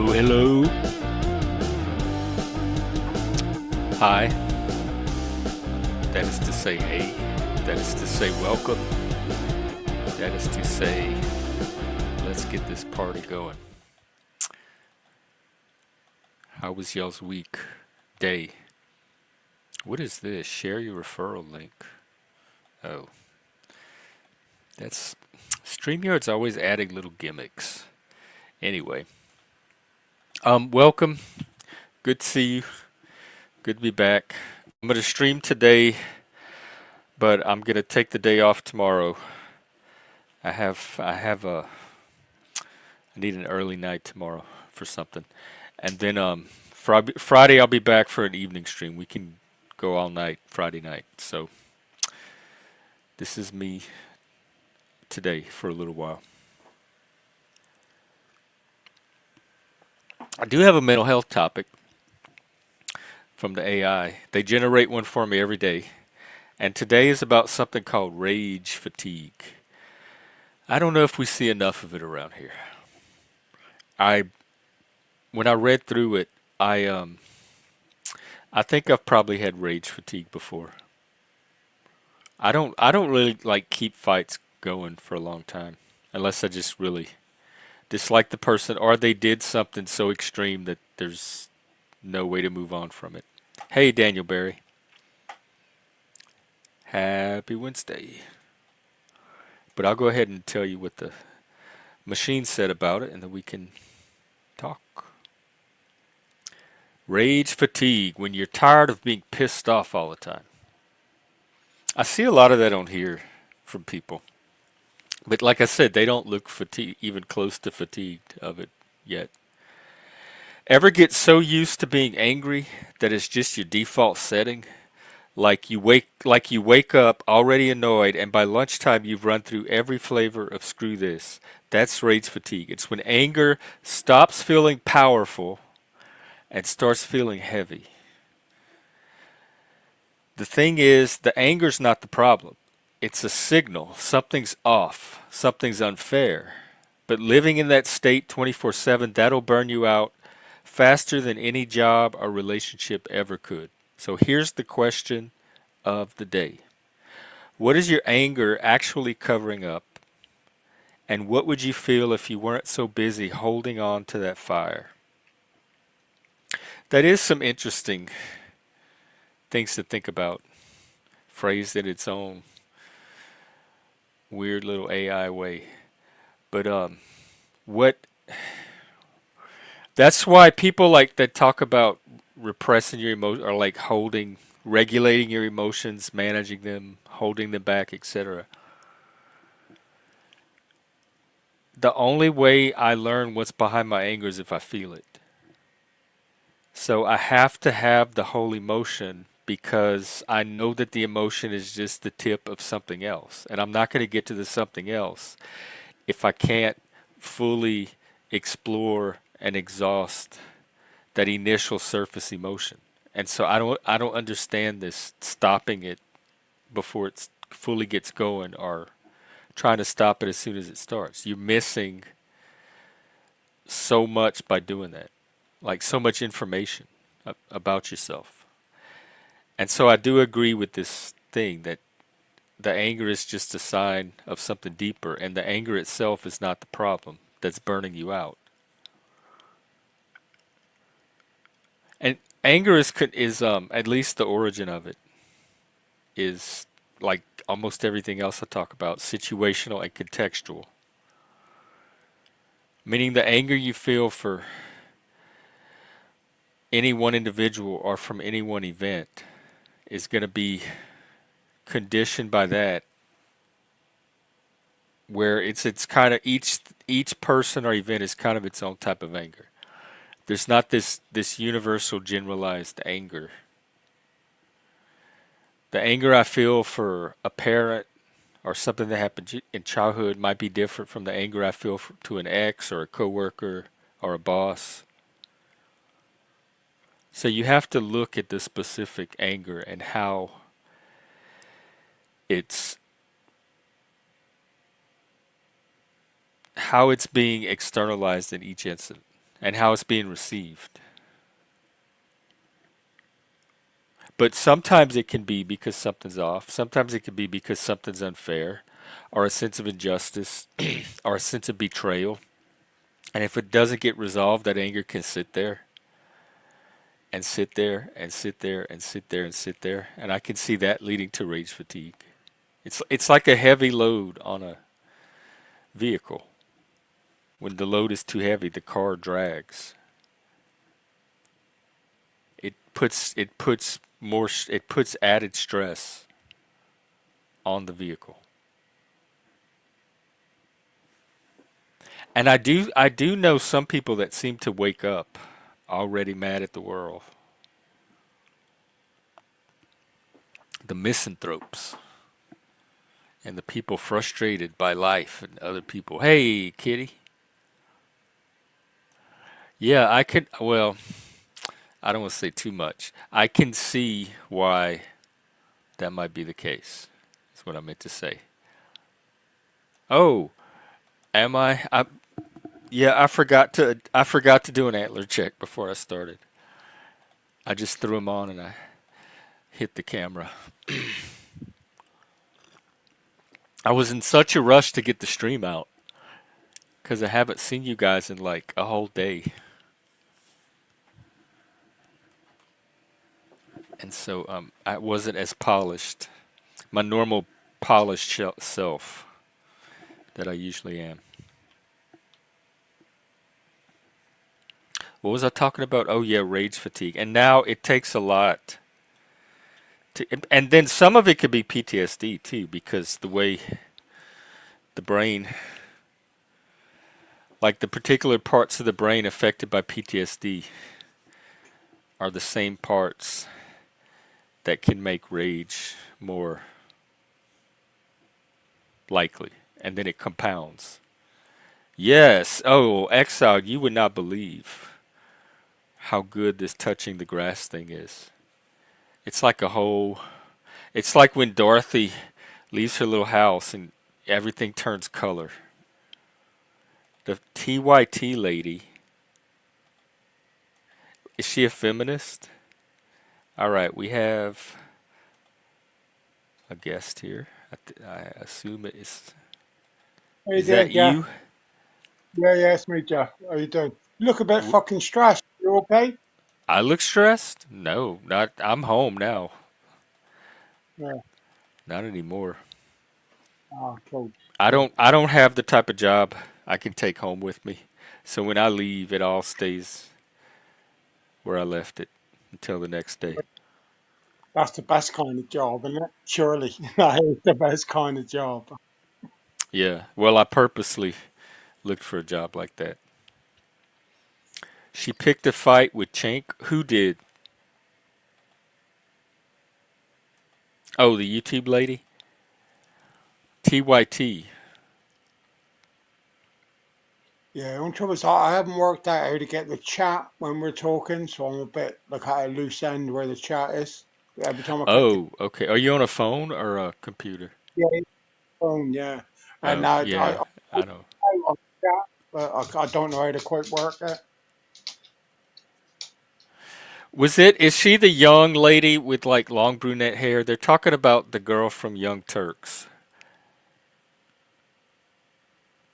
Hello, hello. Hi. That is to say, hey. That is to say, welcome. That is to say, let's get this party going. How was y'all's week? Day? What is this? Share your referral link. Oh, that's. StreamYard's always adding little gimmicks. Anyway, welcome. Good to see you. Good to be back. I'm gonna stream today, but I'm gonna take the day off tomorrow. I need an early night tomorrow for something. And then Friday I'll be back for an evening stream. We can go all night Friday night. So this is me today for a little while. I do have a mental health topic from the AI. They generate one for me every day. And today is about something called rage fatigue. I don't know if we see enough of it around here. I when I read through it, I think I've probably had rage fatigue before. I don't really like keep fights going for a long time unless I just really dislike the person or they did something so extreme that there's no way to move on from it. Hey Daniel Barry, happy Wednesday. But I'll go ahead and tell you what the machine said about it and then we can talk. Rage fatigue, when you're tired of being pissed off all the time. I see a lot of that on here from people. But like I said, they don't look fatigued, even close to fatigued of it yet. Ever get so used to being angry that it's just your default setting? Like you wake up already annoyed and by lunchtime you've run through every flavor of screw this. That's rage fatigue. It's when anger stops feeling powerful and starts feeling heavy. The thing is, the anger's not the problem. It's a signal. Something's off. Something's unfair. But living in that state 24/7, that'll burn you out faster than any job or relationship ever could. So here's the question of the day. What is your anger actually covering up? And what would you feel if you weren't so busy holding on to that fire? That is some interesting things to think about, phrased in its own weird little AI way. But what that's why people like that talk about repressing your emotions or like holding regulating your emotions, managing them, holding them back, etc. The only way I learn what's behind my anger is if I feel it. So I have to have the whole emotion because I know that the emotion is just the tip of something else. And I'm not going to get to the something else if I can't fully explore and exhaust that initial surface emotion. And so I don't understand this stopping it before it fully gets going or trying to stop it as soon as it starts. You're missing so much by doing that. Like so much information about yourself. And so I do agree with this thing that the anger is just a sign of something deeper and the anger itself is not the problem that's burning you out. And anger is at least the origin of it is like almost everything else I talk about, situational and contextual. Meaning the anger you feel for any one individual or from any one event is going to be conditioned by that where it's kind of each person or event is kind of its own type of anger. There's not this universal generalized anger. The anger I feel for a parent or something that happened in childhood might be different from the anger I feel to an ex or a coworker or a boss. So you have to look at the specific anger and it's how it's being externalized in each incident. and how it's being received. But sometimes it can be because something's off. Sometimes it can be because something's unfair, or a sense of injustice, or a sense of betrayal. And if it doesn't get resolved, that anger can sit there and sit there and sit there and sit there and sit there. And I can see that leading to rage fatigue. It's like a heavy load on a vehicle. When the load is too heavy, the car drags. It puts added stress on the vehicle. And I do know some people that seem to wake up already mad at the world. The misanthropes and the people frustrated by life and other people. Hey, kitty. Yeah, I could. Well, I don't want to say too much. I can see why that might be the case. That's what I meant to say. Oh, am I? Yeah, I forgot to do an antler check before I started. I just threw them on and I hit the camera. I was in such a rush to get the stream out because I haven't seen you guys in like a whole day, and so I wasn't as polished, my normal polished self that I usually am. What was I talking about? Oh yeah, rage fatigue. And now it takes a lot to, and then some of it could be PTSD too, because the way the brain, like the particular parts of the brain affected by PTSD, are the same parts that can make rage more likely, and then it compounds. Yes. Oh, exile, you would not believe how good this touching the grass thing is. It's like a whole. It's like when Dorothy leaves her little house and everything turns color. The TYT lady, is she a feminist? All right, we have a guest here. I assume it is. How you Is doing, that Jeff? you? Yeah, it's me, Jeff. How you doing? You look a bit W- fucking stressed. You okay? I look stressed? No, not. I'm home now. Yeah. Not anymore. Ah, cool, I cool. don't. I don't have the type of job I can take home with me. So when I leave, it all stays where I left it until the next day. That's the best kind of job, isn't it? Surely, that is the best kind of job. Yeah. Well, I purposely looked for a job like that. She picked a fight with Chank. Who did? Oh, the YouTube lady? TYT. Yeah, only trouble is I haven't worked out how to get the chat when we're talking, so I'm a bit like at a loose end where the chat is. Every time I click the Oh, okay. Are you on a phone or a computer? yeah, phone, yeah, and Oh, I yeah. I know. on the chat, but I don't know how to quite work it. Was it? Is she the young lady with like long brunette hair? They're talking about the girl from Young Turks.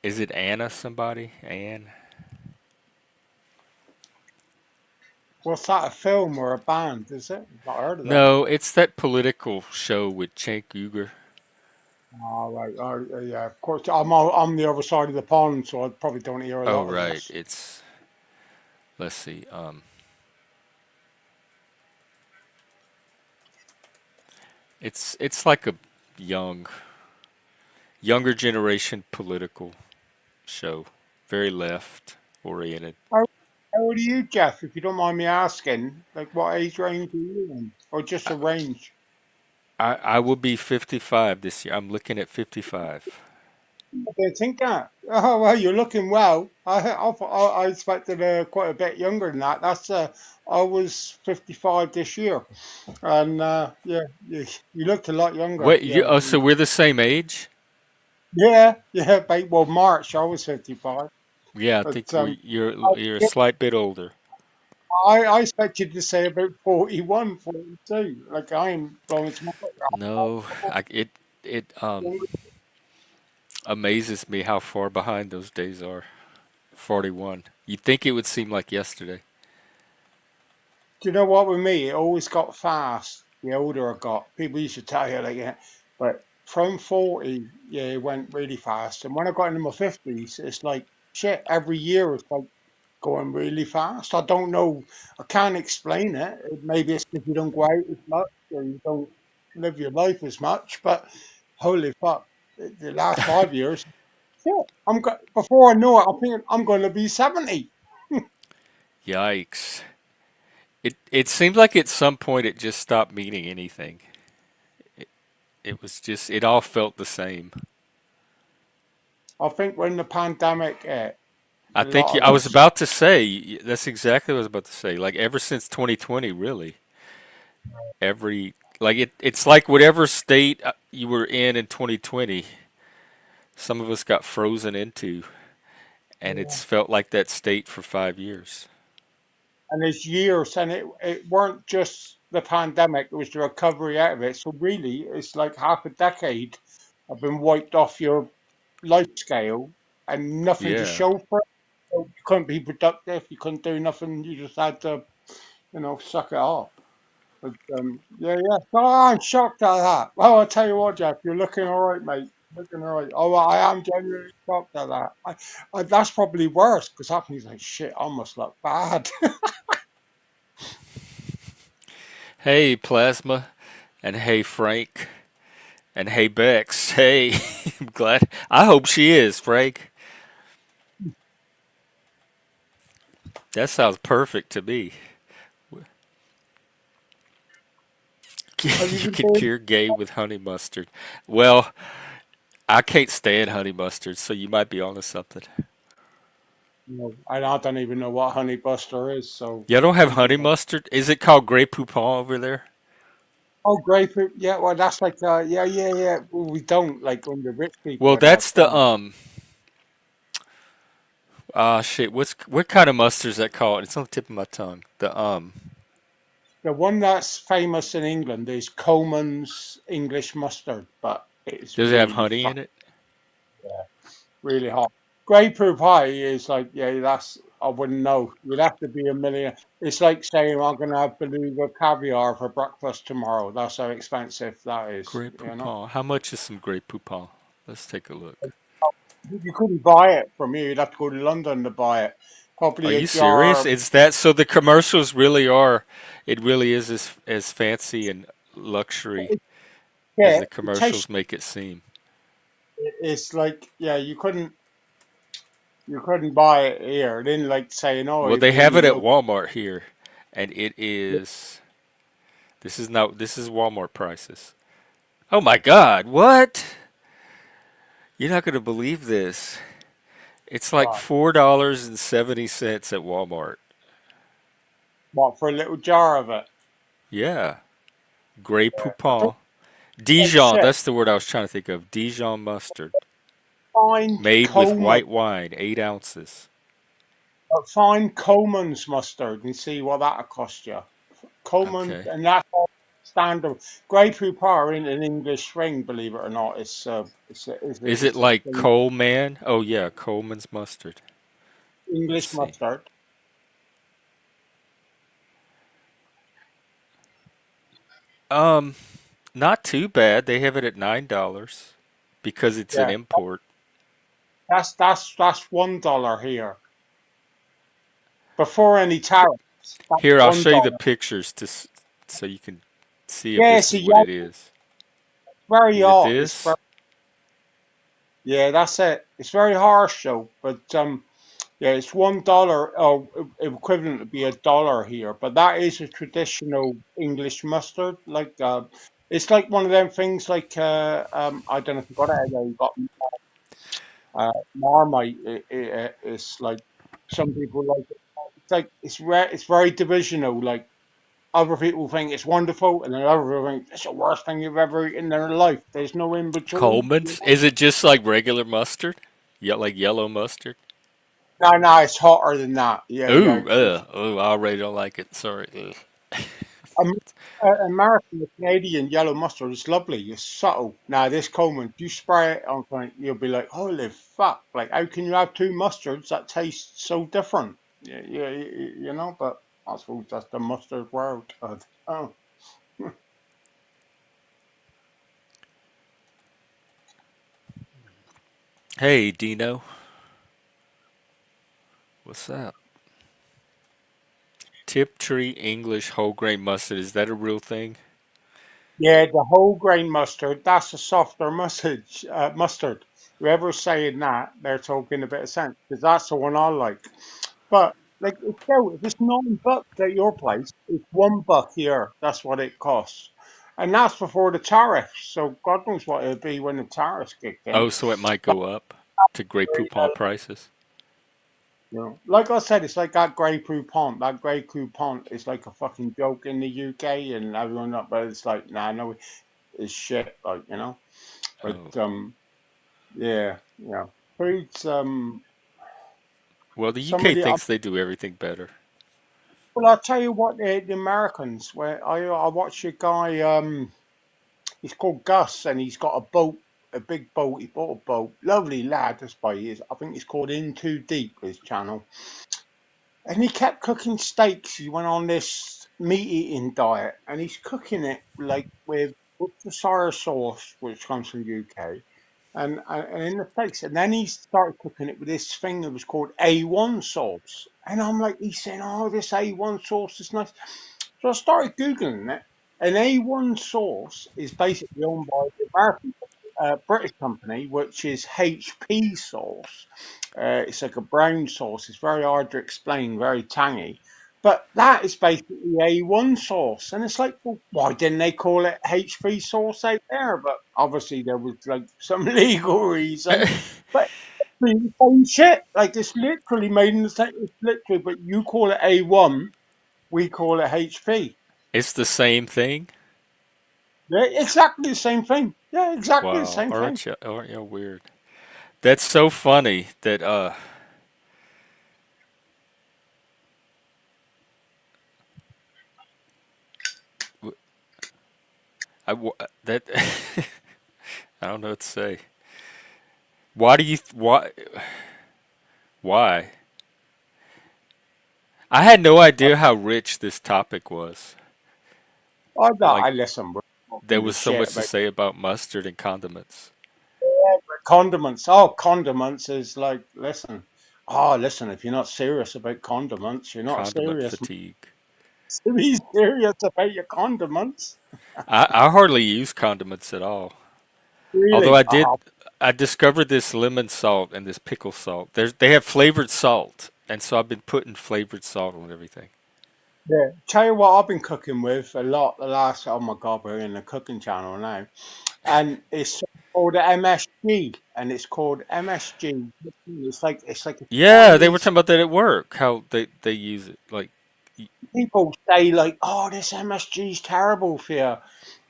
Is it Anna somebody? Anne? What's that? A film or a band? Is it? I've not heard of them. No, it's that political show with Cenk Uygur. All right. Yeah, of course. I'm the other side of the pond, so I probably don't hear a Oh, lot of right. this. It's, let's see. It's like a young younger generation political show. Very left oriented. How, how old are you, Jeff? If you don't mind me asking, like what age range are you in, or just a range? I will be 55 this year. I'm looking at 55. I don't think that. Oh well, you're looking well. I expected quite a bit younger than that. I was 55 this year, and yeah, you looked a lot younger. Wait, Yeah, oh, so we're the same age? yeah, yeah. Well, March I was 55. Yeah, I think But you're a slight bit older. I expected to say about 41, 42. Like I'm blowing smoke up No, it your ass. amazes me how far behind those days are. 41. You'd think it would seem like yesterday. Do you know what with me? It always got fast the older I got. People used to tell you like, yeah, but from 40, yeah, it went really fast. And when I got into my 50s, it's like shit. Every year it's like going really fast. I don't know. I can't explain it. Maybe it's because you don't go out as much or you don't live your life as much. But holy fuck, the last 5 years, shit. Before I know it, I'm thinking I'm going to be 70. Yikes. It seemed like at some point it just stopped meaning anything. It was just it all felt the same. I think when the pandemic hit, I a think lot of I was us. about to say that's exactly what I was about to say. Like ever since 2020, really, every like it's like whatever state you were in 2020, some of us got frozen into, and Yeah. it's felt like that state for 5 years. And there's years, and it weren't just the pandemic; it was the recovery out of it. So really, it's like half a decade have been wiped off your life scale, and nothing to Yeah. show for it. So you couldn't be productive. You couldn't do nothing. You just had to, suck it off. But yeah, yeah. No, I'm shocked at that. Well, I'll tell you what, Jeff, you're looking all right, mate. Looking all right. Oh, I am genuinely shocked at that. That's probably worse because that means like shit. I must look bad. Hey, Plasma, and hey, Frank, and hey, Bex. Hey, I'm glad. I hope she is, Frank. That sounds perfect to me. Have you You been can doing? cure gay with honey mustard. Well, I can't stand honey mustard, so you might be onto something. No, I don't even know what honey buster is. So Y'all don't have some honey people. mustard? Is it called Grey Poupon over there? Oh, grapefruit. Yeah, well, that's like yeah, yeah, yeah. Well, we don't like when the rich people Well, would have that's the some. shit. What kind of mustard is that called? It's on the tip of my tongue. The one that's famous in England is Coleman's English mustard, but it's Does it have really honey in fuck it? yeah, really hot. Grapefruit pie is like yeah, that's I wouldn't know. You'd have to be a million. It's like saying I'm gonna have beluga caviar for breakfast tomorrow. That's how expensive that is. Grey You know. Poupon. How much is some Grey Poupon? Let's take a look. You couldn't buy it from here. You'd have to go to London to buy it. Are Probably a you serious? jar. Is that so? The commercials really are. It really is as fancy and luxury as Yeah, the it tastes. commercials make it seem. It's like yeah, you couldn't buy it here. It didn't like saying oh, Well, it's they have really it at low. Walmart here, and it is. This is not. This is Walmart prices. Oh my God! What? You're not gonna believe this. It's like What? $4.70 at Walmart. What for a little jar of it? Yeah, Grey Yeah. I think Poupon. like Dijon. shit. That's the word I was trying to think of. Dijon mustard, Find made with Coleman, white wine, 8 ounces. find Coleman's mustard and see what that'll cost you. Coleman, Okay. and that's all standard. Grey Poupon in an English ring, believe it or not. Is it It's like Coleman? Oh yeah, Coleman's mustard. Let's English see. mustard. Um, Not too bad. They have it at $9 because it's an Yeah, import. that's $1 here before any tariffs. That's Here, I'll show you the $1. pictures so you can see if Yeah, this it's is what a it is. very Is it hot. It's very this? yeah, that's it. It's very harsh though, but yeah, it's $1. Oh, equivalent to be $1 here, but that is a traditional English mustard. Like it's like one of them things. Like I don't know if you got it. You got Marmite. It's like some people like it. It's like it's very divisional. Like other people think it's wonderful, and then other people think it's the worst thing you've ever eaten in their life. There's no in between. Coleman's? Is it just like regular mustard? Yeah, like yellow mustard? No, no, it's hotter than that. Yeah, yeah. I already don't like it. Sorry. Ugh. Um, American, the Canadian yellow mustard is lovely. It's subtle. Now, this Coleman, if you spray it on something, you'll be like, holy fuck. Like, how can you have two mustards that taste so different? Yeah, yeah, you know, but I suppose that's the mustard world. Oh, Hey, Dino. What's up? Tiptree English whole grain mustard. Is that a real thing? yeah, the whole grain mustard, that's a softer mustard. Whoever's saying that, they're talking a bit of sense because that's the one I like. But like, it's still, if it's $9 at your place, it's $1 here. That's what it costs, and that's before the tariffs. So God knows what it'll be when the tariffs kick in. Oh, so it might But go up to Grey Poupon prices. you know, like I said, it's like that Grey Poupon. That Grey Poupon is like a fucking joke in the UK and everyone up, but it's like, nah, no, it's shit. Like you know, but Oh. yeah, yeah, food's Well, the some of UK the. thinks they do everything better. Well, I'll tell you what, the Americans. Where I watched a guy. He's called Gus, and he's got a boat, a big boat. He bought a boat. Lovely lad, that's by his. I think it's called In Too Deep, his channel. And he kept cooking steaks. He went on this meat eating diet, and he's cooking it like with Worcestershire sauce, which comes from UK, and in the steaks. And then he started cooking it with this thing that was called A1 sauce. And I'm like, he's saying, "Oh, this A1 sauce is nice." So I started Googling it. And A1 sauce is basically owned by the American British company, which is HP sauce. It's like a brown sauce. It's very hard to explain, very tangy. But that is basically A1 sauce. And it's like, well, why didn't they call it HP sauce out there? But obviously there was like some legal reason. But it's the same shit. Like it's literally made in the same, it's literally, but you call it A1, we call it HP. It's the same thing. Yeah, exactly the same thing. Yeah, exactly the Wow, same thing. aren't you weird? That's so funny that w- that I don't know what to say. Why do you why? I had no I, idea how rich this topic was. Like I listen, we're there talking the was so shit much to about say about mustard and condiments. condiments. Oh, condiments is like, listen. Oh, listen, if you're not serious about condiments, you're not Condiment serious. fatigue. To be serious about your condiments. I hardly use condiments at all. Although Really? I discovered this lemon salt and this pickle salt. They have flavored salt, and so I've been putting flavored salt on everything. Yeah. Tell you what I've been cooking with a lot the last, oh my God, we're in the cooking channel now. And it's called MSG, and it's called MSG. It's like a Yeah, they were Chinese. talking about that at work. How they use it. Like, People say like, "Oh, this MSG is terrible for you,"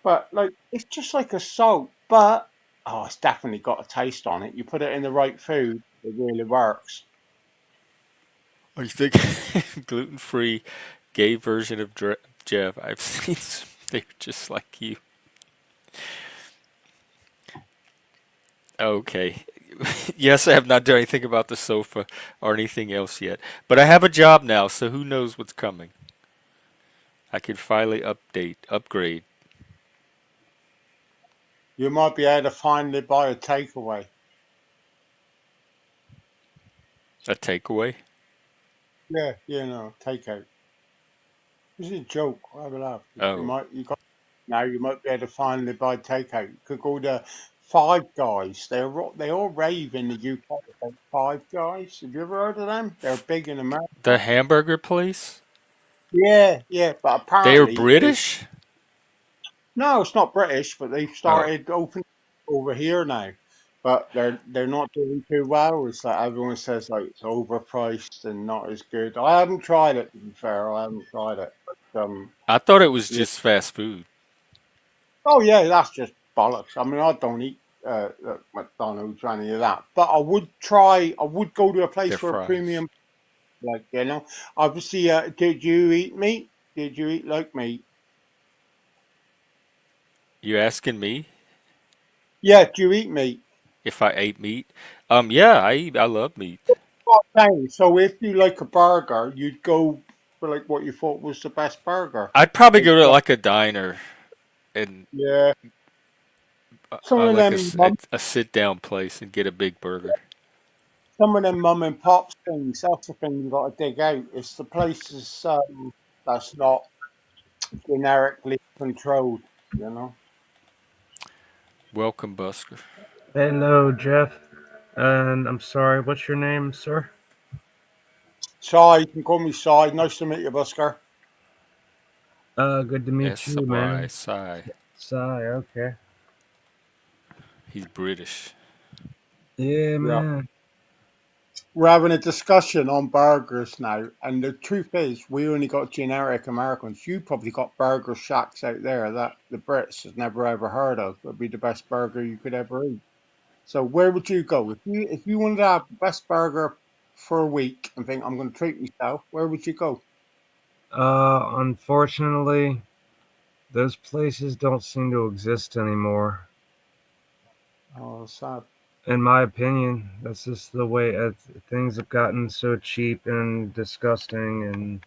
but like it's just like a salt. But oh, it's definitely got a taste on it. You put it in the right food, it really works. what do you think? Gluten free, gay version of Jeff. I've seen some, they're just like you. Okay. Yes, I have not done anything about the sofa or anything else yet. But I have a job now, so who knows what's coming. I can finally upgrade. You might be able to finally buy a takeaway. A takeaway? Yeah, takeout. This is a joke. Have a laugh. You Oh. might you got now. You might be able to finally buy takeout. You could go to Five Guys. They all rave in the UK about Five Guys. Have you ever heard of them? They're big in The America. hamburger place? Yeah, yeah, but They are apparently it's British? no, it's not British, but they've Oh. started opening over here now. But they're not doing too well. It's like everyone says like it's overpriced and not as good. I haven't tried it to be fair. I haven't tried it. But I thought it was yeah. just fast food. Oh yeah, that's just bollocks. I mean, I don't eat. McDonald's or any of that. But I would try. I would go to a Their place where fries. premium, like obviously. Did you eat meat? Did you eat like meat? You asking me Yeah, do you eat meat? if I ate meat? Yeah, I eat. I love meat. Okay, so if you like a burger, you'd go for like what you thought was the best burger. I'd probably Like, go to like a diner and yeah, some of like them mum, a sit down place and get a big burger. some of them mum and pop things. That's the thing you got to dig out. It's the places that's not generically controlled. You know. Welcome, Busker. Hello, Jeff. And I'm sorry, what's your name, sir? Sai, you can call me Sai. Nice to meet you, Busker. Good to meet S you, Y man. Sai. Sai, okay. He's British. Yeah, Yeah. man. We're having a discussion on burgers now, and the truth is, we only got generic Americans. You probably got burger shacks out there that the Brits have never ever heard of. Would be the best burger you could ever eat. So where would you go if you wanted to have the best burger for a week and think I'm going to treat myself? Where would you go? Unfortunately, those places don't seem to exist anymore. Oh, sad. In my opinion, that's just the way things have gotten so cheap and disgusting, and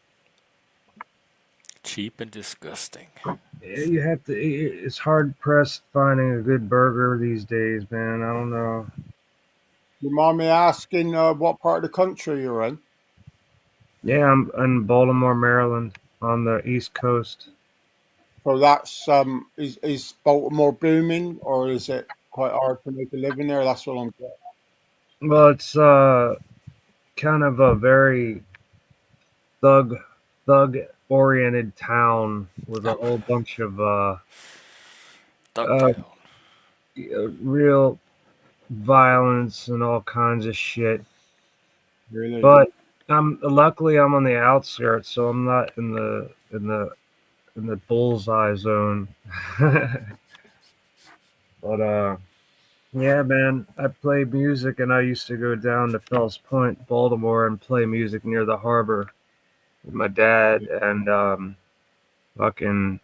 Cheap and disgusting. you have to. It's hard pressed finding a good burger these days, man. I don't know. You mind me asking what part of the country you're in? Yeah, I'm in Baltimore, Maryland, on the East Coast. So that's is Baltimore booming or is it quite hard to make a living there? That's what I'm getting. Well, it's kind of a very thug thug oriented town with a Oh, whole bunch of uh Ducktown. real violence and all kinds of shit. Really? But I'm on the outskirts, so I'm not in the bullseye zone. But yeah, man, I play music, and I used to go down to Fells Point, Baltimore, and play music near the harbor with my dad, and fucking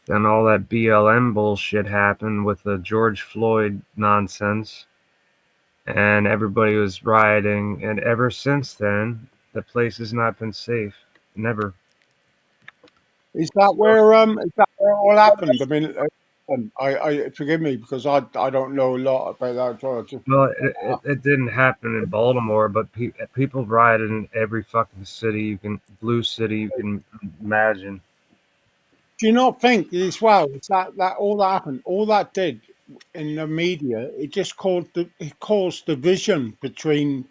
then all that BLM bullshit happened with the George Floyd nonsense, and everybody was rioting. And ever since then, the place has not been safe. Never. So, Is that where it all happened? I mean, I forgive me because I don't know a lot about that. So I just well, it didn't happen in Baltimore, but people rioted in every fucking city blue city you can imagine. do you not think as well? Is that all that happened? All that did in the media, it caused division between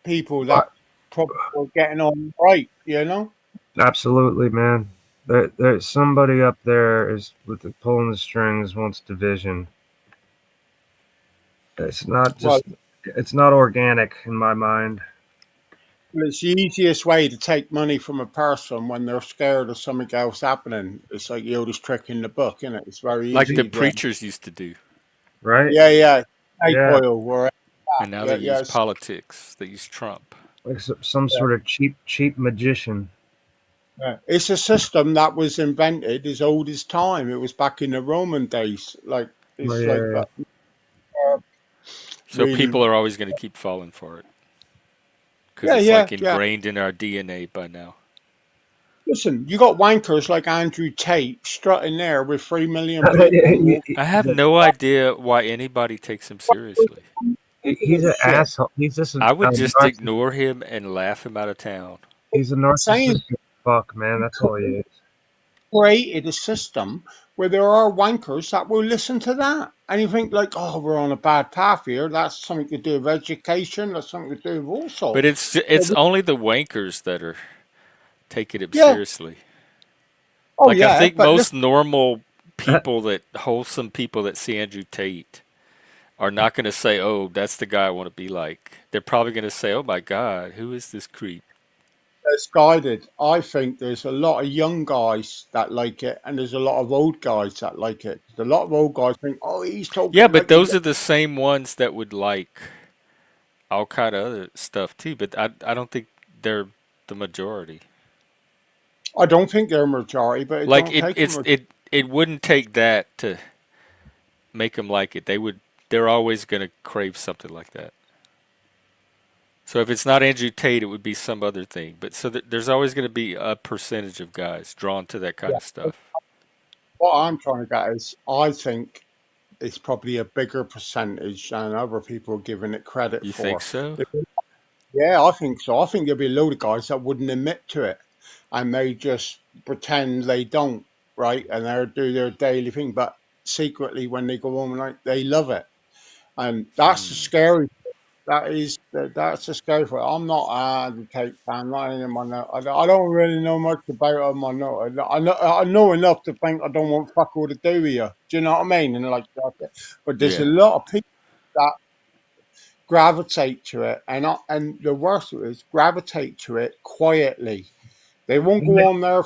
people Uh, that probably were getting on right. You know. Absolutely, man. There's somebody up there is with the pulling the strings wants division. It's not Well, just. It's not organic in my mind. it's the easiest way to take money from a person when they're scared of something else happening. It's like the oldest trick in the book, isn't it? It's very Like the easy. preachers used to do. Right? Yeah, yeah. Snake Yeah, oil or And now they yeah, use yes. politics. They use Trump. like some Yeah, sort of cheap magician. yeah. It's a system that was invented as old as time. It was back in the Roman days. Like Oh, it's like yeah, So really. people are always going to keep falling for it because Yeah, it's yeah, like yeah. ingrained in our DNA by now. Listen, you got wankers like Andrew Tate strutting there with 3 million people and yeah. walking. I have no idea why anybody takes him seriously. He's an Shit. asshole. He's just I would a just ignore him and laugh him out of town. he's a Saying narcissistic fuck, man. That's all he is. created a system where there are wankers that will listen to that. And you think like, oh, we're on a bad path here. That's something to do with education. That's something to do with all But sorts. it's only the wankers that are taking him Yeah. seriously. Oh, Like I yeah. think But most listen, normal people that wholesome people that see Andrew Tate are not going to say, "Oh, that's the guy I want to be like." They're probably going to say, "Oh my God, who is this creep?" misguided. I think there's a lot of young guys that like it, and there's a lot of old guys that like it. A lot of old guys think, "Oh, he's Yeah, talking but like a those young." are the same ones that would like all kind of other stuff too. But I don't think they're the majority. I don't think they're a majority, but it Like don't take them. it wouldn't take that to make them like it. They're always gonna crave something like that. So if it's not Andrew Tate, it would be some other thing. But so there's always going to be a percentage of guys drawn to that kind Yeah. of stuff. What I'm trying to get is, I think it's probably a bigger percentage than other people are giving it credit You think for. so? Yeah, I think so. I think there'll be a load of guys that wouldn't admit to it, and they just pretend they don't, right? And they'll do their daily thing, but secretly, when they go home, like, they love it, and that's the Hmm. scary. That's the scary part. I'm not a Kate fan. Not in my know. I don't really know much about him. I know enough to think I don't want fuck all to do with you. Do you know what I mean? And like that. But there's a Yeah. lot of people that gravitate to it, and the worst of it is gravitate to it quietly. They won't go on there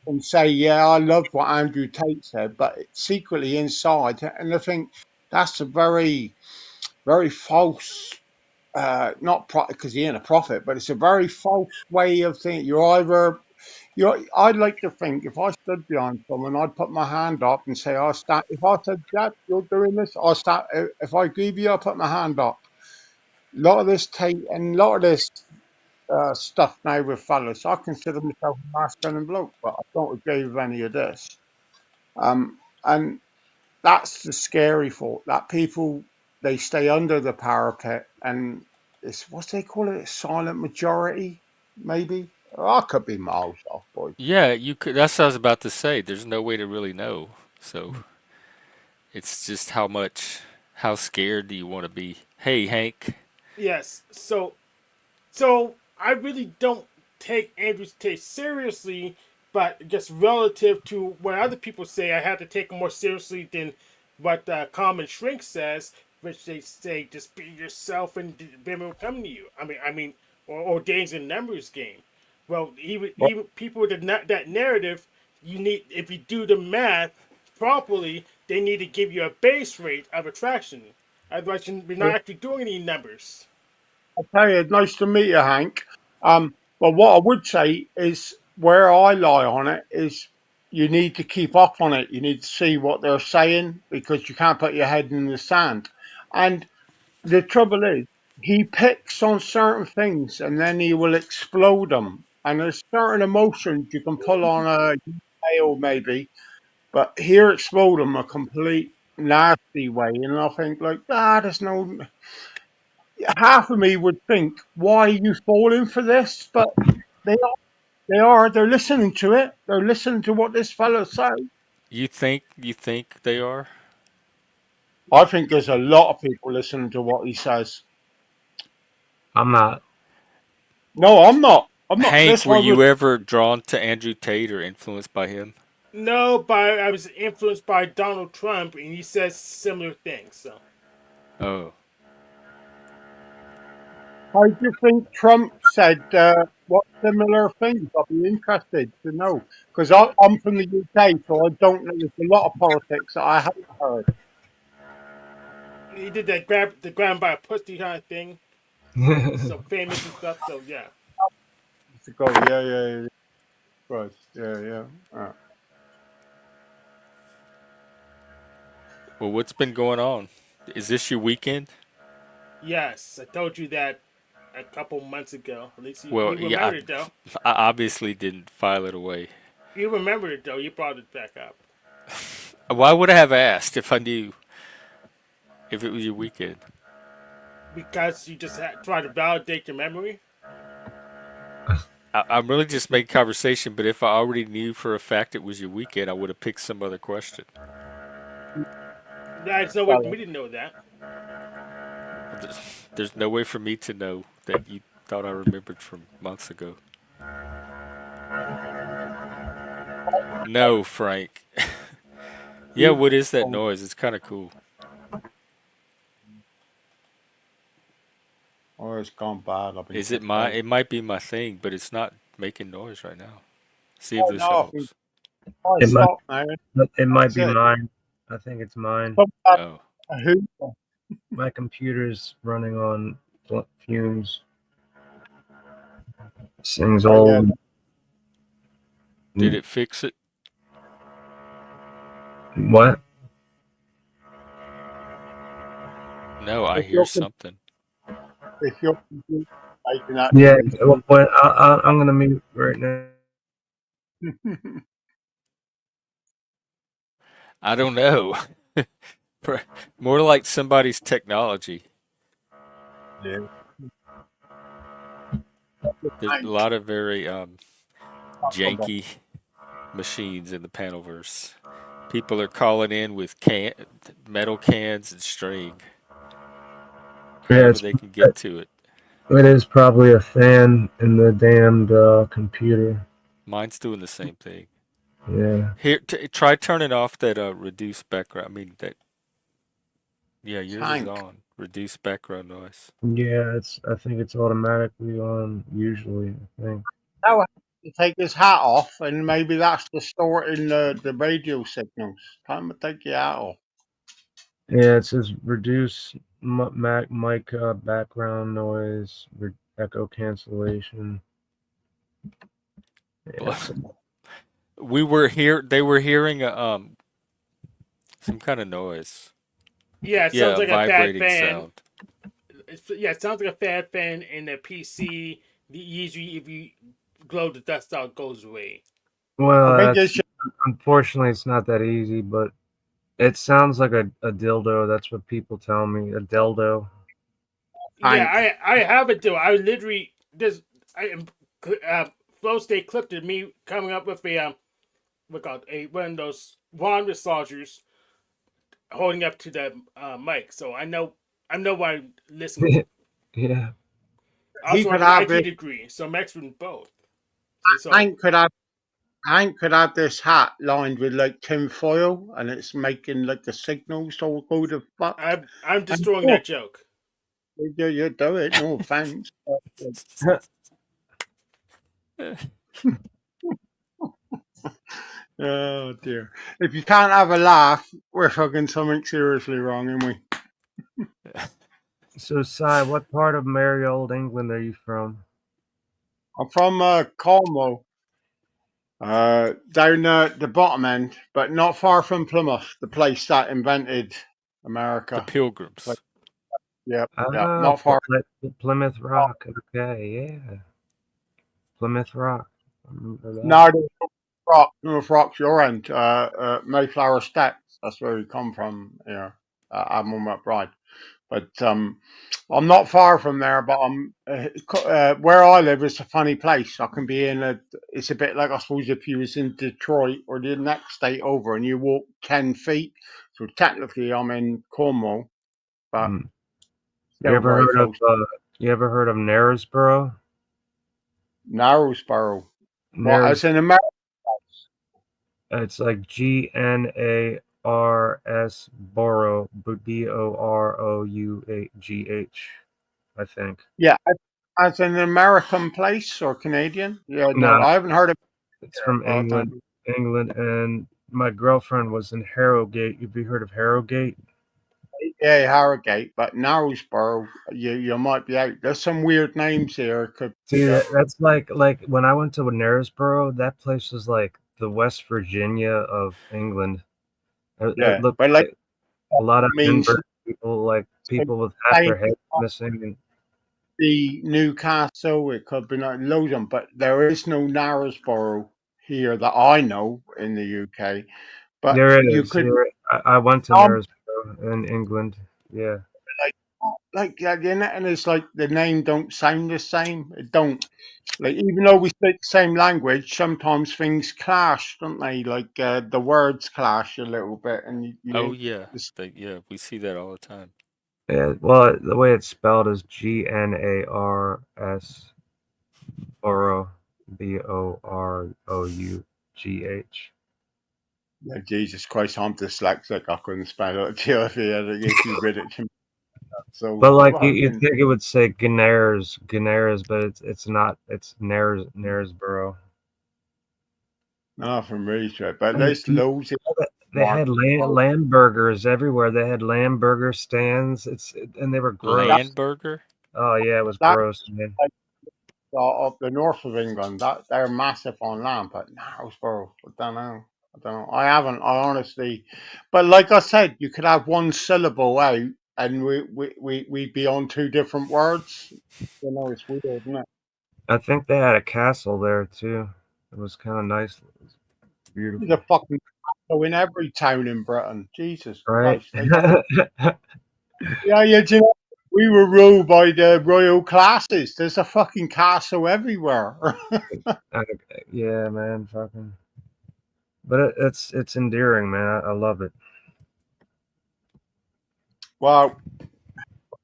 and say, "Yeah, I love what Andrew Tate said," but secretly inside, and I think that's a very, very false. Not because he ain't a prophet, but it's a very false way of thinking. I'd like to think if I stood behind someone, I'd put my hand up and say, "I stand." If I said, "Jack, you're doing this," I stand. If I agree with you, I put my hand up. A lot of this tape and a lot of this stuff now with fellas, I consider myself a masculine bloke, but I don't agree with any of this. And that's the scary thought that people, they stay under the parapet, and it's what they call it, silent majority, maybe. I could be miles off, boys. Yeah, you could. That's what I was about to say. There's no way to really know. So it's just how scared do you want to be? Hey, Hank. Yes. So I really don't take Andrew's take seriously, but just relative to what other people say, I have to take him more seriously than what Common Shrink says, which they say just be yourself and women will come to you. Or Danes and numbers game. Well, But even people with that narrative, you need if you do the math properly, they need to give you a base rate of attraction. Otherwise, you're not actually doing any numbers. I tell you, nice to meet you, Hank. But what I would say is where I lie on it is you need to keep up on it. You need to see what they're saying because you can't put your head in the sand. And the trouble is, he picks on certain things and then he will explode them. And there's certain emotions you can pull on a nail, maybe, but here explode them a complete nasty way. And I think, like, there's no. Half of me would think, why are you falling for this? But they are. They're listening to it. They're listening to what this fellow says. You think they are? I think there's a lot of people listening to what he says. I'm not. No, I'm not. I'm not. Hank, This were one was. you ever drawn to Andrew Tate or influenced by him? No, but I was influenced by Donald Trump, and he says similar things. So Oh, How do you think Trump said what similar things? I'd be interested to know because I'm from the UK, so I don't know. There's a lot of politics that I haven't heard. he did that grab by a pussy kind of thing. He's so famous and stuff. So yeah, To go, yeah, yeah, yeah, right, yeah, yeah. well, what's been going on? Is this your weekend? yes, I told you that a couple months ago. At least Well, you yeah, remember it though. I obviously didn't file it away. You remember it though. You brought it back up Why would I have asked if I knew if it was your weekend? because you just try to validate your memory. I'm really just making conversation, but if I already knew for a fact it was your weekend, I would have picked some other question. There's no way for Well, me to know that. There's no way for me to know that you thought I remembered from months ago. No, Frank. Yeah, what is that noise? It's kind of cool. oh, it's gone bad. I've been Is it kicked my? out. It might be my thing, but it's not making noise right now. See if Oh this no, I think helps. I It might stopped now. it might That's be it. mine. I think it's mine. Come back Oh, a hoover. My computer's running on fumes. This thing's Oh yeah, old. did it fix it? What? No, I if hear you're something. if you're making that Yeah. noise. Well, I'm gonna mute right now. I don't know. More like somebody's technology. Yeah. There's a Thanks. lot of very janky machines in the panelverse. People are calling in with metal cans and string, Yeah, however they can get to it. it is probably a fan in the damned computer. Mine's doing the same thing. Yeah. Here, try turning off that reduce background. I mean that. Yeah, yours is Tank. on. Reduce background noise. Yeah, I think it's automatically on usually, I think. Now I have to take his hat off, and maybe that's distorting the radio signals. Time to take your hat off. Yeah, it says reduce mic background noise, echo cancellation. Yeah, Blah. We were here. They were hearing some kind of noise. Yeah, it Yeah, sounds a like a bad vibrating fan. sound. Yeah, it sounds like a bad fan in the PC. Usually, if you blow the dust out, it goes away. I well, think that's it's just unfortunately it's not that easy, but it sounds like a dildo. That's what people tell me. A dildo. Yeah, tank. I have it too. I literally this I flow state clipped of me coming up with a what called a one of those wand massagers holding up to the mic, so I know what I'm listening to. Yeah. I He also could have an have IT this. degree, so I'm expert in both. So Hank could have. Hank could have this hat lined with like tin foil, and it's making like the signals all go to fuck. I'm And destroying oh, that joke. you do it. No offense. Oh dear. If you can't have a laugh, we're fucking something seriously wrong, aren't we? So, Sai, what part of merry old England are you from? I'm from Cornwall, down the bottom end, but not far from Plymouth, the place that invented The America. Like, Pilgrims. yep, yep, Ah, not far. Plymouth Rock. Okay, yeah. Plymouth Rock. I remember that. No, North Rock's your end. Mayflower Steps. That's where we come from. Here, I'm on McBride. But I'm not far from there. But I'm where I live is a funny place. I can be in a. It's a bit like I suppose if you was in Detroit or the next state over, and you walk 10 feet. So technically, I'm in Cornwall, but Mm. You still ever very heard of close. Knaresborough? Narrowsboro. Well, Nares as in America. It's like Gnarsborough, Borough, I think. Yeah, as an American place or Canadian. Yeah, no, No, I haven't heard of it's from it. England. England, and my girlfriend was in Harrogate. Have you heard of Harrogate? Yeah, Harrogate, but Knaresborough, you might be out. There's some weird names here. Could See, yeah, that's like when I went to Knaresborough, that place was like the West Virginia of England. It yeah, looked but like like a lot of means inbred people, like like people with half saying their heads missing. And the Newcastle. It could be like loads of them, but there is no Knaresborough here that I know in the UK. But there you is. could I went to um Knaresborough in England. Yeah. and it's like the name don't sound the same. It don't. Like even though we speak the same language, sometimes things clash, don't they? Like the words clash a little bit, and Oh you yeah, it's, yeah, we see that all the time. Yeah, well, the way it's spelled is Gnars Borough, Borough. yeah, Jesus Christ, I'm dyslexic. I couldn't spell it. If you had an issue with it. So But like you fucking think it would say Gunners, but it's not. It's Knaresborough. not from research, but And there's loads of they market. had lamb burgers everywhere. They had lamb burger stands. And they were That, gross. Landburger? Oh yeah, it was that gross, man. like up the north of England, that they're massive on land, but Knaresborough, I don't know. I don't know. I haven't. I honestly, but like I said, you could have one syllable out, and we'd be on two different words. You know, it's weird, isn't it? I think they had a castle there too. It was kind of nice. It was There's beautiful, a fucking castle in every town in Britain. Jesus right? Christ, they got. Yeah, yeah. Do you know, we were ruled by the royal classes. There's a fucking castle everywhere. I- yeah, man, fucking. But it's endearing, man. I love it. Well,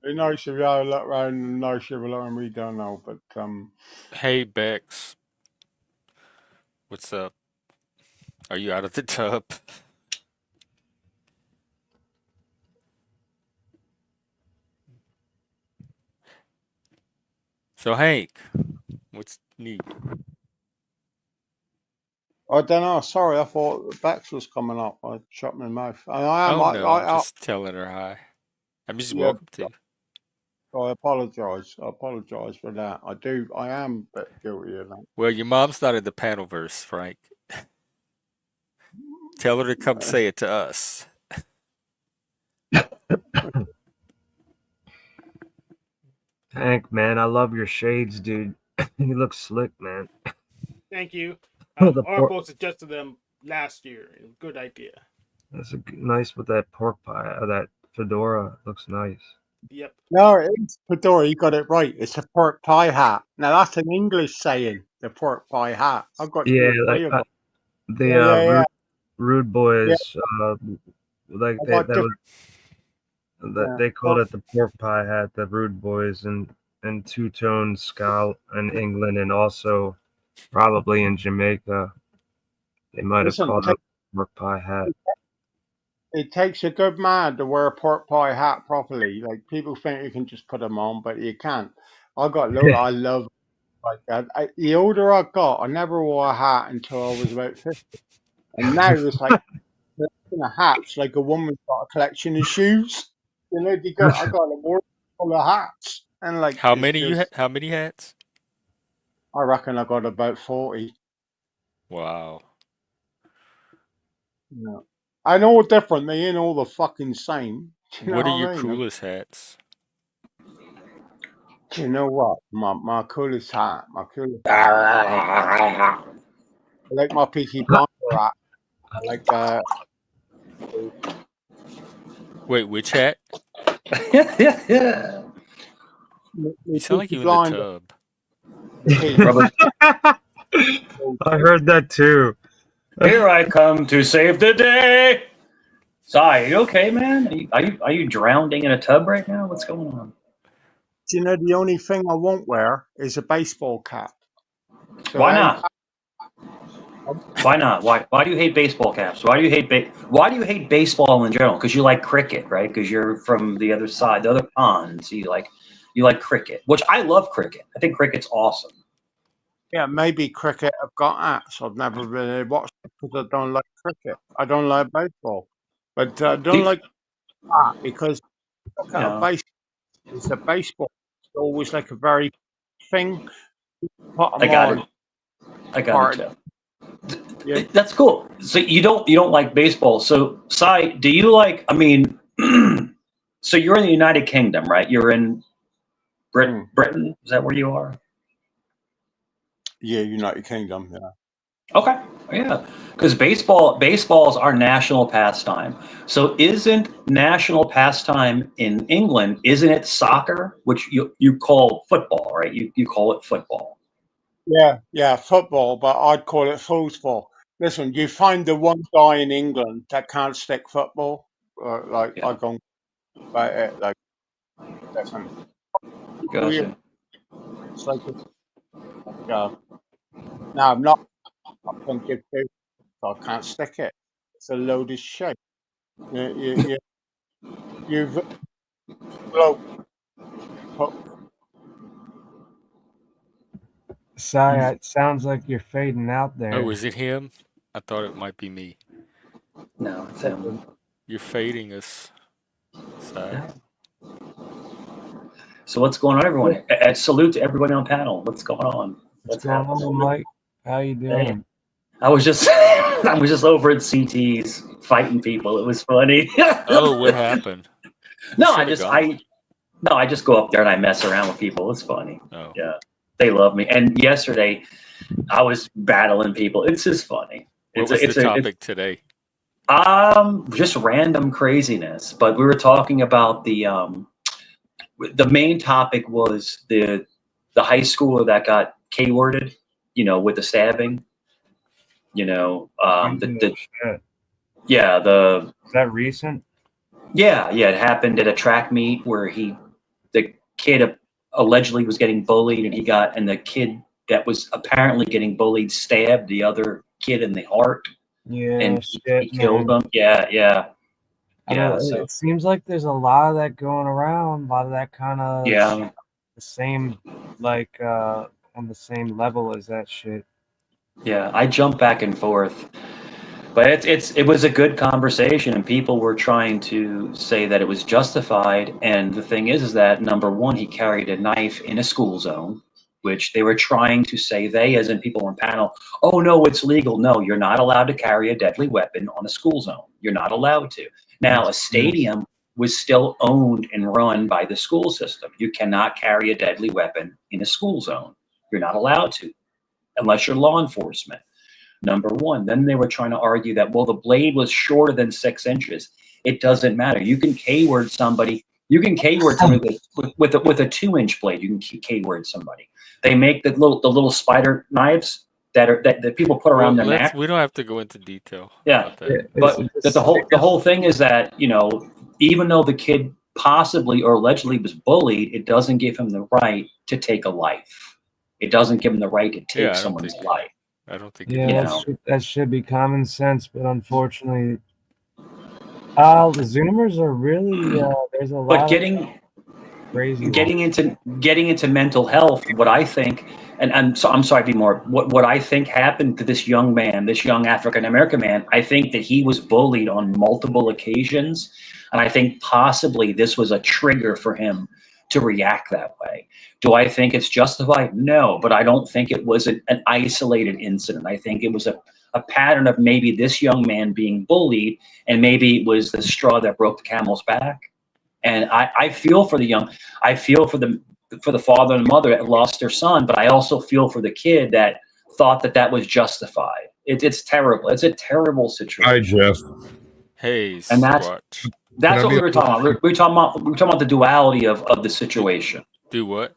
it's nice of you to look around and nice of you and we don't know, but Hey, Bex. What's up? Are you out of the tub? So, Hank, what's neat? I don't know. Sorry, I thought Bex was coming up. I shut my mouth. And I am. Oh, no, I'm just telling her hi. I'm just Yeah. welcome to. I apologise. I apologise for that. I do. I am a bit guilty of that. Well, your mom's not in the panelverse, Frank. Tell her to come say it to us. Hank, man, I love your shades, dude. You look slick, man. Thank you. The pork. Orpo suggested them last year. Good idea. That's nice with that pork pie. That fedora looks nice. Yep. No, it's Fedora. You got it right. It's a pork pie hat. Now that's an English saying. The pork pie hat. I've got two Yeah, or three of them. the Yeah, yeah, yeah. rude Yeah, boys, like I got that different. was that Yeah, they called it the pork pie hat, the rude boys, and two tone scout in England, and also probably in Jamaica they might have listen, called it pork pie hat. it takes a good man to wear a pork pie hat properly. Like people think you can just put them on, but you can't. I love like that. The older I got, I never wore a hat until I was about 50, and now it's like a hat's like a woman's got a collection of shoes. You know, I got a wardrobe full of hats, and like How it's many just. how many hats? I reckon I got about 40. Wow. Yeah. I know different. They ain't all the fucking same. Do you know What are your what I mean? coolest hats? Do you know what? My coolest hat. My coolest hat. I like my Peaky Blinder hat. I like Wait, which hat? Yeah. You my sound like Peaky you in the Blinder tub. piece. Rubber. I heard that too. Here I come to save the day. Sai, are you okay, man? Are you drowning in a tub right now? What's going on? Do you know the only thing I won't wear is a baseball cap? So Why any not? cap, Why not? Why do you hate baseball caps? Why do you hate baseball in general? Because you like cricket, right? Because you're from the other side, the other pond. So you like cricket, which I love cricket. I think cricket's awesome. yeah, maybe cricket. I've got hats. I've never really watched it because I don't like cricket. I don't like baseball, but I Do don't you, like that because look you at a know, base. It's a baseball. It's always like a very thing. Put I them got it. on I got it part. too. Yeah. That's cool. So you don't like baseball. So Sai, do you like? I mean, so you're in the United Kingdom, right? You're in Mm. Britain. Is that where you are? Yeah, United Kingdom. Yeah. Okay. Yeah. Because baseball is our national pastime. So isn't national pastime in England? Isn't it soccer, which you call football, right? You call it football. Yeah, yeah, football, but I'd call it foosball. Listen, you find the one guy in England that can't stick football, like I Yeah. don't about it. Like, listen, we Gotcha. it's like no, I'm not. I can give two, so I can't stick it. It's a load of shit. You, you, you, you've Hello. Sai, it sounds like you're fading out Oh, there. is it him? I thought it might be me. No, it's him. You're fading us, Si. Yeah. So what's going on, everyone? Salute to everybody on panel. What's going on? What's What's going happening? on, Mike? How you Hey, doing? I was just I was just over at CT's fighting people. It was funny. Oh, what happened? You no, should have gone. I just go up there and I mess around with people. It's funny. Oh, Yeah, they love me. And yesterday I was battling people. It's just funny. what was the It's topic today? just random craziness. But we were talking about the main topic was the high schooler that got K-worded, with the stabbing. Oh, The shit. yeah, Is that recent? yeah, it happened at a track meet where the kid allegedly was getting bullied, and the kid that was apparently getting bullied stabbed the other kid in the heart, Yeah, and he shit, killed man. him. Yeah. I know So it seems like there's a lot of that going around, a lot of that kind of yeah, the same, like on the same level as that shit. yeah. I jump back and forth. But it was a good conversation, and people were trying to say that it was justified. And the thing is that number one, he carried a knife in a school zone, which they were trying to say, they, as in people on panel, oh no, it's legal. No, you're not allowed to carry a deadly weapon on a school zone. You're not allowed to. Now, That's a stadium was still owned and run by the school system. You cannot carry a deadly weapon in a school zone. You're not allowed to, unless you're law enforcement. Number one. Then they were trying to argue that, well, the blade was shorter than 6 inches. It doesn't matter. You can K-word somebody. You can K-word somebody with a 2-inch blade. You can K-word somebody. They make the little spider knives that people put Well, around their neck. we don't have to go into detail Yeah, about that. it's but the just whole thing is that, even though the kid possibly or allegedly was bullied, it doesn't give him the right to take a life. It doesn't give him the right to take Yeah, someone's life. I don't think it yeah, You that does. know. should be common sense, but unfortunately, the Zoomers are really there's a But lot of crazy ones. getting into mental health, what I think, and so I'm sorry, be more. What I think happened to this young man, this young African American man, I think that he was bullied on multiple occasions, and I think possibly this was a trigger for him to react that way. Do I think it's justified? No, but I don't think it was an isolated incident. I think it was a pattern of maybe this young man being bullied, and maybe it was the straw that broke the camel's back. And I feel for the young, I feel for the father and mother that lost their son, but I also feel for the kid that thought that that was justified. It's terrible. It's a terrible Hi, situation, Jeff. Hey, and that's Squatch. Can that's I what be we were talking about. We were talking about the duality of the Do, situation. do what?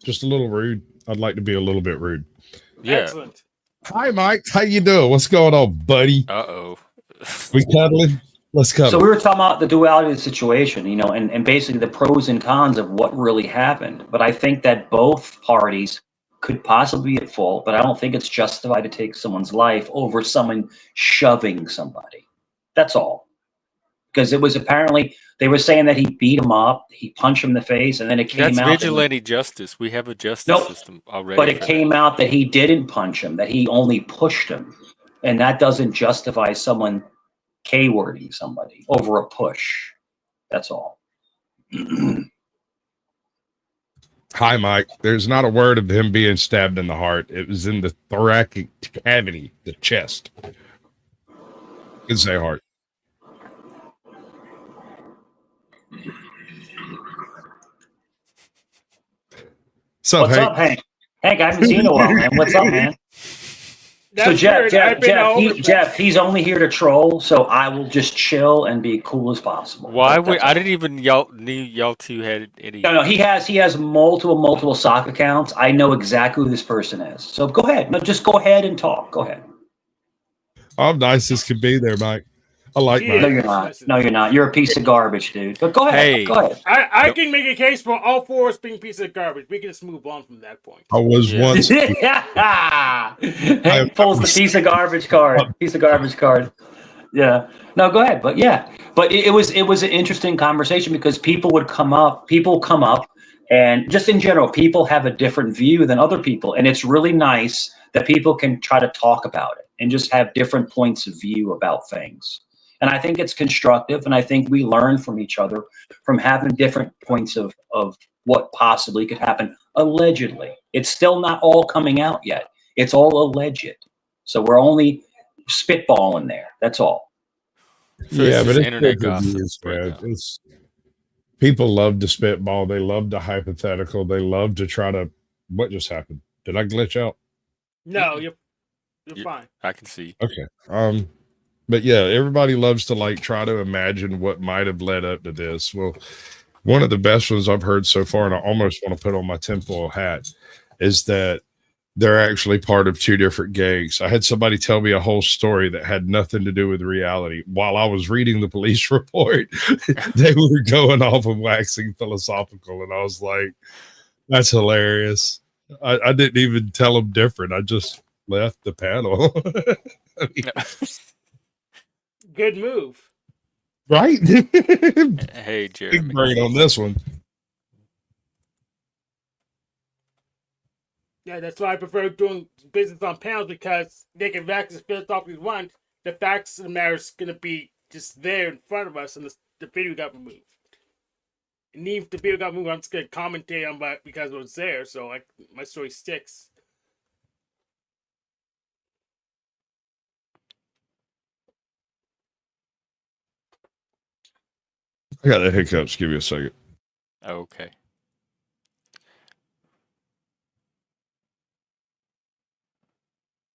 just a little rude? I'd like to be a little bit rude. Yeah. Excellent. Hi, Mike. How you doing? What's going on, buddy? Uh-oh. We cuddling? Let's So cuddle. we were talking about the duality of the situation, and basically the pros and cons of what really happened. But I think that both parties could possibly be at fault, but I don't think it's justified to take someone's life over someone shoving somebody. That's all. Because it was apparently, they were saying that he beat him up, he punched him in the face, and then it came That's out that vigilante justice. We have a justice nope, system already but it for that. came out that he didn't punch him, that he only pushed him. And that doesn't justify someone K-wording somebody over a push. That's all. Hi, Mike. There's not a word of him being stabbed in the heart. It was in the thoracic cavity, the chest. Didn't say heart. Sup, What's Hank? up, Hank? Hank, I haven't seen you in a while, man. What's up, man? So That's weird. I've been all over the place. Jeff, he's only here to troll, so I will just chill and be cool as possible. Why would That's I all. didn't even knew y'all two had any. No, he has multiple sock accounts. I know exactly who this person is. So go ahead. No, just go ahead and talk. Go ahead. I'm nice as can be there, Mike. I like He Mike. No, is. you're not. Listen. No, you're not. You're a piece of garbage, dude. But go ahead. Hey. Go ahead. I Don't- can make a case for all four as being pieces of garbage. We can just move on from that point. I was Yeah. once. Hank pulls the piece of garbage card. Piece of garbage card. Yeah. No, go ahead. But yeah, But it was an interesting conversation because people come up, and just in general, people have a different view than other people, and it's really nice that people can try to talk about it and just have different points of view about things. And I think it's constructive, and I think we learn from each other from having different points of what possibly could happen. Allegedly, it's still not all coming out yet. It's all alleged, so we're only spitballing there. That's all. So this Yeah, but is it's internet good for gossip views, right man. now. It's people love to spitball. They love to hypothetical. They love to try to. What just happened? Did I glitch out? No, Mm-mm. you're fine. I can see. Okay. But yeah, everybody loves to like try to imagine what might have led up to this. Well, one of the best ones I've heard so far, and I almost want to put on my tinfoil hat, is that they're actually part of two different gangs. I had somebody tell me a whole story that had nothing to do with reality. While I was reading the police report, they were going off and waxing philosophical, and I was like, that's hilarious. I didn't even tell them different. I just left the panel. I mean, Good move. right? Hey, Big Jeremy. brain on this one. Yeah, that's why I prefer doing business on panels, because they can wax as philosophically want. The facts of the matter is going to be just there in front of us, and the video got removed. And even if the video got removed, I'm just going to commentate on it because it was there, so my story sticks. I got the hiccups. Give me a second. Okay.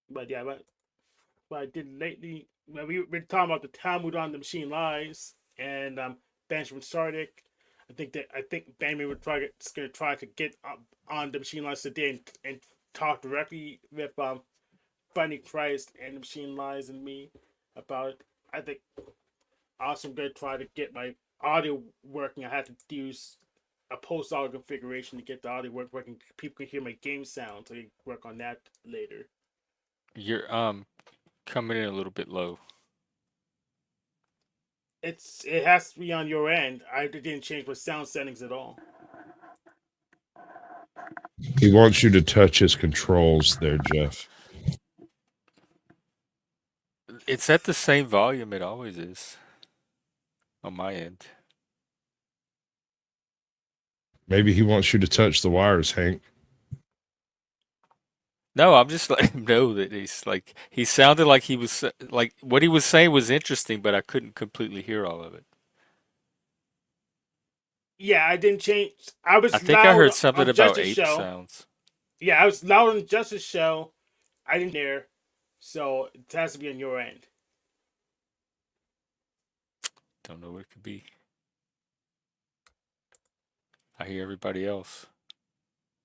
But yeah, what I did lately, we've been talking about the Talmud on the Machine Lies and Benjamin Sardik. I think Benjamin was going to try to get on the Machine Lies today and talk directly with Bunny Christ and the Machine Lies and me about it. I think also I'm going to try to get my audio working. I had to use a post audio configuration to get the audio working. People can hear my game sound, so I can work on that later. You're coming in a little bit low. It has to be on your end. I didn't change my sound settings at all. He wants you to touch his controls there, Jeff. It's at the same volume it always is on my end. Maybe he wants you to touch the wires, Hank. No, I'm just letting him know that he sounded like he was like what he was saying was interesting, but I couldn't completely hear all of it. Yeah, I didn't change. I was I think I loud heard something on about Justice ape Show. sounds. Yeah, I was loud on the Justice Show. I didn't hear, so it has to be on your end. Don't know what it could be. I hear everybody else.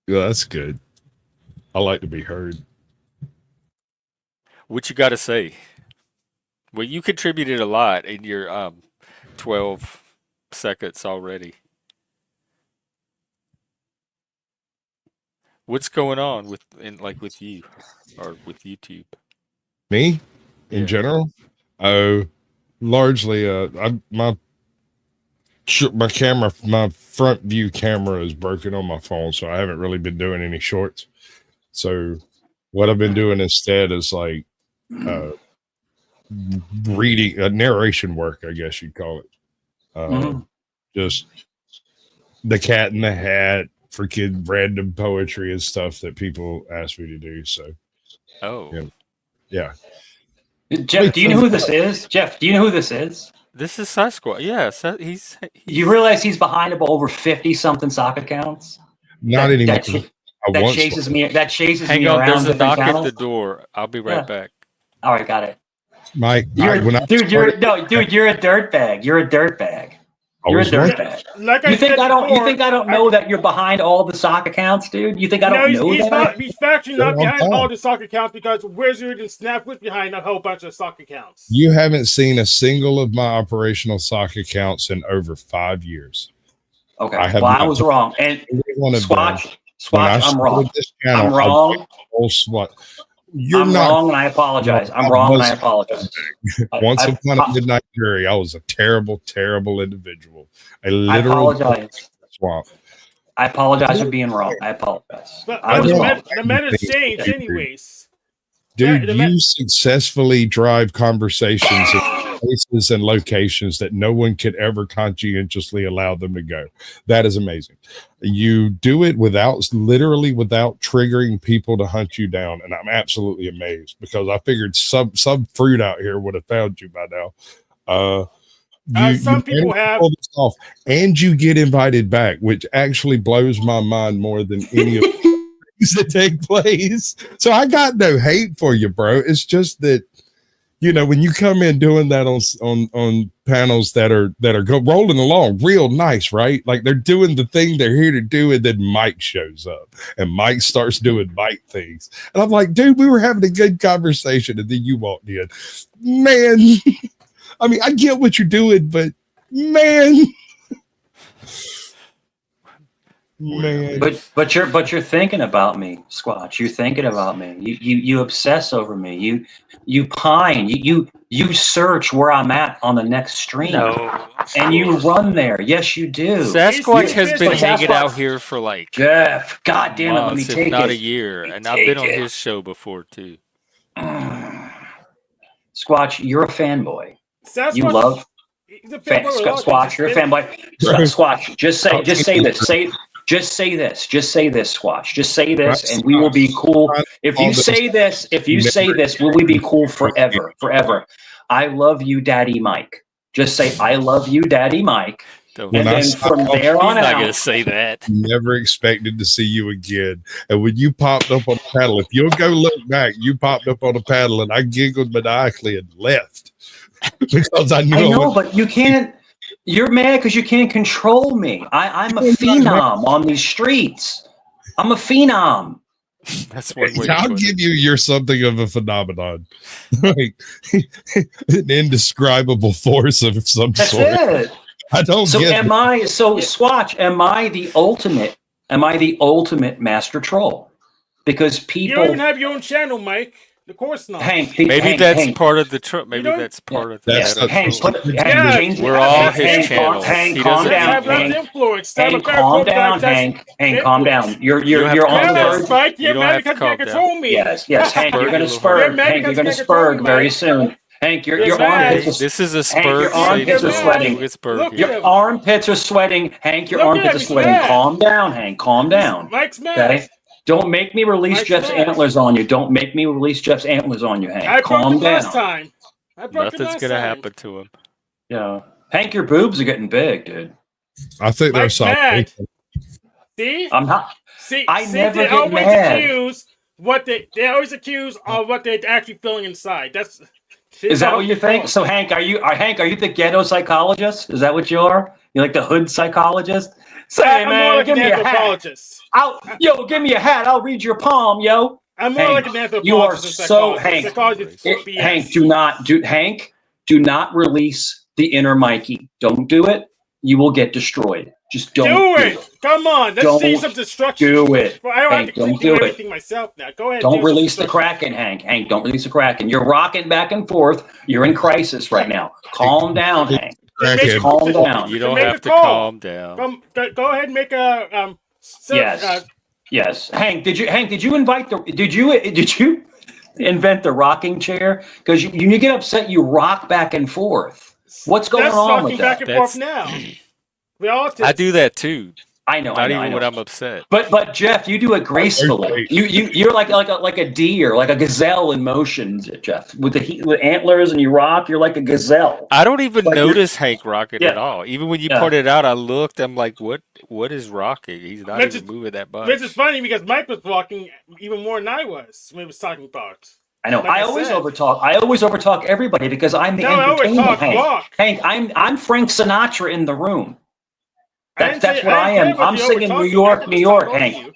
Yeah, that's good. I like to be heard. What you got to say? Well, you contributed a lot in your 12 seconds already. What's going on with you or with YouTube? Me, in Yeah. general, oh, largely, my camera, my front view camera is broken on my phone, so I haven't really been doing any shorts. So, what I've been doing instead is like reading narration work, I guess you'd call it. Just the Cat in the Hat, freaking random poetry and stuff that people ask me to do. So, yeah. Jeff, do you know who this is? Jeff, do you know who this is? This is Sasquatch. Yeah, he's You realize he's behind over 50-something sock accounts? Not anymore. That chases me. That chases Hang me on, around. there's a different knock channels. at the door. I'll be right back. All right, got it. Mike, you're a dirtbag. You're a dirtbag. You're a dirtbag. Like you think I don't know that you're behind all the sock accounts, dude? You think I don't know that? He's actually not behind all the sock accounts because Wizard and Snap was behind a whole bunch of sock accounts. You haven't seen a single of my operational sock accounts in over 5 years. Okay, I was wrong. And Swatch, I'm wrong. I'm wrong. You're I'm not wrong and I apologize. I'm I wrong and I was apologize. once I, upon a I, midnight jury. I was a terrible, terrible individual. I I literally apologize. swamp. I apologize for being wrong. I apologize. But I I but was the don't wrong. met the meta's think changed Yeah. anyways. dude, The met you successfully drive conversations in places and locations that no one could ever conscientiously allow them to go. That is amazing. You do it literally without triggering people to hunt you down, and I'm absolutely amazed because I figured some fruit out here would have found you by now. You some people managed to have. pull this off, and you get invited back, which actually blows my mind more than any of things that take place. So I got no hate for you, bro. It's just that when you come in doing that on panels that are rolling along real nice, right? Like they're doing the thing they're here to do, and then Mike shows up, and Mike starts doing Mike things, and I'm like, dude, we were having a good conversation, and then you walked in, man. I mean, I get what you're doing, but man. Man. But you're thinking about me, Squatch. You're thinking about me. You obsess over me. You pine. You search where I'm at on the next stream. No. And you run there. Yes, you do. Sasquatch has been But hanging Sasquatch- out here for like Jeff, God damn it, let me months, if take not it. a year, Let me and I've been take on it. his show before too. Squatch, you're a fanboy. Sasquatch, You love he's a fanboy with a lot of Squatch. things. You're a fanboy. Squatch, just say this. Just say this, Squatch. Just say this, and we will be cool. If you say this, will we be cool forever? Forever. I love you, Daddy Mike. Just say, I love you, Daddy Mike. Don't And then from there on he's not out, gonna say that. Never expected to see you again. And when you popped up on the paddle, if you'll go look back, you popped up on the paddle, and I giggled maniacally and left because I knew I know, but you can't. You're mad because you can't control me. I'm a phenom on these streets. I'm a phenom. That's one way to I'll put give it. you're something of a phenomenon, like an indescribable force of some That's sort. it. I don't So get am I? So Swatch, am I the ultimate? Am I the ultimate master troll? Because You don't even people, have your own channel, Mike. Of course not. Hank, Maybe that's Hank, part of the truck. Maybe don't- that's part of That's the the- Hank, Yeah, change. We're all his Hank, channels. Hank, He calm doesn't down, have less Hank. influence. Hank, calm down, Hank. Hank, calm down. You're don't have to on calm the down. verge. Mike, You you're don't mad have to because you can't calm control me. Yes, Hank, Spurg you're going to your little spurg. You're mad Hank, you're because going to you can't control me, spurg very Mike. soon. Hank, You're your mad. armpits. This is a Hank, spurg your safe armpits are zone. sweating. You get spurg Look here. at Your him. armpits are sweating. Hank, your Look at armpits him, are he's sweating. mad. Calm down, Hank. Calm down. Mike's mad. Okay? Don't make me release Mike's Jeff's mad. antlers on you. Don't make me release Jeff's antlers on you, Hank. I broke Calm it last down. time. Nothing's gonna happen to him. Yeah. Hank, your boobs are getting big, dude. I think they're Mike's solid. mad. See? I'm not. See, I never they get always mad. accuse they always accuse of what they're actually feeling inside. That's Is that what you think? So Hank, are you the ghetto psychologist? Is that what you are? You like the hood psychologist? Say, I'm more man, like give an me a hat. Give me a hat. I'll read your palm, yo. I'm more Hank, like an anthropologist. you are than so psychologist. Hank. Psychologist is BS. Hank, do not release the inner Mikey. Don't do it. You will get destroyed. Just don't do it. Come on, let's see some destruction. Do it. I don't Hank, have to don't do do everything myself now. Go ahead. Don't do release the destruction. Kraken, Hank. Hank, don't release the Kraken. You're rocking back and forth. You're in crisis right now. Calm down, Hank. Crackhead. Calm down. You don't Make have a to call. calm down. Go ahead and make a Yes. Hank, did you invent the rocking chair? Because you get upset, you rock back and forth. What's going on with back that? and forth now. We all I do that too. I know. Not even when I'm upset. But Jeff, you do it gracefully. You're like a deer, like a gazelle in motion, Jeff. With antlers and you rock, you're like a gazelle. I don't even notice Hank rocking Yeah. at all. Even when you pointed out, I looked. I'm like, what is rocking? He's not even moving that much. Which is funny because Mike was walking even more than I was when he was talking about. I know. Like I always overtalk everybody because I'm the entertainment Hank. Hank, I'm Frank Sinatra in the room. That's what I am. I'm singing New York, New York, Hank.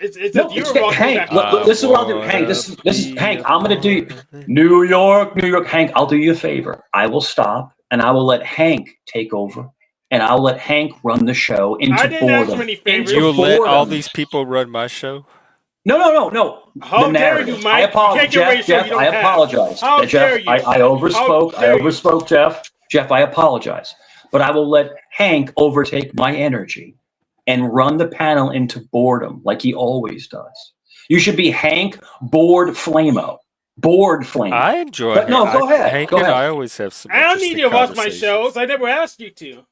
Hank, look, this is what I'll do. Hank, this is Hank. I'm gonna do New York, New York. Hank, I'll do you a favor. I will stop and I will let Hank take over, and I'll let Hank run the show into boredom. You'll let all these people run my show? No. How The dare you, narrative. Mike? I You apologize, can't get ratio Jeff. you don't I have. apologize. How Jeff, dare you? I How overspoke. I dare you? overspoke, Jeff. Jeff, I apologize. But I will let Hank overtake my energy and run the panel into boredom like he always does. You should be Hank Bored Flamo. Bored Flamo. I enjoy But no, go ahead. Hank Go and I ahead. always have some I don't need interesting you to watch my conversations. shows. I never asked you to.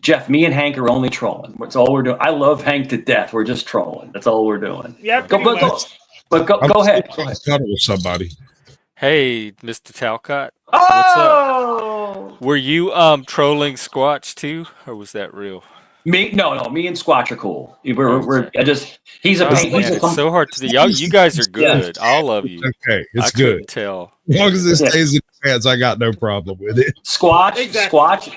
Jeff, me and Hank are only trolling. That's all we're doing. I love Hank to death. We're just trolling. That's all we're doing. Yeah, Go, pretty but much. I'm go still ahead. Go trying ahead. to cuddle with somebody. Hey, Mr. Talcott, what's up? Oh, Were you trolling Squatch too, or was that real? no. Me and Squatch are cool. Okay. He's a Oh pain. man, it's so hard to do. You guys are good, all of you. Yeah. It's okay. I It's good. couldn't tell. As long as it Yeah. stays in your pants, I got no problem with it. Exactly.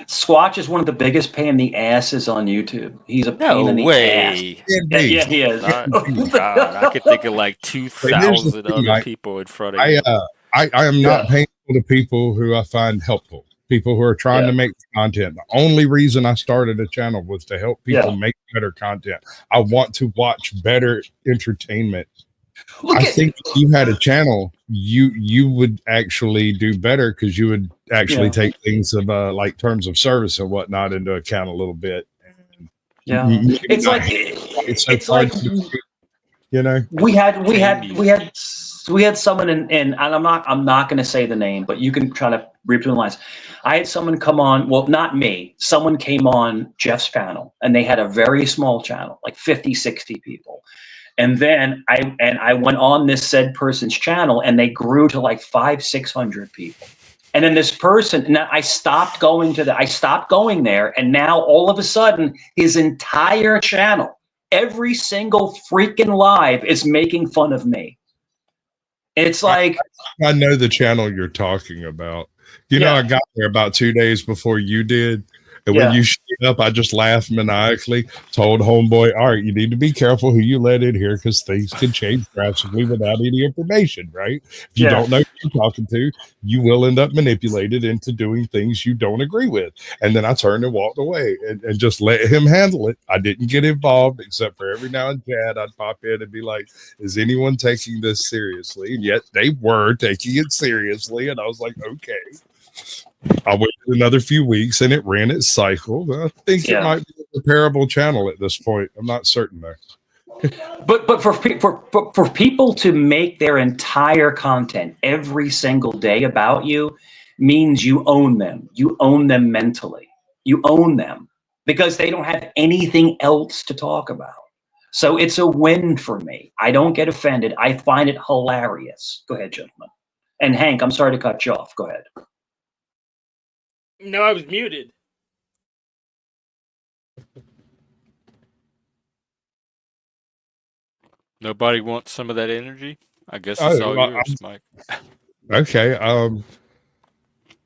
Squatch is one of the biggest pain in the asses on YouTube. He's a pain No in the ass. way. Yeah, he is. God, I could think of like But here's the 2,000 thing, other Mike. people in front of I you. I am not Yeah. painful to people who I find helpful. People who are trying Yeah. to make content. The only reason I started a channel was to help people Yeah. make better content. I want to watch better entertainment. Look I at think if you had a channel, you would actually do better because you would actually Yeah. take things of like terms of service and whatnot into account a little bit. yeah. Maybe It's not like it's so it's hard like to do, you know. we had Damn someone in and I'm not going to say the name, but you can try to read between the lines. I had someone come on, well, not me. Someone came on Jeff's panel and they had a very small channel, like 50, 60 people. And then I went on this said person's channel and they grew to like 500-600 people. And then this person, now I stopped going there. And now all of a sudden his entire channel, every single freaking live is making fun of me. It's like, I know the channel you're talking about. You know, Yeah. I got there about 2 days before you did. And Yeah. when you showed up, I just laughed maniacally, told homeboy, all right, you need to be careful who you let in here because things can change drastically without any information, right? If you Yeah. don't know who you're talking to, you will end up manipulated into doing things you don't agree with. And then I turned and walked away and just let him handle it. I didn't get involved except for every now and then I'd pop in and be like, is anyone taking this seriously? And yet they were taking it seriously. And I was like, okay. I waited another few weeks and it ran its cycle. I think Yeah. it might be a repairable channel at this point. I'm not certain though. But for people to make their entire content every single day about you means you own them. You own them mentally. You own them because they don't have anything else to talk about. So it's a win for me. I don't get offended. I find it hilarious. Go ahead, gentlemen. And Hank, I'm sorry to cut you off. Go ahead. No, I was muted. Nobody wants some of that energy? I guess it's all yours, Mike. Okay.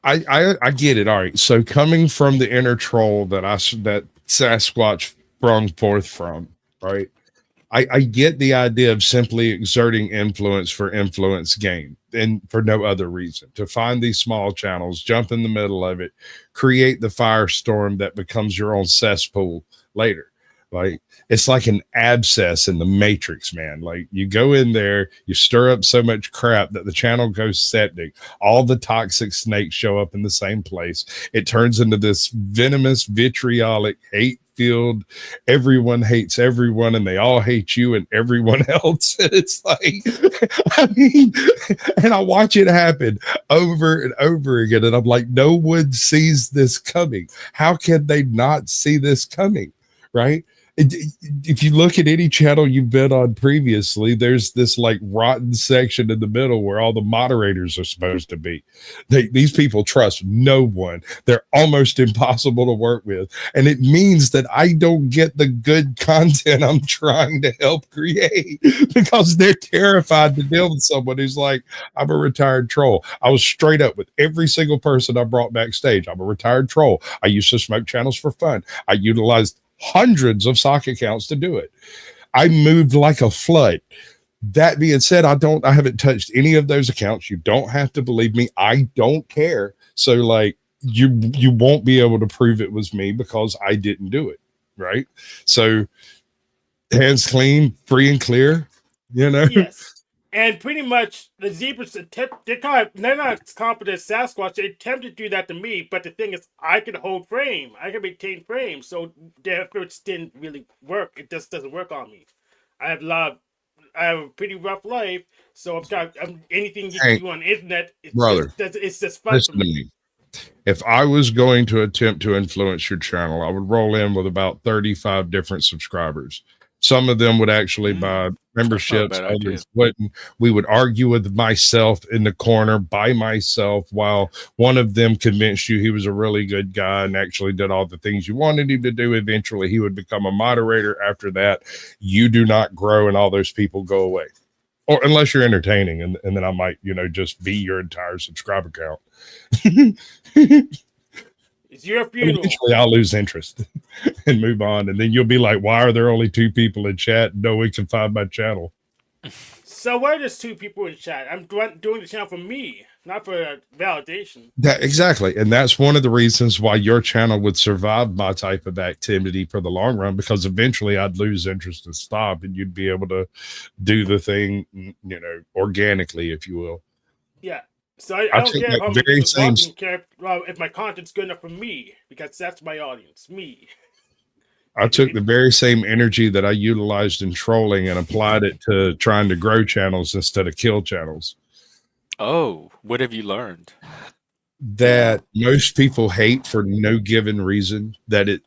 I get it. All right. So coming from the inner troll that Sasquatch sprung forth from, right? I get the idea of simply exerting influence for influence gain and for no other reason. To find these small channels, jump in the middle of it, create the firestorm that becomes your own cesspool later. Like it's like an abscess in the matrix, man. Like you go in there, you stir up so much crap that the channel goes septic. All the toxic snakes show up in the same place. It turns into this venomous, vitriolic, hate-filled, everyone hates everyone and they all hate you and everyone else. And it's like, I mean, and I watch it happen over and over again. And I'm like, no one sees this coming. How can they not see this coming? Right? If you look at any channel you've been on previously, there's this like rotten section in the middle where all the moderators are supposed to be. These people trust no one. They're almost impossible to work with. And it means that I don't get the good content I'm trying to help create because they're terrified to deal with someone who's like, I'm a retired troll. I was straight up with every single person I brought backstage. I'm a retired troll. I used to smoke channels for fun. I utilized hundreds of sock accounts to do it. I moved like a flood. That being said, I haven't touched any of those accounts. You don't have to believe me. I don't care. So like you won't be able to prove it was me because I didn't do it. Right. So hands clean, free and clear. You know, Yes. And pretty much the zebras they're not as competent as Sasquatch. They attempt to do that to me, but the thing is I can hold frame. I can maintain frame. So the efforts didn't really work. It just doesn't work on me. I have a lot of, I have a pretty rough life, so anything you can hey, do on the internet, brother, it's just fun for listen to me. me. If I was going to attempt to influence your channel, I would roll in with about 35 different subscribers. Some of them would actually buy That's not a memberships, bad idea. others wouldn't. We would argue with myself in the corner by myself while one of them convinced you he was a really good guy and actually did all the things you wanted him to do. Eventually, he would become a moderator. After that, you do not grow and all those people go away. Or unless you're entertaining, and then I might, just be your entire subscriber count. It's your funeral. Eventually, I'll lose interest and move on, and then you'll be like, "Why are there only 2 people in chat? No one can find my channel." So why are there 2 people in chat? I'm doing the channel for me, not for validation. That exactly, and that's one of the reasons why your channel would survive my type of activity for the long run, because eventually I'd lose interest and stop, and you'd be able to do the thing, organically, if you will. Yeah. So I don't took care that how many very people same- watching care if my content's good enough for me, because that's my audience, me. I took the very same energy that I utilized in trolling and applied it to trying to grow channels instead of kill channels. Oh, what have you learned? That most people hate for no given reason. That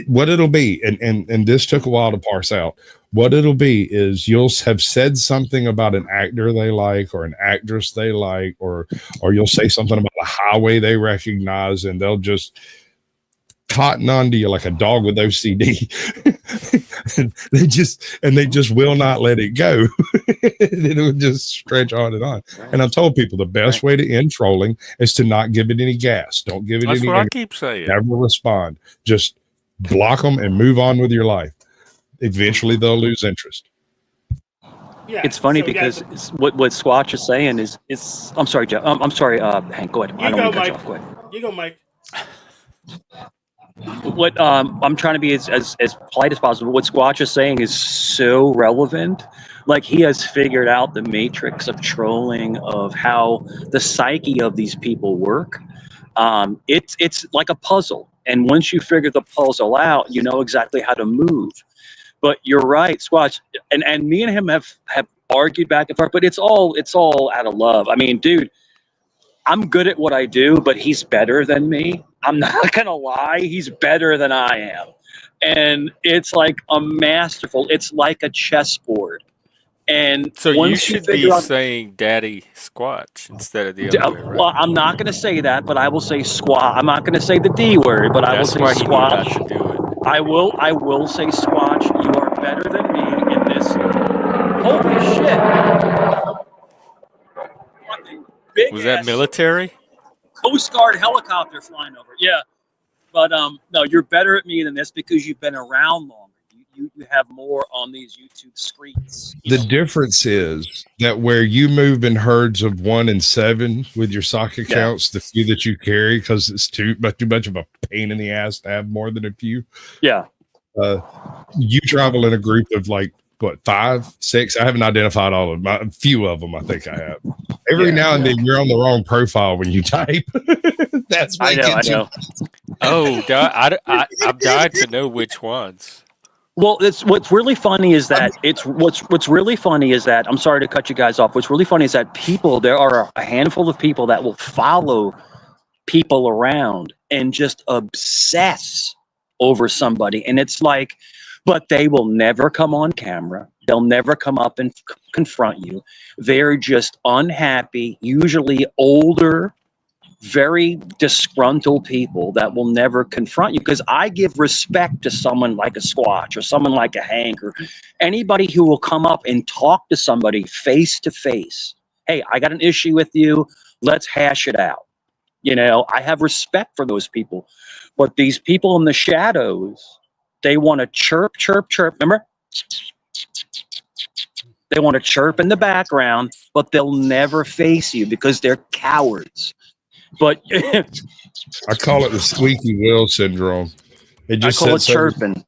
what it'll be, and this took a while to parse out. What it'll be is you'll have said something about an actor they like or an actress they like, or you'll say something about a highway they recognize, and they'll just cotton onto you like a dog with OCD. and they just will not let it go. It'll just stretch on and on. And I've told people the best way to end trolling is to not give it any gas. Don't give it That's any what I energy. keep saying. Never respond. Just block them and move on with your life. Eventually they'll lose interest. Yeah. It's funny because what Squatch is saying is I'm sorry, Jeff. I'm sorry, Hank. Go ahead. I don't want to cut you off. Go ahead. You go, Mike. What I'm trying to be as polite as possible. What Squatch is saying is so relevant. Like, he has figured out the matrix of trolling, of how the psyche of these people work. It's like a puzzle, and once you figure the puzzle out, you know exactly how to move. But you're right, Squatch, and me and him have argued back and forth, but it's all out of love. I mean, dude, I'm good at what I do, but he's better than me. I'm not gonna lie, he's better than I am. And it's like a masterful, it's like a chessboard. And So you once should figure be out, saying Daddy Squatch instead of the other way around. well, I'm not gonna say that, but I will say squat. I'm not gonna say the D word, but I will That's say why you need not to squatch. do it. I will say squatch. You are better than me in this. Holy shit. Fucking big Was that ass military? Coast Guard helicopter flying over. Yeah. But no, you're better at me than this because you've been around longer. You have more on these YouTube screens. The difference is that where you move in herds of 1 and 7 with your sock accounts, the few that you carry, because it's too much of a pain in the ass to have more than a few. Yeah. You travel in a group of like what, 5, 6? I haven't identified all of them. A few of them, I think I have. Every now and then, you're on the wrong profile when you type. That's what I know. Oh, I've died to know which ones. Well, what's really funny is that what's really funny is that, I'm sorry to cut you guys off. What's really funny is that there are a handful of people that will follow people around and just obsess over somebody, and it's like, but they will never come on camera. They'll never come up and confront you. They're just unhappy, usually older, very disgruntled people that will never confront you, because I give respect to someone like a Squatch or someone like a Hank or anybody who will come up and talk to somebody face to face. Hey, I got an issue with you. Let's hash it out. I have respect for those people. But these people in the shadows, they want to chirp. Remember? They want to chirp in the background, but they'll never face you because they're cowards. But I call it the squeaky wheel syndrome. It just I call it sits there. chirping.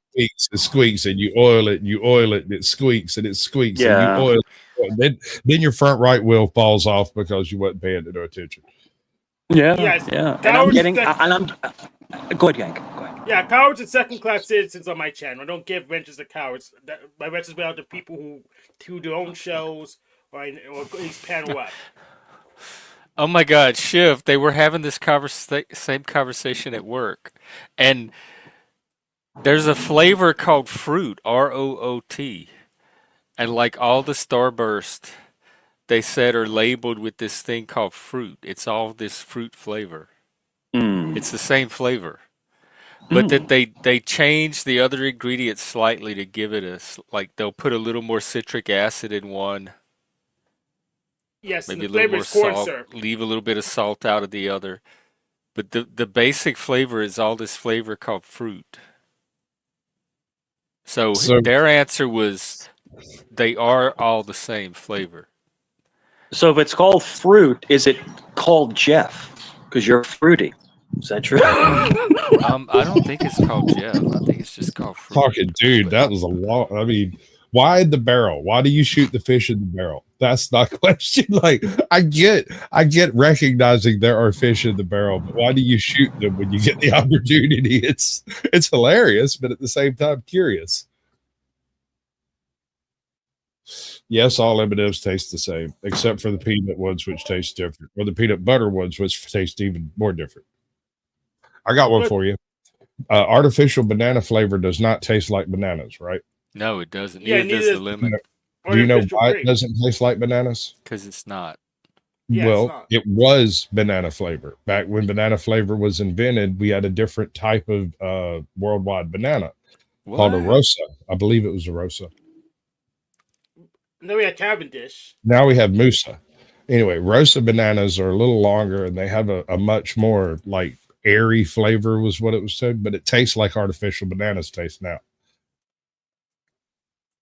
squeaks, and you oil it, and you oil it, and it squeaks, and it squeaks, and you Yeah. oil it. Then your front right wheel falls off because you wasn't paying no attention. Yeah. Yes, Yeah. And I'm cowards getting. that- And I'm. Go ahead, Yank. Go ahead. Yeah, cowards and second-class citizens on my channel. I don't give wrenches to cowards. My wrenches go out to people who do their own shows or at least panel up. Oh my God, Shiv, they were having this same conversation at work. And there's a flavor called fruit, ROOT. And like all the Starburst, they said are labeled with this thing called fruit. It's all this fruit flavor. It's the same flavor. But that they change the other ingredients slightly to give it like they'll put a little more citric acid in one, Yes, and maybe the a little flavor more is corn salt, syrup. leave a little bit of salt out of the other. But the basic flavor is all this flavor called fruit. So their answer was they are all the same flavor. So if it's called fruit, is it called Jeff? Because you're fruity. Is that true? I don't think it's called Jeff. I think it's just called fruit. Fucking dude, that was a lot. I mean, why the barrel? Why do you shoot the fish in the barrel? That's not a question. Like, I get recognizing there are fish in the barrel, but why do you shoot them when you get the opportunity? It's hilarious, but at the same time, curious. Yes, all M&Ms taste the same, except for the peanut ones, which taste different, or the peanut butter ones, which taste even more different. I got one for you. Artificial banana flavor does not taste like bananas, right? No, it doesn't. Yeah, Neither does the lemon. Do you know why it doesn't taste like bananas? Because it's not. Yeah, Well, it was banana flavor. Back when banana flavor was invented, we had a different type of worldwide banana called a Rosa. I believe it was a Rosa. Then we had Cavendish. Now we have Musa. Anyway, Rosa bananas are a little longer and they have a much more like airy flavor was what it was said, but it tastes like artificial bananas taste now.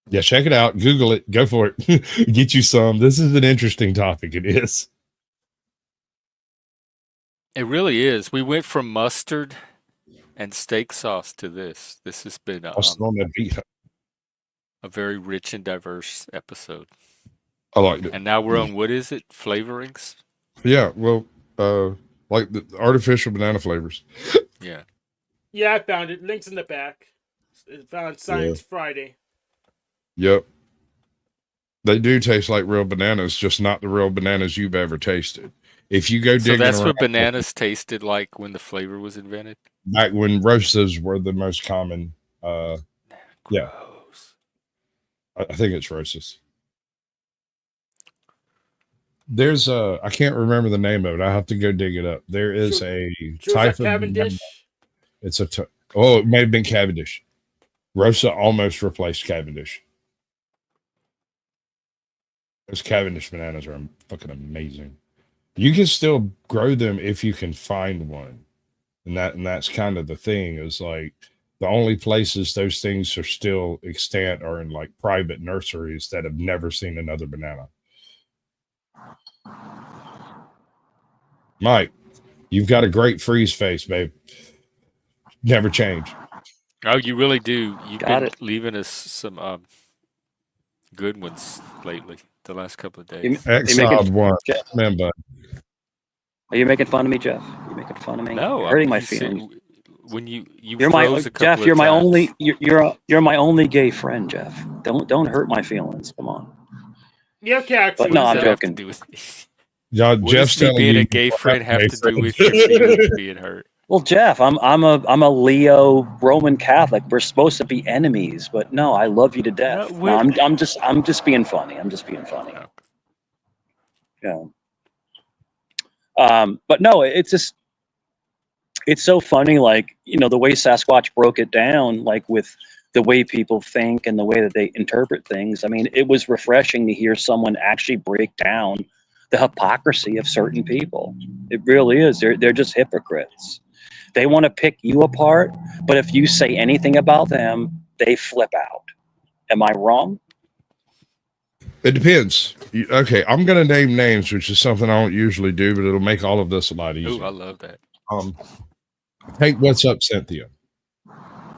Yeah, check it out. Google it. Go for it. Get you some. This is an interesting topic. It is. It really is. We went from mustard and steak sauce to this. This has been a very rich and diverse episode. I liked it. And now we're on, what is it? Flavorings? Yeah, well, like the artificial banana flavors. Yeah. Yeah, I found it. Links in the back. It's found Science Friday. Yep. They do taste like real bananas, just not the real bananas you've ever tasted. If you go digging So that's around, what bananas tasted like when the flavor was invented? back when Rosas were the most common. Yeah. I think it's Rosas. There's I can't remember the name of it. I have to go dig it up. There is a type of Cavendish. It's it may have been Cavendish. Rosa almost replaced Cavendish. Those Cavendish bananas are fucking amazing. You can still grow them if you can find one. And that's kind of the thing, is like the only places those things are still extant are in like private nurseries that have never seen another banana. Mike, you've got a great freeze face, babe. Never change. Oh, you really do. You've been leaving us some good ones lately, the last couple of days. Exiled one. Man, bud. Are you making fun of me, Jeff? Are you making fun of me? No, you're hurting my feelings. When you you're my Jeff, you're my only you're my only gay friend, Jeff. Don't hurt my feelings. Come on. Yeah, okay. But no, I'm joking. Yeah, what Jeff's does me being a gay friend have to do with your feelings being hurt? Well, Jeff, I'm a Leo Roman Catholic. We're supposed to be enemies, but no, I love you to death. No, I'm just being funny. I'm just being funny. Yeah. But no, it's so funny, like, you know, the way Sasquatch broke it down, like with the way people think and the way that they interpret things. I mean, it was refreshing to hear someone actually break down the hypocrisy of certain people. It really is. They're just hypocrites. They want to pick you apart, but if you say anything about them, they flip out. Am I wrong? It depends. Okay, I'm going to name names, which is something I don't usually do, but it'll make all of this a lot easier. Oh, I love that. Take What's Up, Cynthia.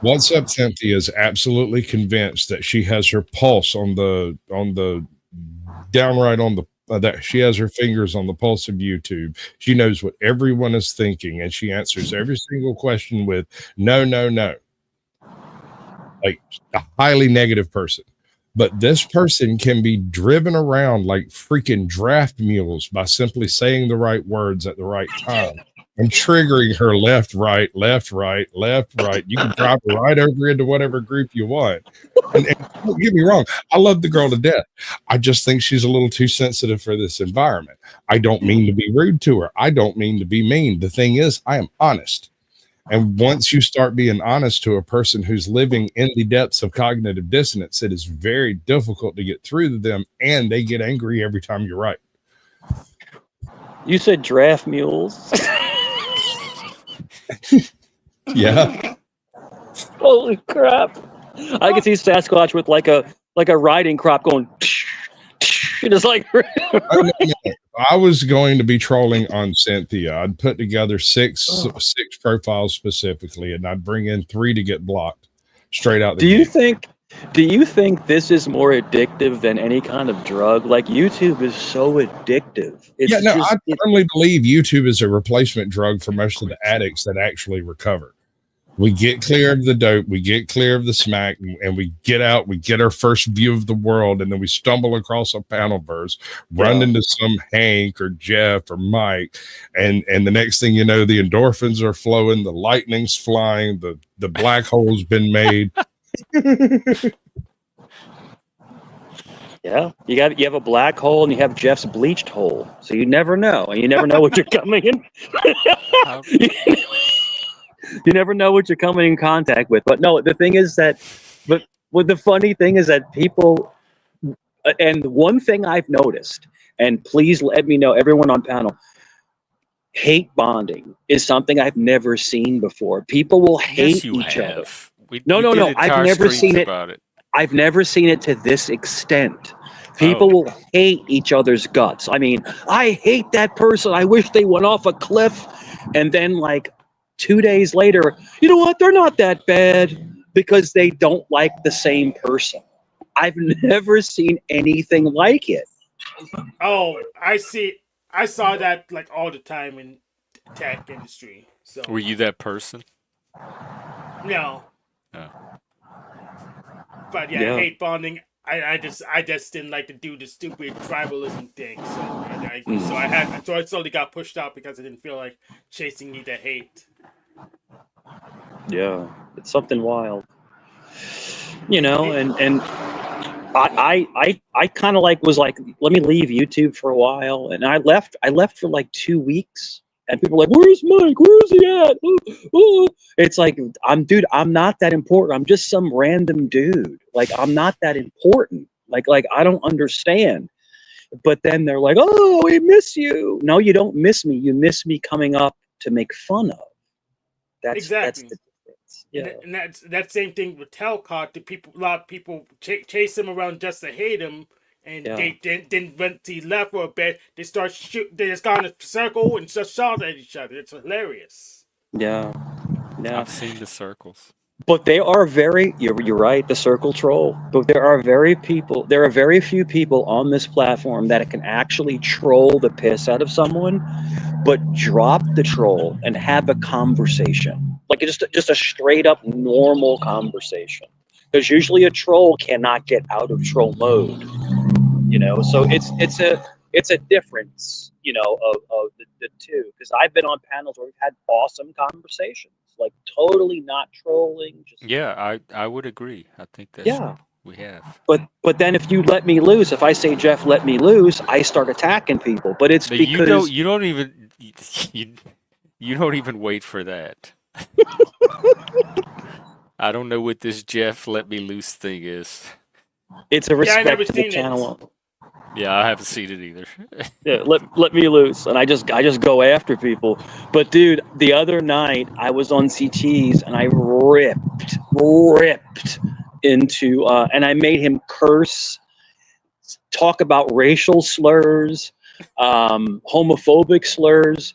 What's up, Cynthia is absolutely convinced that she has her pulse on the downright on the that she has her fingers on the pulse of YouTube. She knows what everyone is thinking, and she answers every single question with no, no, no. Like a highly negative person. But this person can be driven around like freaking draft mules by simply saying the right words at the right time and triggering her left, right, left, right, left, right. You can drive her right over into whatever group you want. And don't get me wrong, I love the girl to death. I just think she's a little too sensitive for this environment. I don't mean to be rude to her. I don't mean to be mean. The thing is, I am honest. And once you start being honest to a person who's living in the depths of cognitive dissonance, it is very difficult to get through to them, and they get angry every time you're right. You said draft mules. Yeah. Holy crap! I can see Sasquatch with like a riding crop going. Just like. If I was going to be trolling on Cynthia, I'd put together six profiles specifically, and I'd bring in 3 to get blocked straight out. Do you think this is more addictive than any kind of drug? Like YouTube is so addictive. I firmly believe YouTube is a replacement drug for most of the addicts that actually recover. We get clear of the dope, we get clear of the smack, and we get out, we get our first view of the world, and then we stumble across a panel verse, run into some Hank or Jeff or Mike, and the next thing you know, the endorphins are flowing, the lightning's flying, the black hole's been made. Yeah, you have a black hole and you have Jeff's bleached hole, so you never know, and you never know what you're coming in. You never know what you're coming in contact with. But no, the thing is that, the funny thing is that people, and one thing I've noticed, and please let me know, everyone on panel, hate bonding is something I've never seen before. People will hate each other. No. I've never seen it. I've never seen it to this extent. People will hate each other's guts. I mean, I hate that person. I wish they went off a cliff. And then like 2 days later, you know what? They're not that bad because they don't like the same person. I've never seen anything like it. Oh, I see. I saw that like all the time in tech industry. So Were you that person? no. Oh. But yeah, I hate bonding. I just didn't like to do the stupid tribalism thing. So I slowly got pushed out because I didn't feel like chasing the hate. Yeah, it's something wild. You know, and I kind of like was like, let me leave YouTube for a while, and I left for like 2 weeks, and people were like, where's Mike? Where's he at? Oh. It's like, I'm not that important. I'm just some random dude. Like, I'm not that important. Like I don't understand. But then they're like, oh, we miss you. No, you don't miss me. You miss me coming up to make fun of. That's the difference. Yeah. And that's that same thing with Telcott. A lot of people chase him around just to hate him. And they then when he left for a bit, they start shoot. They just got in a circle and just shot at each other. It's hilarious. Yeah. I've seen the circles. But they are you're right, the circle troll. But there are very few people on this platform that can actually troll the piss out of someone, but drop the troll and have a conversation. Like just a straight up normal conversation. Because usually a troll cannot get out of troll mode. You know, so it's a difference, you know, of the two. Because I've been on panels where we've had awesome conversations, like totally not trolling. I would agree. I think that's we have. But then if you let me loose, if I say, Jeff, let me loose, I start attacking people. But it's because you don't even wait for that. I don't know what this Jeff let me loose thing is. It's a respectable channel. Yeah, I haven't seen it either. Yeah, let me loose, and I just go after people. But dude, the other night I was on CTs and I ripped into and I made him curse, talk about racial slurs, homophobic slurs.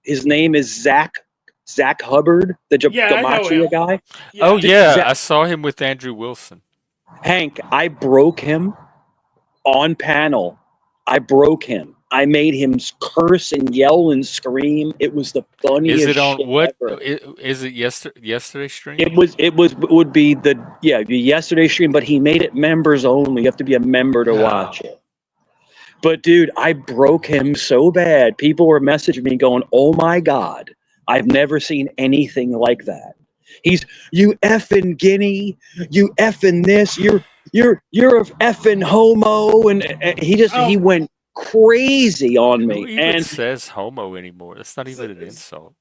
His name is Zach Zach Hubbard, the Yeah, I know him. Gematria guy. Oh Yeah. yeah, I saw him with Andrew Wilson. Hank, I broke him on panel. I broke him. I made him curse and yell and scream. It was the Is funniest it on shit what? ever. Is it yesterday's stream? It would be the yesterday's stream, but he made it members only. You have to be a member to watch it. But dude, I broke him so bad. People were messaging me going, "Oh my god, I've never seen anything like that." He's you effing guinea, you effing this, you're a effing homo, and he Oh, went crazy on Who me. even And says homo anymore? That's not so, even an insult.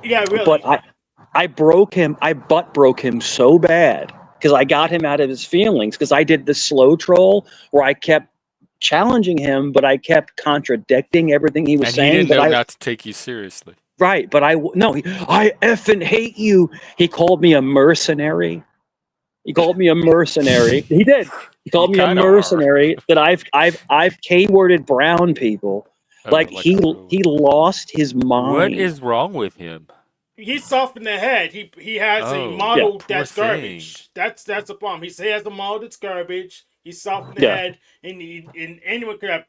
yeah, but really. I broke him. I butt broke him so bad because I got him out of his feelings because I did the slow troll where I kept challenging him, but I kept contradicting everything he was And he saying. didn't But know I not to take you seriously. right, but I effing hate you. He called me a mercenary. He called me a mercenary. He did. He You called me a kind of are. mercenary that I've K-worded brown people. Like Like a real. he lost his What mind. is wrong with him? He's soft in the head. He has a Oh, Yeah. model poor that's thing. garbage. That's the problem. He has a model that's garbage. He's soft in the Yeah. head, and anyone could have.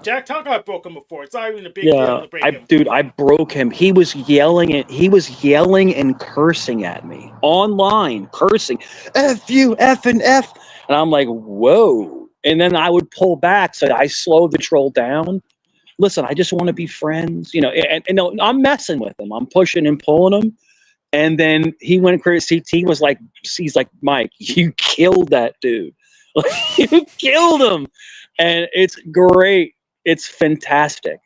Jack Tucker had broken before. It's not even a big deal Yeah, to break him. I broke him. He was yelling and cursing at me online, cursing, F you, F and F. And I'm like, whoa. And then I would pull back. So I slowed the troll down. Listen, I just want to be friends, and no, I'm messing with him. I'm pushing and pulling him. And then he went crazy. CT was like, he's like, Mike, you killed that dude. You killed him. And it's great. It's fantastic.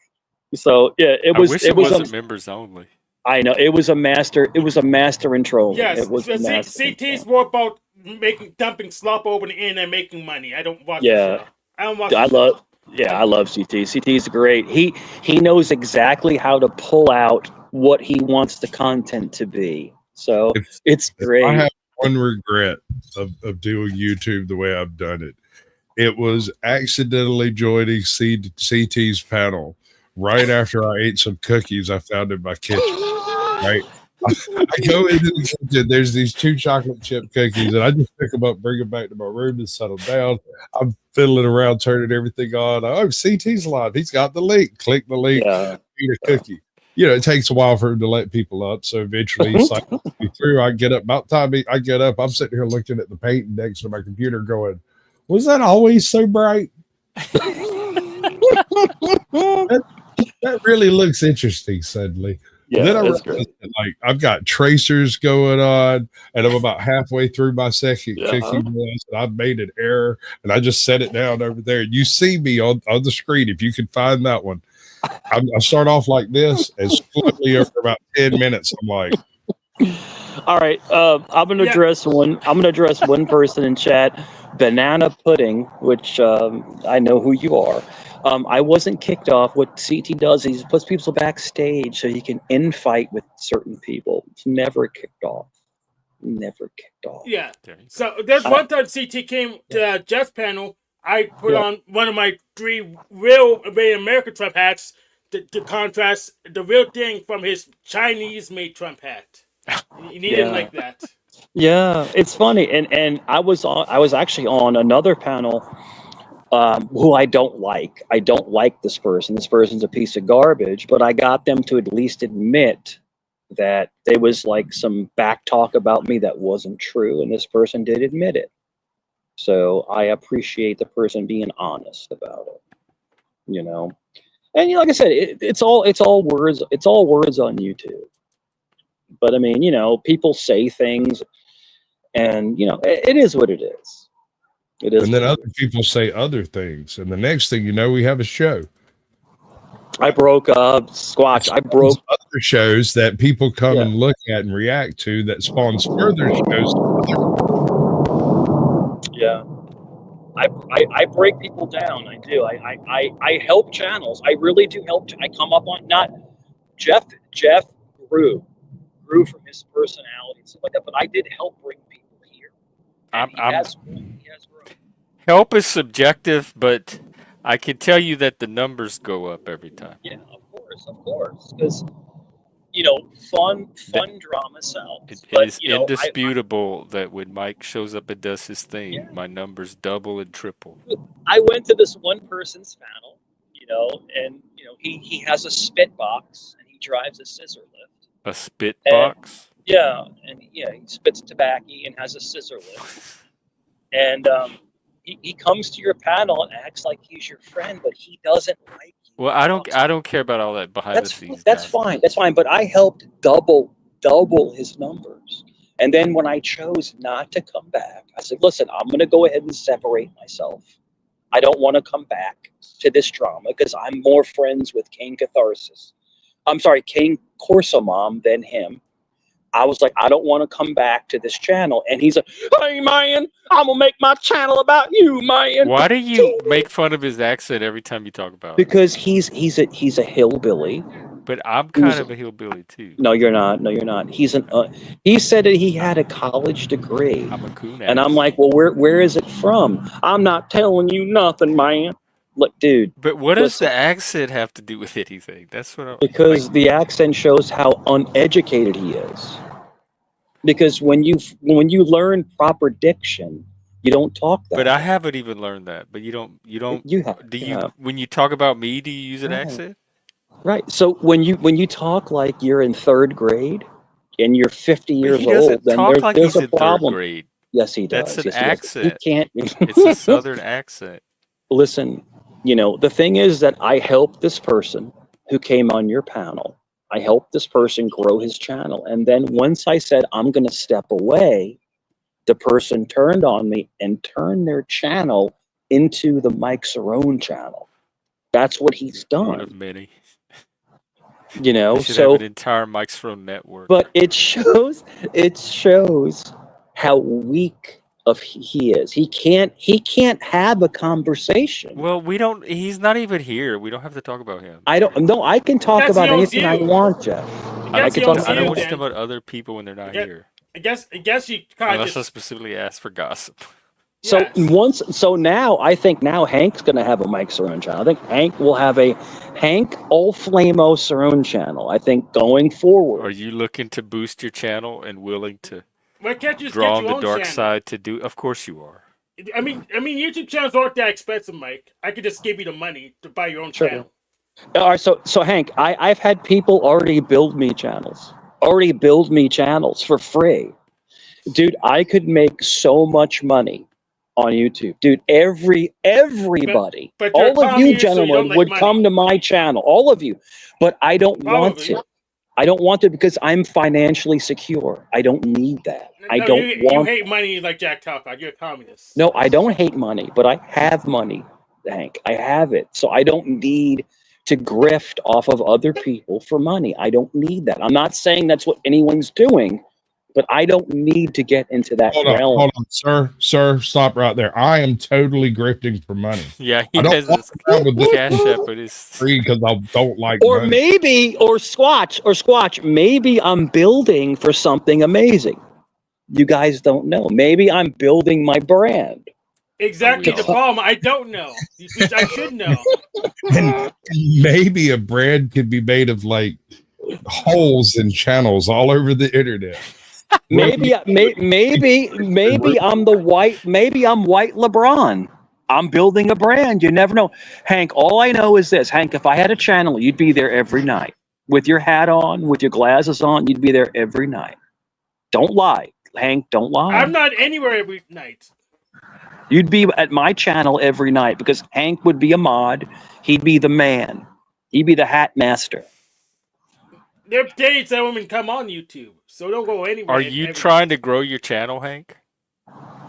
So yeah, I wish it it was wasn't members only. I know it was a master. It was a master in trolling. Yes, It was a master in CT's trolling. more about dumping slop over the internet and making money. I don't watch the Yeah, show. I don't watch the I show. love. Yeah, I love CT. CT's great. He knows exactly how to pull out what he wants the content to be. So If it's if I great. have one regret of doing YouTube the way I've done it, it was accidentally joining CT's panel right after I ate some cookies I found in my kitchen. Right. I go into the kitchen. There's these 2 chocolate chip cookies, and I just pick them up, bring them back to my room, and settle down. I'm fiddling around, turning everything on. Oh, CT's live. He's got the link. Click the link. Yeah. Eat a cookie. It takes a while for him to let people up. So eventually, he cycles me through. I get up. About time I get up, I'm sitting here looking at the painting next to my computer, going, "Was that always so bright? That, that really looks interesting." Suddenly. Yeah, Then I that's realized great. that, I've got tracers going on, and I'm about halfway through my second Yeah. cookie was, and I've made an error, and I just set it down over there. You see me on the screen if you can find that one. I start off like this, and slowly over about 10 minutes, I'm like, All right. I'm gonna Yeah, address one. I'm gonna address one person in chat, Banana Pudding, which I know who you are. I wasn't kicked off. What CT does is he puts people backstage so he can infight with certain people. It's never kicked off. Never kicked off. yeah. There you go. So there's Uh, one time CT came to Jeff's panel. I put yeah. on one of my 3 real American Trump hats to contrast the real thing from his Chinese-made Trump hat. And he didn't Yeah. like that. Yeah. It's funny, and I was actually on another panel. Who I don't like. I don't like this person. This person's a piece of garbage, but I got them to at least admit that there was like some back talk about me that wasn't true, and this person did admit it. So I appreciate the person being honest about it, you know. And like I said, it's all words. It's all words on YouTube. But I mean, people say things, and it is what it is. It is and then what it other is. people say other things, and the next thing you know, we have a show. I broke Squatch. It I spawns broke. other shows that people come Yeah. and look at and react to. That spawns further shows. Yeah. I break people down. I do. I help channels. I really do help. I come up on not Jeff grew from his personality and stuff like that. But I did help bring people here, and I'm he has grown. Help is subjective, but I can tell you that the numbers go up every time. Yeah, of course, because fun That drama sells. it But is I indisputable that when Mike shows up and does his thing, my numbers double and triple. I went to this one person's panel, and he has a spit box and he drives a scissor lift. A spit And box? yeah, and he spits tobacco and has a scissor lift. And he comes to your panel and acts like he's your friend, but he doesn't like you. Well, I don't care about all that behind the scenes That's gossip. fine. That's fine. But I helped double his numbers. And then when I chose not to come back, I said, listen, I'm going to go ahead and separate myself. I don't want to come back to this drama because I'm more friends with King Catharsis. I'm sorry, King Corsamom than him. I was like, I don't want to come back to this channel. And he's like, hey, man, I'm going to make my channel about you, man. Why do you make fun of his accent every time you talk about him? Because he's a hillbilly. But I'm kind of a hillbilly too. No, you're not. No, you're not. He said that he had a college degree. I'm a coon And I'm ass. like, well, where is it from? I'm not telling you nothing, man. Look, dude. But what does listen, the accent have to do with anything? That's what I'm because the accent shows how uneducated he is. Because when you learn proper diction, you don't talk that But I way. haven't even learned that. But you don't You have. do You you have. when you talk about me, do you use an Right. accent? Right. So when you talk like you're in third grade and you're 50 But years he old, doesn't then talk like there's he's a in third problem. grade. Yes, he That's does. an Yes, he does. He accent. can't. It's a southern accent. Listen, the thing is that I helped this person who came on your panel. I helped this person grow his channel. And then once I said, I'm going to step away, the person turned on me and turned their channel into the Mike Cerrone channel. That's what he's One of done. many. They should have So, an entire Mike's Throne network. but it shows how weak of he is. He can't have a conversation. Well, he's not even here. We don't have to talk about him. I can talk Guess he about owns anything I you. want, Jeff. I Guess he don't owns I don't you want you to then. talk about other people when they're not here. I guess you kind of Unless I just specifically ask for gossip. yes. So now I think Hank's gonna have a Mike Cerrone channel. I think Hank will have a Hank Olflamo Cerrone channel. I think going Are forward. you looking to boost your channel and willing to Why can't you just draw get on your the own dark channel? side to do? Of course you are. I mean, YouTube channels aren't that expensive, Mike. I could just give you the money to buy your own Sure. channel. All right, so Hank, I've had people already build me channels for free. Dude, I could make so much money on YouTube. Dude, everybody, But you're a all of you communist, so you don't gentlemen like would money. come to my channel, all of you. But I don't want Probably. to. I don't want to because I'm financially secure. I don't need that. I No, don't you want. hate money like Jack Talcott. You're a communist. No, I don't hate money, but I have money, Hank. I have it. So I don't need to grift off of other people for money. I don't need that. I'm not saying that's what anyone's doing, but I don't need to get into that realm. Hold on, sir, stop right there. I am totally grifting for money. Yeah, he I don't has walk his around with this cash app, but it's free because I don't like Or money. maybe, or Squatch, maybe I'm building for something amazing. You guys don't know. Maybe I'm building my brand. Exactly Oh, the problem. I don't know. I should know. And maybe a brand could be made of like holes in channels all over the internet. Maybe I'm white LeBron. I'm building a brand. You never know. Hank, all I know is this. Hank, if I had a channel, you'd be there every night. With your hat on, with your glasses on, you'd be there every night. Don't lie. Hank, don't lie. I'm not anywhere every night. You'd be at my channel every night because Hank would be a mod. He'd be the man. He'd be the hat master. There are days that women come on YouTube, so don't go anywhere. Are you trying to grow your channel, Hank?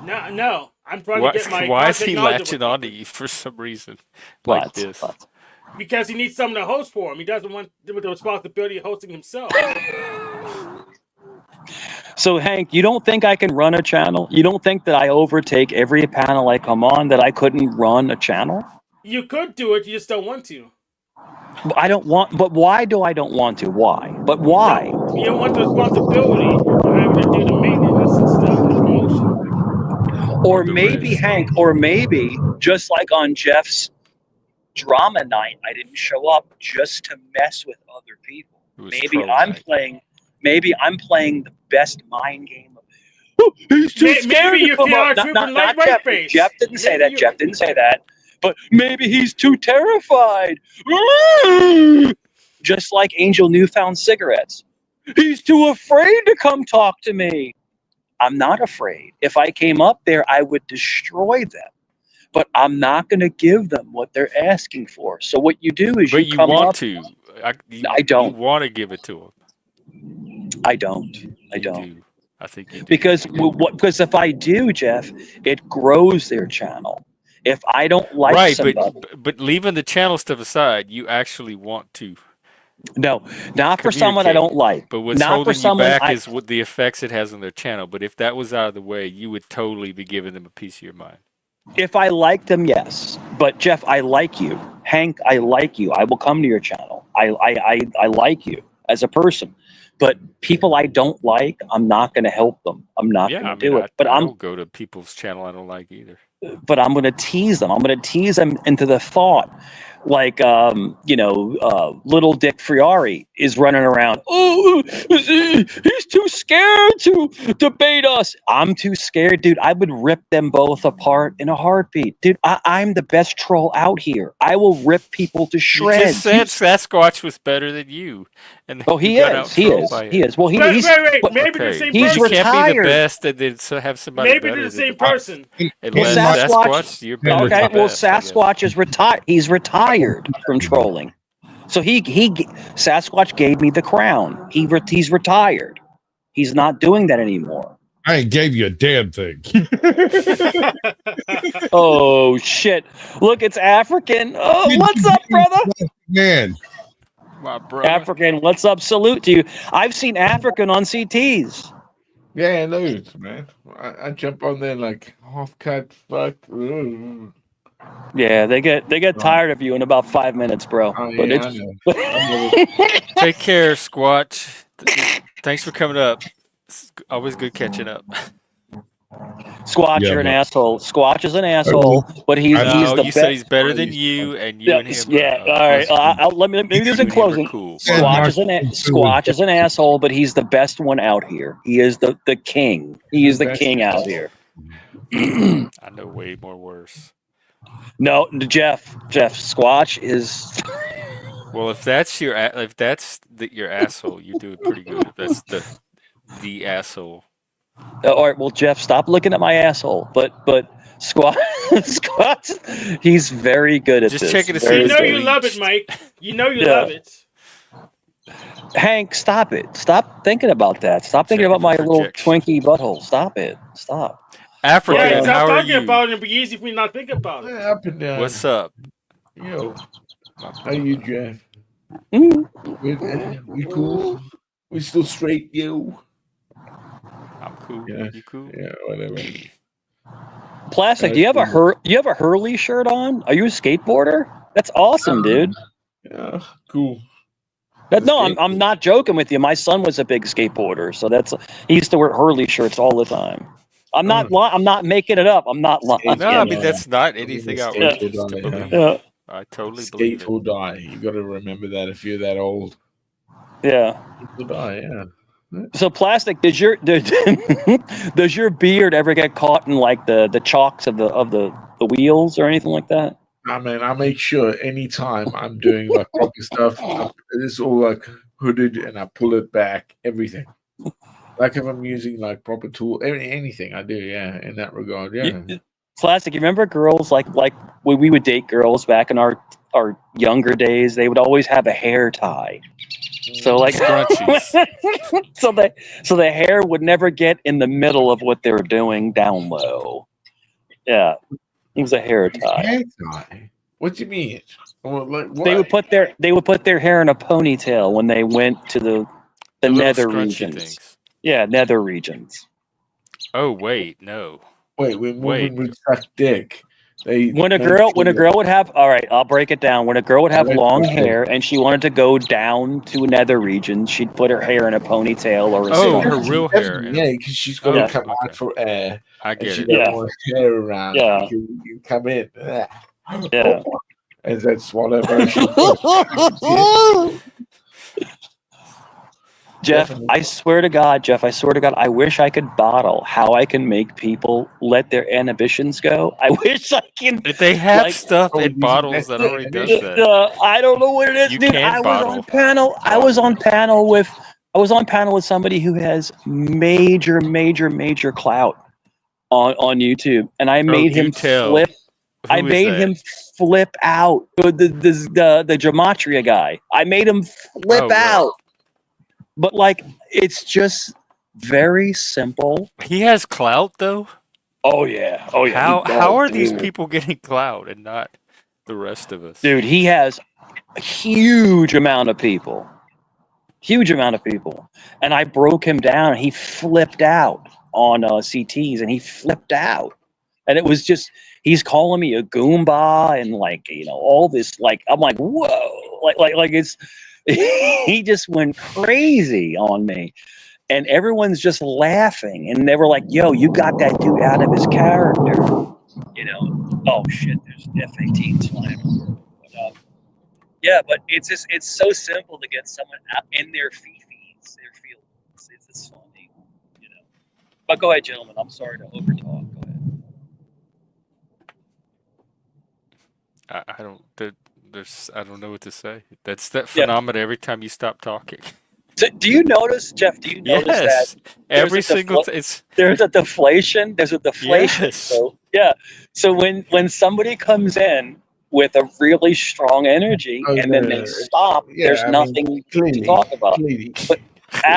No. I'm trying to get my Why is he content knowledge latching over onto people. you for some reason like this? Because he needs someone to host for him. He doesn't want the responsibility of hosting himself. So, Hank, you don't think I can run a channel? You don't think that I overtake every panel I come on, that I couldn't run a channel? You could do it, you just don't want to. I don't want, but why do I don't want to? Why? But why? You don't want the responsibility of having to do the maintenance and stuff, the promotion. Or maybe, Hank, or maybe, just like on Jeff's drama night, I didn't show up just to mess with other people. It was Maybe troll I'm night. playing. Maybe I'm playing the best mind game. Oh, he's too Maybe scared to you come can up. outtrip him like Not white Jeff. face. Jeff didn't say Maybe that. you. Jeff didn't say that. But maybe he's too terrified. Just like Angel Newfound Cigarettes. He's too afraid to come talk to me. I'm not afraid. If I came up there, I would destroy them. But I'm not going to give them what they're asking for. So what you do is But you you come want up. to. I You don't. want to give it to I don't. them. I You don't. do. I think you do. Because if I do, Jeff, it grows their channel. If I don't like Right, somebody, but leaving the channel stuff aside, you actually want to no, not for someone I communicate. don't like, But what's not for holding you someone back I. is what the effects it has on their channel. But if that was out of the way, you would totally be giving them a piece of your mind. If I like them, yes. But Jeff, I like you. Hank, I like you. I will come to your channel. I like you as a person. But people I don't like, I'm not going to help them. I'm not Yeah, going I to mean, do it. I don't go to people's channel I don't like either. But I'm going to tease them. I'm going to tease them into the thought, like little Dick Friari is running around. Oh, he's too scared to debate us. I'm too scared, dude. I would rip them both apart in a heartbeat, dude. I'm the best troll out here. I will rip people to You just shreds. said Sasquatch was better than you, and then Oh, you he got is. out He trolled is. by He him. is. Well, Wait, he's wait, wait. what, Maybe the Okay, same he's you person. can't be the retired. best and then have somebody Maybe better the than same the person. Well, unless In my Sasquatch. Sasquatch, you're better Okay, than the well, best, I guess. Sasquatch is retired. He's retired from trolling. So Sasquatch gave me the crown. He's retired. He's not doing that anymore. I ain't gave you a damn thing. Oh shit! Look, it's African. Oh, what's up, brother? Man, My brother. African, what's up? Salute to you. I've seen African on CTs. Yeah, loads, man. I jump on there like half cut, fuck. Yeah, they get tired of you in about 5 minutes, bro. Oh But yeah, I know. Take care, Squatch. Thanks for coming up. It's always good catching up. Squatch, yeah, you're an but asshole. Squatch is an asshole, but he's No, the you said best. he's better than you, and you Yeah, and him yeah. are All right. Let me do this you in and him are closing. cool. Squatch is an asshole, but he's the best one out here. He is the king. He is the king out here. I know way more worse. No, Jeff. Squatch is. Well, if that's your your asshole, you do it pretty good. If that's the asshole. All right. Well, Jeff, stop looking at my asshole. But Squatch, he's very good at Just this. checking to see You if know it's you love it, bleached. Mike. You know you Yeah. love it. Hank, stop it. Stop thinking about that. Stop thinking Checking about my for little projection. Twinkie butthole. Stop it. Stop. African, Yeah, stop how are talking you? about it. It'll be easy for me not to think about it. Up and down. What's up? Yo, My how you, Jeff? Mm. We cool? We still straight, yo? I'm cool. Yeah, You cool? yeah, whatever. Plastic, do you have a Hurley shirt on? Are you a skateboarder? That's awesome, dude. Yeah, cool. No, I'm not joking with you. My son was a big skateboarder, so he used to wear Hurley shirts all the time. I'm not making it up. I'm not lying. No, I mean that's not anything outrageous to Yeah. believe. Yeah. I totally Skate believe it. will die. You got to remember that if you're that old. Yeah. Will die, yeah. So Plastic, does your beard ever get caught in like the chalks of the wheels or anything like that? I mean, I make sure anytime I'm doing like proper stuff, it's all like hooded and I pull it back, everything. Like if I'm using like proper tool, anything I do, yeah, in that regard, yeah. Plastic, you remember girls like when we would date girls back in our younger days, they would always have a hair tie. So like Scrunchies. so the hair would never get in the middle of what they were doing down low. Yeah. It was a hair tie. Hair tie? What do you mean? Well, like, what? They would put their hair in a ponytail when they went to the little nether scrunchy regions. things. Yeah, nether regions. Oh wait, no. Wait, when Wait. women would suck dick, When a girl would have, all right, I'll break it down. When a girl would have long hair and she wanted to go down to nether regions, she'd put her hair in a ponytail or a Oh, scrunchie. her real hair. Yeah, because she's got to come out for air. I And get she it. don't want hair around. Yeah. You come in. Yeah. And that's whatever. Jeff, Definitely. I swear to God, I wish I could bottle how I can make people let their inhibitions go. I wish I can, They have like, stuff Oh, in using bottles that that the, already does inhibition. that. I don't know what it is, You dude. can bottle I was on bottlers. panel with somebody who has major clout on YouTube, and Oh, do tell. I Who is made that? him flip out. The gematria guy. I made him flip Oh, right. out. But like, it's just very simple. He has clout though. Oh yeah, he How does, are these dude. people getting clout and not the rest of us? Dude, he has a huge amount of people. Huge amount of people. And I broke him down. And he flipped out on CTs, and he flipped out. And it was just, he's calling me a Goomba and, like, all this, like, I'm like, whoa, like it's, he just went crazy on me. And everyone's just laughing. And they were like, yo, you got that dude out of his character. Oh shit, there's F-18s flying over. Yeah, but it's so simple to get someone out in their feces, their feelings. It's just funny, you know. But go ahead, gentlemen. I'm sorry to overtalk. Go ahead. I don't. There's. I don't know what to say. That's that Yeah. phenomenon every time you stop talking. So, do you notice, Jeff? Do you notice that Yes. there's Every a single. It's there's a deflation? There's a deflation. yes. So yeah. So when somebody comes in with a really strong energy Oh and no, then no, they no. stop, Yeah, there's I mean, nothing to clearly, talk about. clearly, But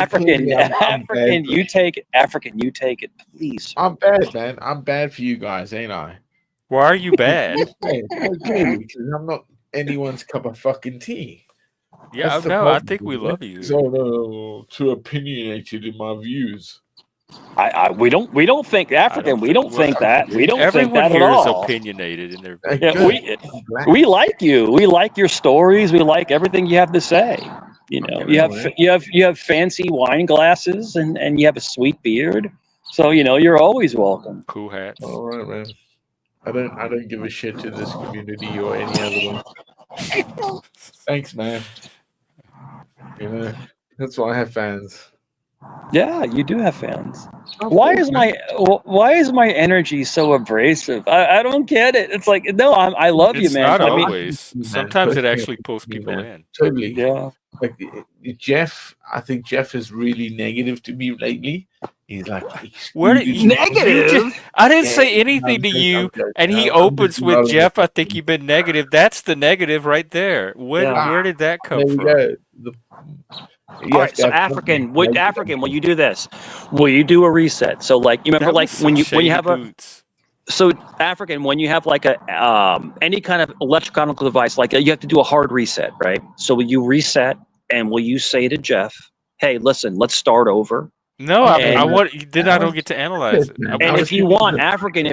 clearly, I'm bad. You take it. African, you take it, please. I'm bad, man. I'm bad for you guys, ain't I? Why are you bad? Clearly, because I'm not anyone's cup of fucking tea. Yeah. That's Oh, the no. I problem. think we love you. So no, too opinionated in my views. We don't think African. We don't think that. We don't think Everyone that at here is all. opinionated in their Yeah, Good. I'm glad. we like you. We like your stories. We like everything you have to say. Okay, You have fancy wine glasses and you have a sweet beard. So you're always welcome. cool hats. all right, man. I don't give a shit to this community or any other one. Thanks, man. That's why I have fans. Yeah, you do have fans. Of Why course, is man. why is my energy so abrasive? I don't get it. It's like, no, I love you, It's man. not I mean, always. Man, Sometimes it personally, actually pulls people man, in. totally. yeah. Like Jeff, I think Jeff is really negative to me lately. He's like Where did excluded. you just? I didn't Yeah, say I'm anything to joking, you, I'm joking. and he I'm just opens with rolling with Jeff. I think it. you've been negative. That's the negative right there. Yeah. Where did that come There we from? go. All right, so African, will you do this? Will you do a reset? So, like, you remember, That like, was some when you shady have boots. so African, when you have like a any kind of electronic device, like, you have to do a hard reset, right? So will you reset, and will you say to Jeff, "Hey, listen, let's start over"? No, I And want. Then I don't get to analyze it. I and want if you want African,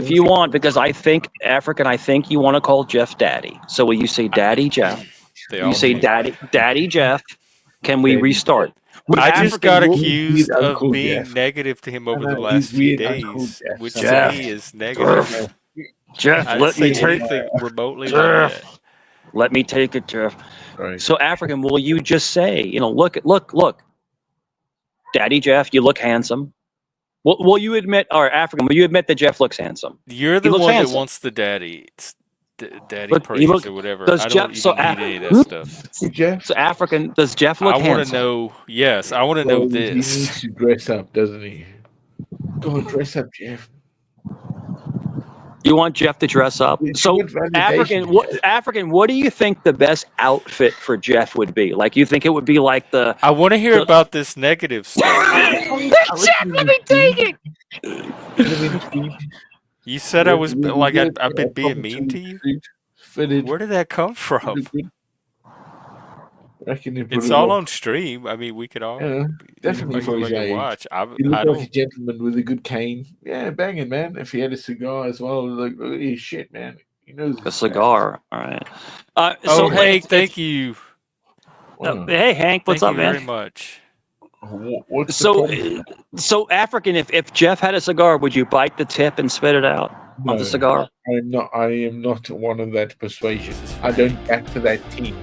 because I think you want to call Jeff Daddy. So will you say Daddy Jeff? They Will you all say do. Daddy Jeff? Can we Daddy restart? I just African, got He's weird accused of Uncle being Jeff. negative to him over the He's last few weird Uncle days, Jeff. which to Jeff. me is negative. Jeff, I didn't let me say take anything remotely like that. Let me take it, Jeff. Right. So African, will you just say, look, Daddy Jeff, you look handsome. Will you admit, or African, will you admit that Jeff looks handsome? You're He the looks one that handsome. wants the daddy Look, he praise look. or whatever. Does I Jeff? don't So even need any of that stuff. Jeff, So African, does Jeff I look want to handsome? know. Yes, I want to know well, he this. needs to dress up, doesn't he? Go on, dress up, Jeff. You want Jeff to dress up? It's So good validation, African, what do you think the best outfit for Jeff would be? Like, you think it would be like the I want to hear the- about this negative stuff. Jeff, let me take it. You said I was like I've been being mean to you. Fitted. Where did that come from? Reckon you put It's it all off. on stream. I mean, we could all Yeah, definitely for his anybody can age. watch. He looked I like a don't. gentleman with a good cane. Yeah, banging, man. If he had a cigar as well, like, look at his shit, man. He knows a his cigar. All right. Oh, So Hank, thank you. Wow. hey, Hank, what's Thank up, you very man? much. What's the problem? So African, if Jeff had a cigar, would you bite the tip and spit it out on the cigar? I am not one of that persuasion. I don't back for that team.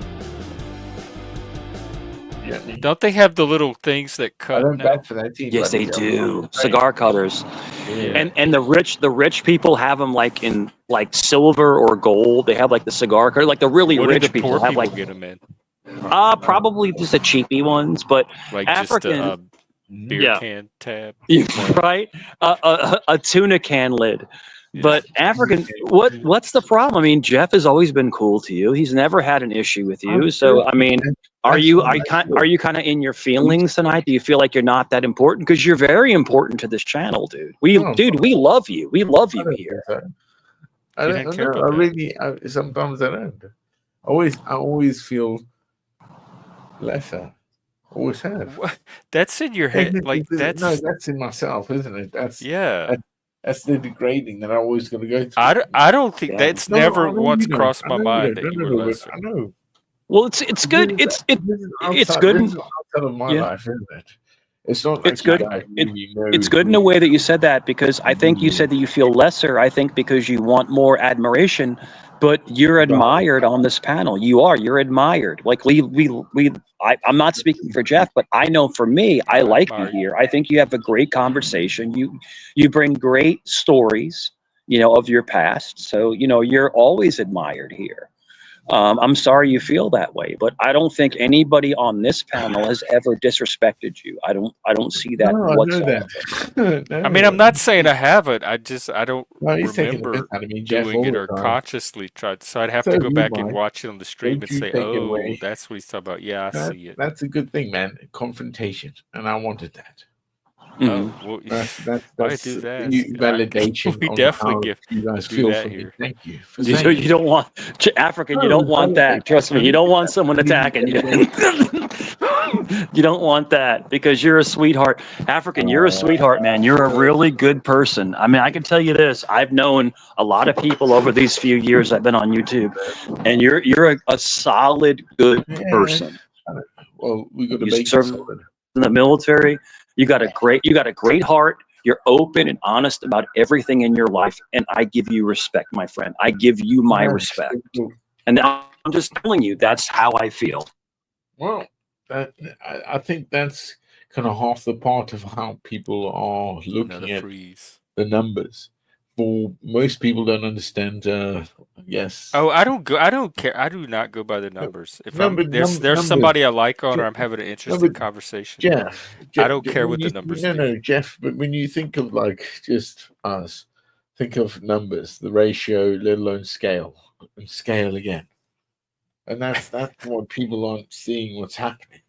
get me? Don't they have the little things that I cut don't now? bat for that team, Yes, but they do. Cigar cutters. Yeah. And the rich people have them like in like silver or gold. They have like the cigar cutter. Like the really What do the rich poor people have people like get them in? probably just the cheapy ones, but Like just African, a Mhm. beer yeah, can tab? right, a tuna can lid. Yeah. But African, what's the problem? I mean, Jeff has always been cool to you. He's never had an issue with you. So I mean, That's what I are feel. you kind of in your feelings tonight? Do you feel like you're not that important? Because you're very important to this channel, dude. No, We love you. We love I you don't here. think so. I He didn't don't care know. about I that. really, sometimes I don't. I always feel lesser. Always have. What? That's in your head. Like No, that's that's in myself, isn't it? yeah. That's the degrading that I always got to go through. I don't think Yeah. that's No, never I know once you don't. crossed I my know you mind don't. that you No, were no, no. But lesser. I know. Well, it's good. This is It's outside. good. This is outside of my Yeah. life, isn't it? It's not It's like you good. guys It, really know it's good in who a way that you said that because I think you you said that you feel lesser. I think because you want more admiration, but you're are. admired on this panel. You're admired. Like I'm not speaking for Jeff, but I know for me, I I like you admire you. here. I think you have a great conversation. You bring great stories, of your past. So, you're always admired here. I'm sorry you feel that way, but I don't think anybody on this panel has ever disrespected you. I don't see that No, I know whatsoever. that. I mean, I'm No, not saying I haven't. I don't no, he's taking the piss remember out of me, Jeff, doing all it the or time. consciously tried. So I'd have So to have go you, back and Mike. watch it on the stream Don't and you say, take it "Oh, away. that's what he's talking about." Yeah, I see it. That's a good thing, man. Confrontation, and I wanted that. Oh, Mhm. well, why That's do that? validation We on definitely how you guys do feel that for me. here. Thank you for You, saying don't- it. you don't want African. You No, don't it's want that. validation. Trust I me. You need don't want that. someone I need attacking you. validation. You don't want that because you're a sweetheart. African, you're a sweetheart, man. You're a really good person. I mean, I can tell you this. I've known a lot of people over these few years I've been on YouTube, and you're a solid, good Yeah. person. Well, we got to You make it serve solid. in the military. You got a great heart. You're open and honest about everything in your life, and I give you respect, my friend. I give you my Yes. respect, and I'm just telling you that's how I feel. Well, I think that's kind of half the part of how people are Another looking at freeze. the numbers. For most people, don't understand. Yes, Oh, I don't go. I don't care. I do not go by the numbers. If I'm there's numbers. somebody I like on, or Je- I'm having an No, interesting but conversation. I don't care When what the you numbers no, do. no, Jeff. But when you think of like just us, think of numbers, the ratio, let alone scale, and scale again. And that's what people aren't seeing. What's happening?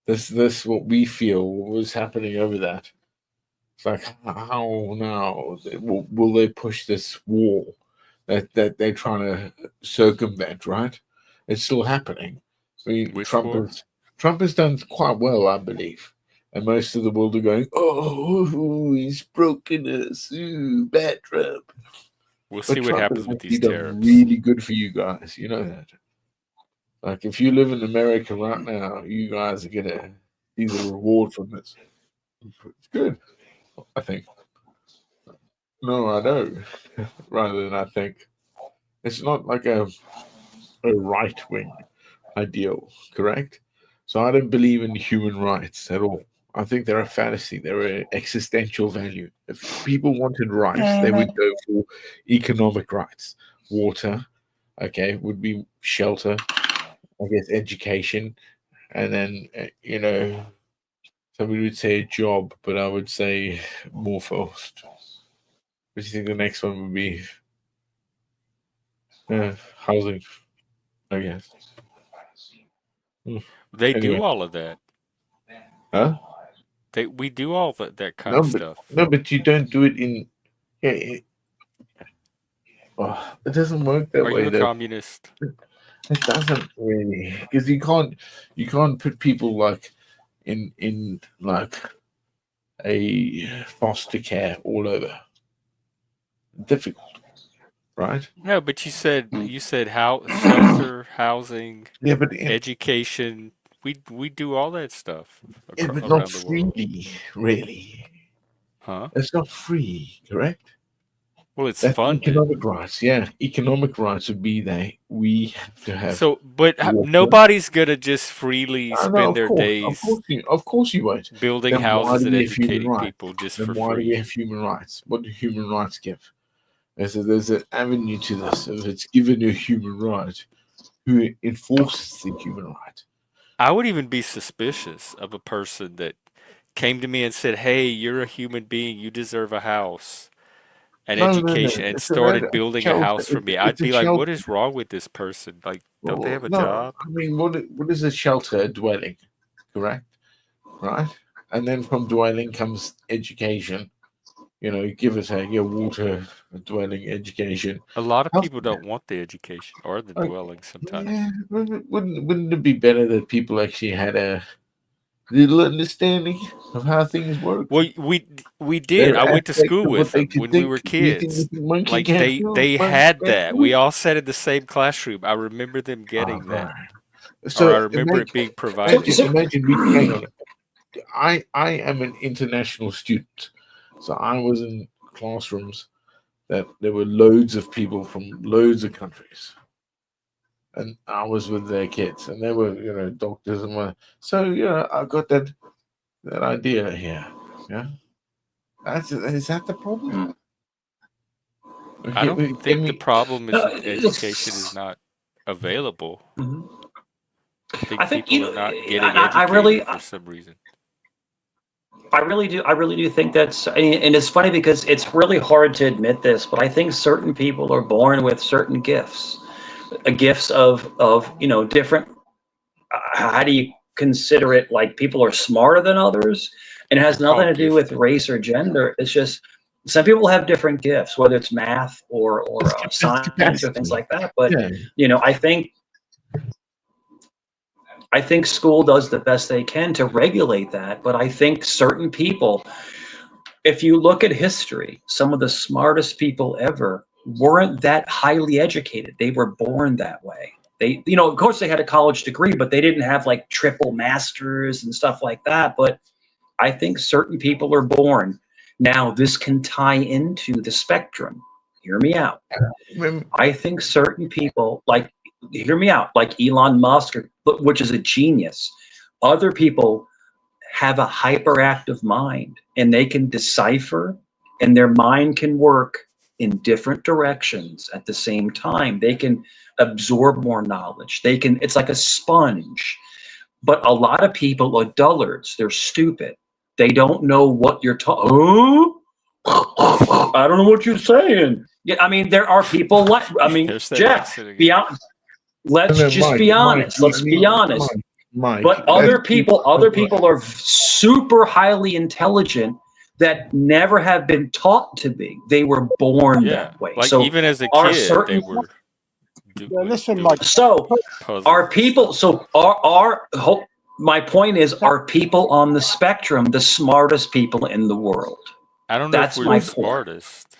This what we feel. What was happening over that? It's like how now will they push this wall that they're trying to circumvent? Right? It's still happening. I mean, Which war? Trump has done quite well, I believe, and most of the world are going, "Oh, he's broken us, ooh, bad Trump." We'll But see what Trump has happens with actually these done tariffs. really good for you guys. You know that. Like if you live in America right now, you guys are gonna see the reward from this. It's good, I think. No, I know. Rather than I think. It's not like a right wing ideal, correct? So I don't believe in human rights at all. I think they're a fallacy. They're an existential value. If people wanted rights, they would go for economic rights. Water, okay, would be shelter, I guess education, and then, somebody would say a job, but I would say more first. What do you think the next one would be? Housing, I guess. Hmm. They do Anyway, all of that. huh? We do all that kind No, of but stuff. no, but you don't do it in. Yeah, it doesn't work that Are you way a though. communist? It doesn't really, because you can't put people like in like a foster care all over. Difficult, right? No, but you said how shelter, housing, Yeah, but education. We do all that stuff not around the world. freely, really. Huh? It's not free, correct? Well, it's That's funded. economic rights. Yeah, economic rights would be they. We have to have So, but water. nobody's gonna just freely No, spend their days of course you won't. building Then why houses do and we have human educating rights? people just Then for why do we free. have human rights? What do human rights give? There's an avenue to this. If it's given a human right, who enforces the human right? I would even be suspicious of a person that came to me and said, "Hey, you're a human being. You deserve a house, an No, no, no. education," and It's a started building a shelter. house for me. I'd It's a be like, shelter. "What is wrong with this person? Like, don't they Well, have a no, job?" I mean, what is a shelter? A dwelling, correct? Right? And then from dwelling comes education. Give or take your water, dwelling, education, A lot of people healthcare. don't want the education or the Like, dwelling yeah, sometimes. wouldn't it be better that people actually had a little understanding of how things work? Well, we did. Their I went to aspect school of what with they them could when we think. were Do you think kids. the monkey Like can't they monkey had can't that. We do it? all sat in the same classroom. I remember them Oh, getting bro. that, or I So remember it being So, provided. so imagine me. Hang on. I am an international student, so I was in classrooms that there were loads of people from loads of countries, and I was with their kids, and they were doctors and what. So I got that idea here. Yeah, is that the problem? mm, I Okay, don't give think the me. problem is no, that education is not available. mhm. I think I think people are not getting I really educated for some reason. I really do think that's, and it's funny because it's really hard to admit this, but I think certain people are born with certain gifts, gifts of different. How do you consider it? Like people are smarter than others, and it They're has nothing called to do with gifted. race or gender. It's just some people have different gifts, whether it's math or That's science or things capacity. like that. But Yeah, I think school does the best they can to regulate that. But I think certain people, if you look at history, some of the smartest people ever weren't that highly educated. They were born that way. They, of course, they had a college degree, but they didn't have like triple masters and stuff like that. But I think certain people are born. Now, this can tie into the spectrum. Hear me out. Rem- I think certain people, like, hear me out, like Elon Musk, which is a genius. Other people have a hyperactive mind and they can decipher, and their mind can work in different directions at the same time. They can absorb more knowledge. It's like a sponge. But a lot of people are dullards. They're stupid. They don't know what you're talking. I don't know what you're saying. Yeah, I mean, there are people like, I mean, There's that Jeff, accent again. be honest. Let's no, just Mike, be Mike, honest. Let's be honest. Mike. But other people are super highly intelligent that never have been taught to be. They were born Yeah, that way. like So even as a are kid, they certain were Yeah, listen, Mike. doing so puzzles are and people stuff. so my point is, are people on the spectrum the smartest people in the world? I don't know if That's we're the my point. smartest,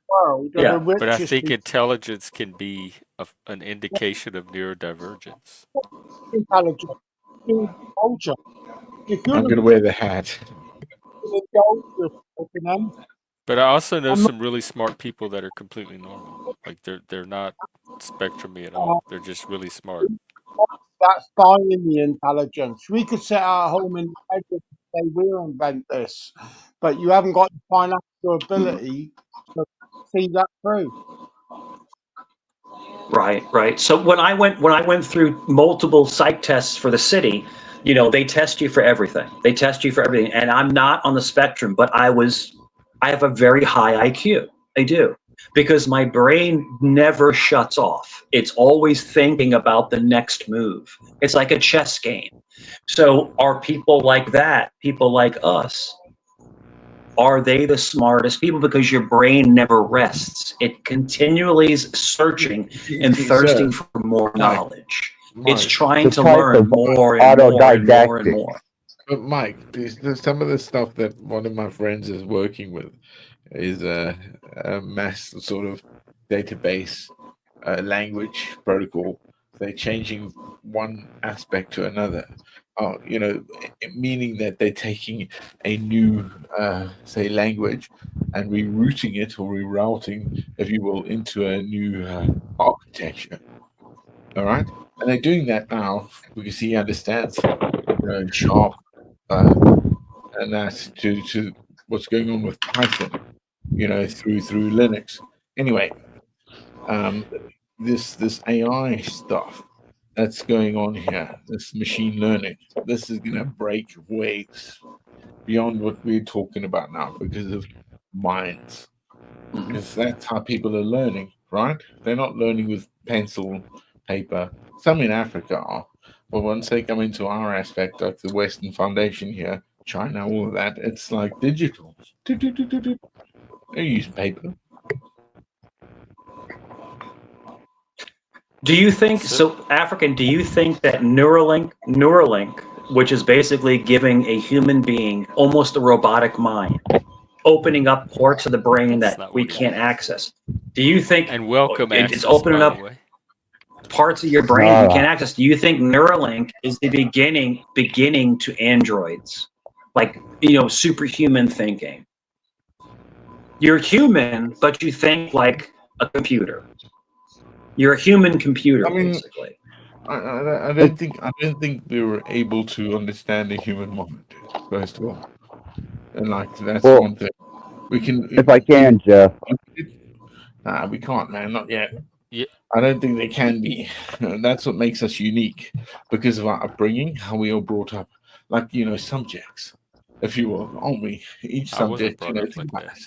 World are the Yeah. but I richest think people intelligence can be an indication of neurodivergence. intelligent in culture. If you're I'm not gonna wear the hat. indulged with fucking them, But I also know I'm not some really smart people that are completely normal. Like they're not spectrumy at all. They're just really smart. that's buying the intelligence. We could sit at home and say we'll invent this, but you haven't got the financial ability to see that through. Right. So when I went through multiple psych tests for the city, they test you for everything. They test you for everything. And I'm not on the spectrum, but I have a very high IQ. I do. Because my brain never shuts off. It's always thinking about the next move. It's like a chess game. So are people like that, people like us, are they the smartest people? Because your brain never rests. It continually is searching and thirsting So, for more Mike, knowledge. It's Mike, trying The to type learn of more and more and more and autodidactic. more. but Mike, there's some of the stuff that one of my friends is working with is a mass sort of database language protocol. They're changing one aspect to another. Meaning that they're taking a new, say, language and rerouting it or rerouting, if you will, into a new architecture. All right, and they're doing that now because he understands, sharp, and that's to what's going on with Python, through Linux. Anyway, um, this AI stuff that's going on here, this machine learning, this is going to break waves beyond what we're talking about now because of minds. Because that's how people are learning, right? They're not learning with pencil, paper. Some in Africa are, but once they come into our aspect, like the Western Foundation here, China, all of that, it's like digital. They use paper. Do you think So so, African? Do you think that Neuralink, which is basically giving a human being almost a robotic mind, opening up parts of the brain that's that not we what it can't is. access? Do you think And welcome, it's Axis, opening by the up way. parts of your brain that you Ah, can't access? Do you think Neuralink is the beginning to androids, like superhuman thinking? You're human, but you think like a computer. You're a human computer, I mean, basically. I it, don't think they were able to understand the human mind. First of all, and like that's well, one thing. We can if I can, Jeff. Nah, we can't, man. Not yet. Yeah, I don't think they can be. That's what makes us unique because of our upbringing, how we all brought up, like subjects, if you will, aren't we? Each I wasn't subject, brought up think like about that. it.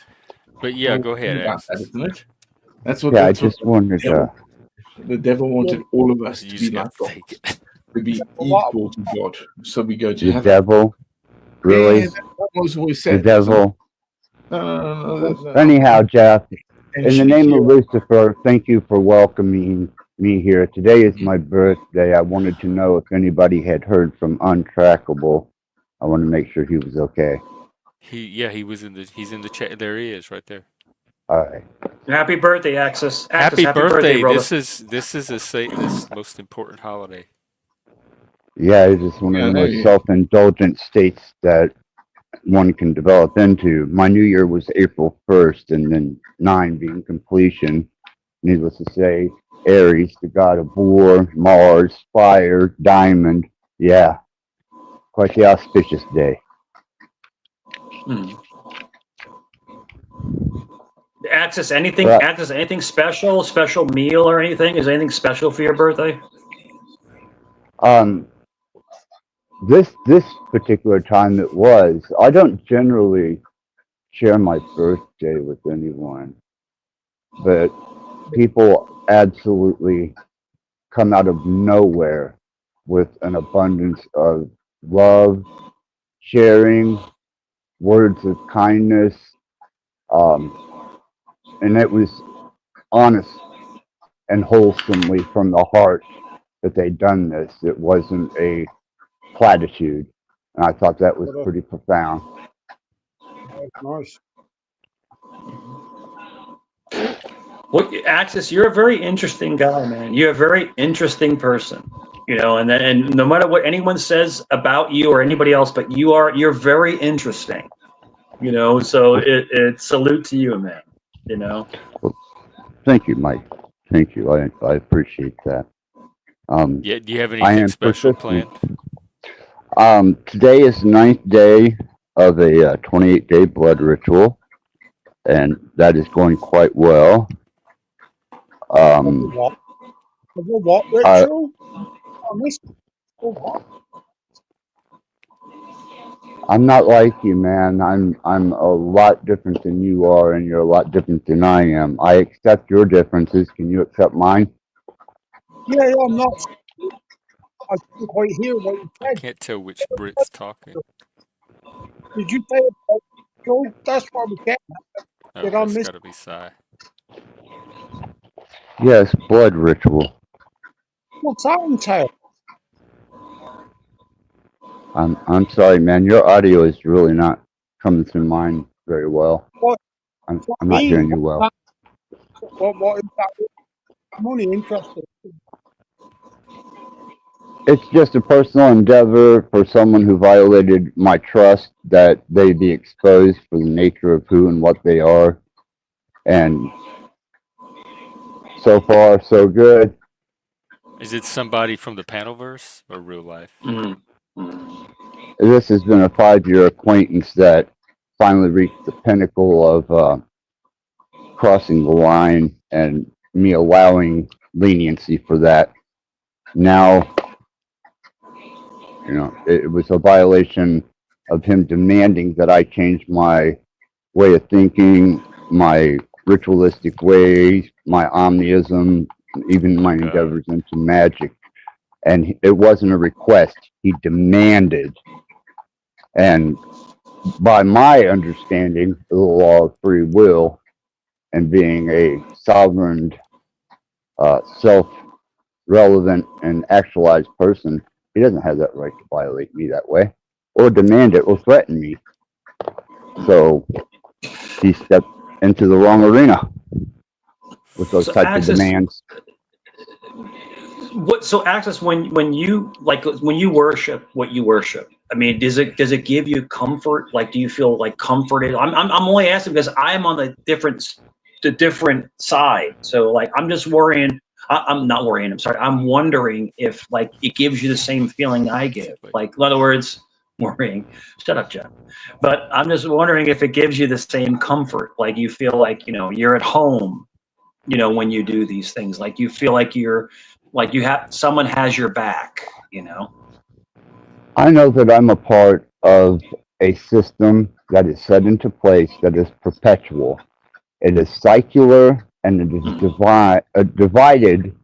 But yeah, Well, go ahead, think about that, Axis. isn't it? Yeah, I That's what just wanted the devil to. the devil Yeah, wanted all of us You to be just like got to God, take it. to be but what, equal to God, so we go to The heaven. devil, Yeah, really? that was always The said, wasn't it? devil. No, Anyhow, Jeff, in the potentially. name of Lucifer, thank you for welcoming me here. Today is my birthday. I wanted to know if anybody had heard from Untrackable. I want to make sure he was okay. He's in the chat. There he is, right there. All right. Happy birthday, Axis. Axis, Happy happy birthday, birthday! brother. This is a Satanist most important holiday. Yeah, it's just one of Yeah, I the know most you. self-indulgent states that one can develop into. My new year was April 1st, and then 9 being completion. Needless to say, Aries, the god of war, Mars, fire, diamond. Yeah, quite the auspicious day. Hmm. Axis, anything? But Axis, anything special? Special meal or anything? Is anything special for your birthday? um, this particular time it was. I don't generally share my birthday with anyone, but people absolutely come out of nowhere with an abundance of love, sharing, words of kindness, um, and it was honest and wholesomely from the heart that they'd done this. It wasn't a platitude, and I thought that was what pretty profound. nice. Well, Axis, you're a very interesting guy, man. You're a very interesting person. And no matter what anyone says about you or anybody else, but you're very interesting. So Well, it salute to you, man. You know. well, thank you, Mike. Thank you. I appreciate that. Um, Yeah, do you have I anything am special persistent. planned? Today is ninth day of a 28-day blood ritual, and that is going quite well. Of the Um, what? Of the what I, ritual? I missed it. Oh, what? I'm not like you, man. I'm a lot different than you are, and you're a lot different than I am. I accept your differences. Can you accept mine? Yeah, yeah, I'm not. I didn't quite hear what you I said. can't tell which Brit's talking. Did you say about ritual? That's what we get. Oh, Did I that's miss got to be Psy. Yes, blood ritual. what's that entail? I'm sorry, man. Your audio is really not coming through mine very well. What what I'm not mean? hearing you well. What is that? I'm only interested. It's just a personal endeavor for someone who violated my trust that they be exposed for the nature of who and what they are. And so far, so good. Is it somebody from the Panelverse or real life? Mm. Mm. This has been a 5 year acquaintance that finally reached the pinnacle of crossing the line and me allowing leniency for that. Now, it was a violation of him demanding that I change my way of thinking, my ritualistic ways, my omniism, even Oh my my God. endeavors into magic. And it wasn't a request, he demanded. And by my understanding of the law of free will and being a sovereign, self relevant, and actualized person, he doesn't have that right to violate me that way or demand it or threaten me. So he stepped into the wrong arena with those So type of Access, demands. what? So Access, when you like when you worship what you worship, I mean, does it give you comfort? Like, do you feel like comforted? I'm only asking because I'm on the different side. So like, I'm just worrying. I'm not worrying. I'm sorry. I'm wondering if like it gives you the same feeling I give. But Like, in other words, worrying. Shut up, Jeff. But I'm just wondering if it gives you the same comfort. Like you feel like you're at home. When you do these things, like you feel like you have someone has your back. I know that I'm a part of a system that is set into place that is perpetual. It is secular and it is Mm, divided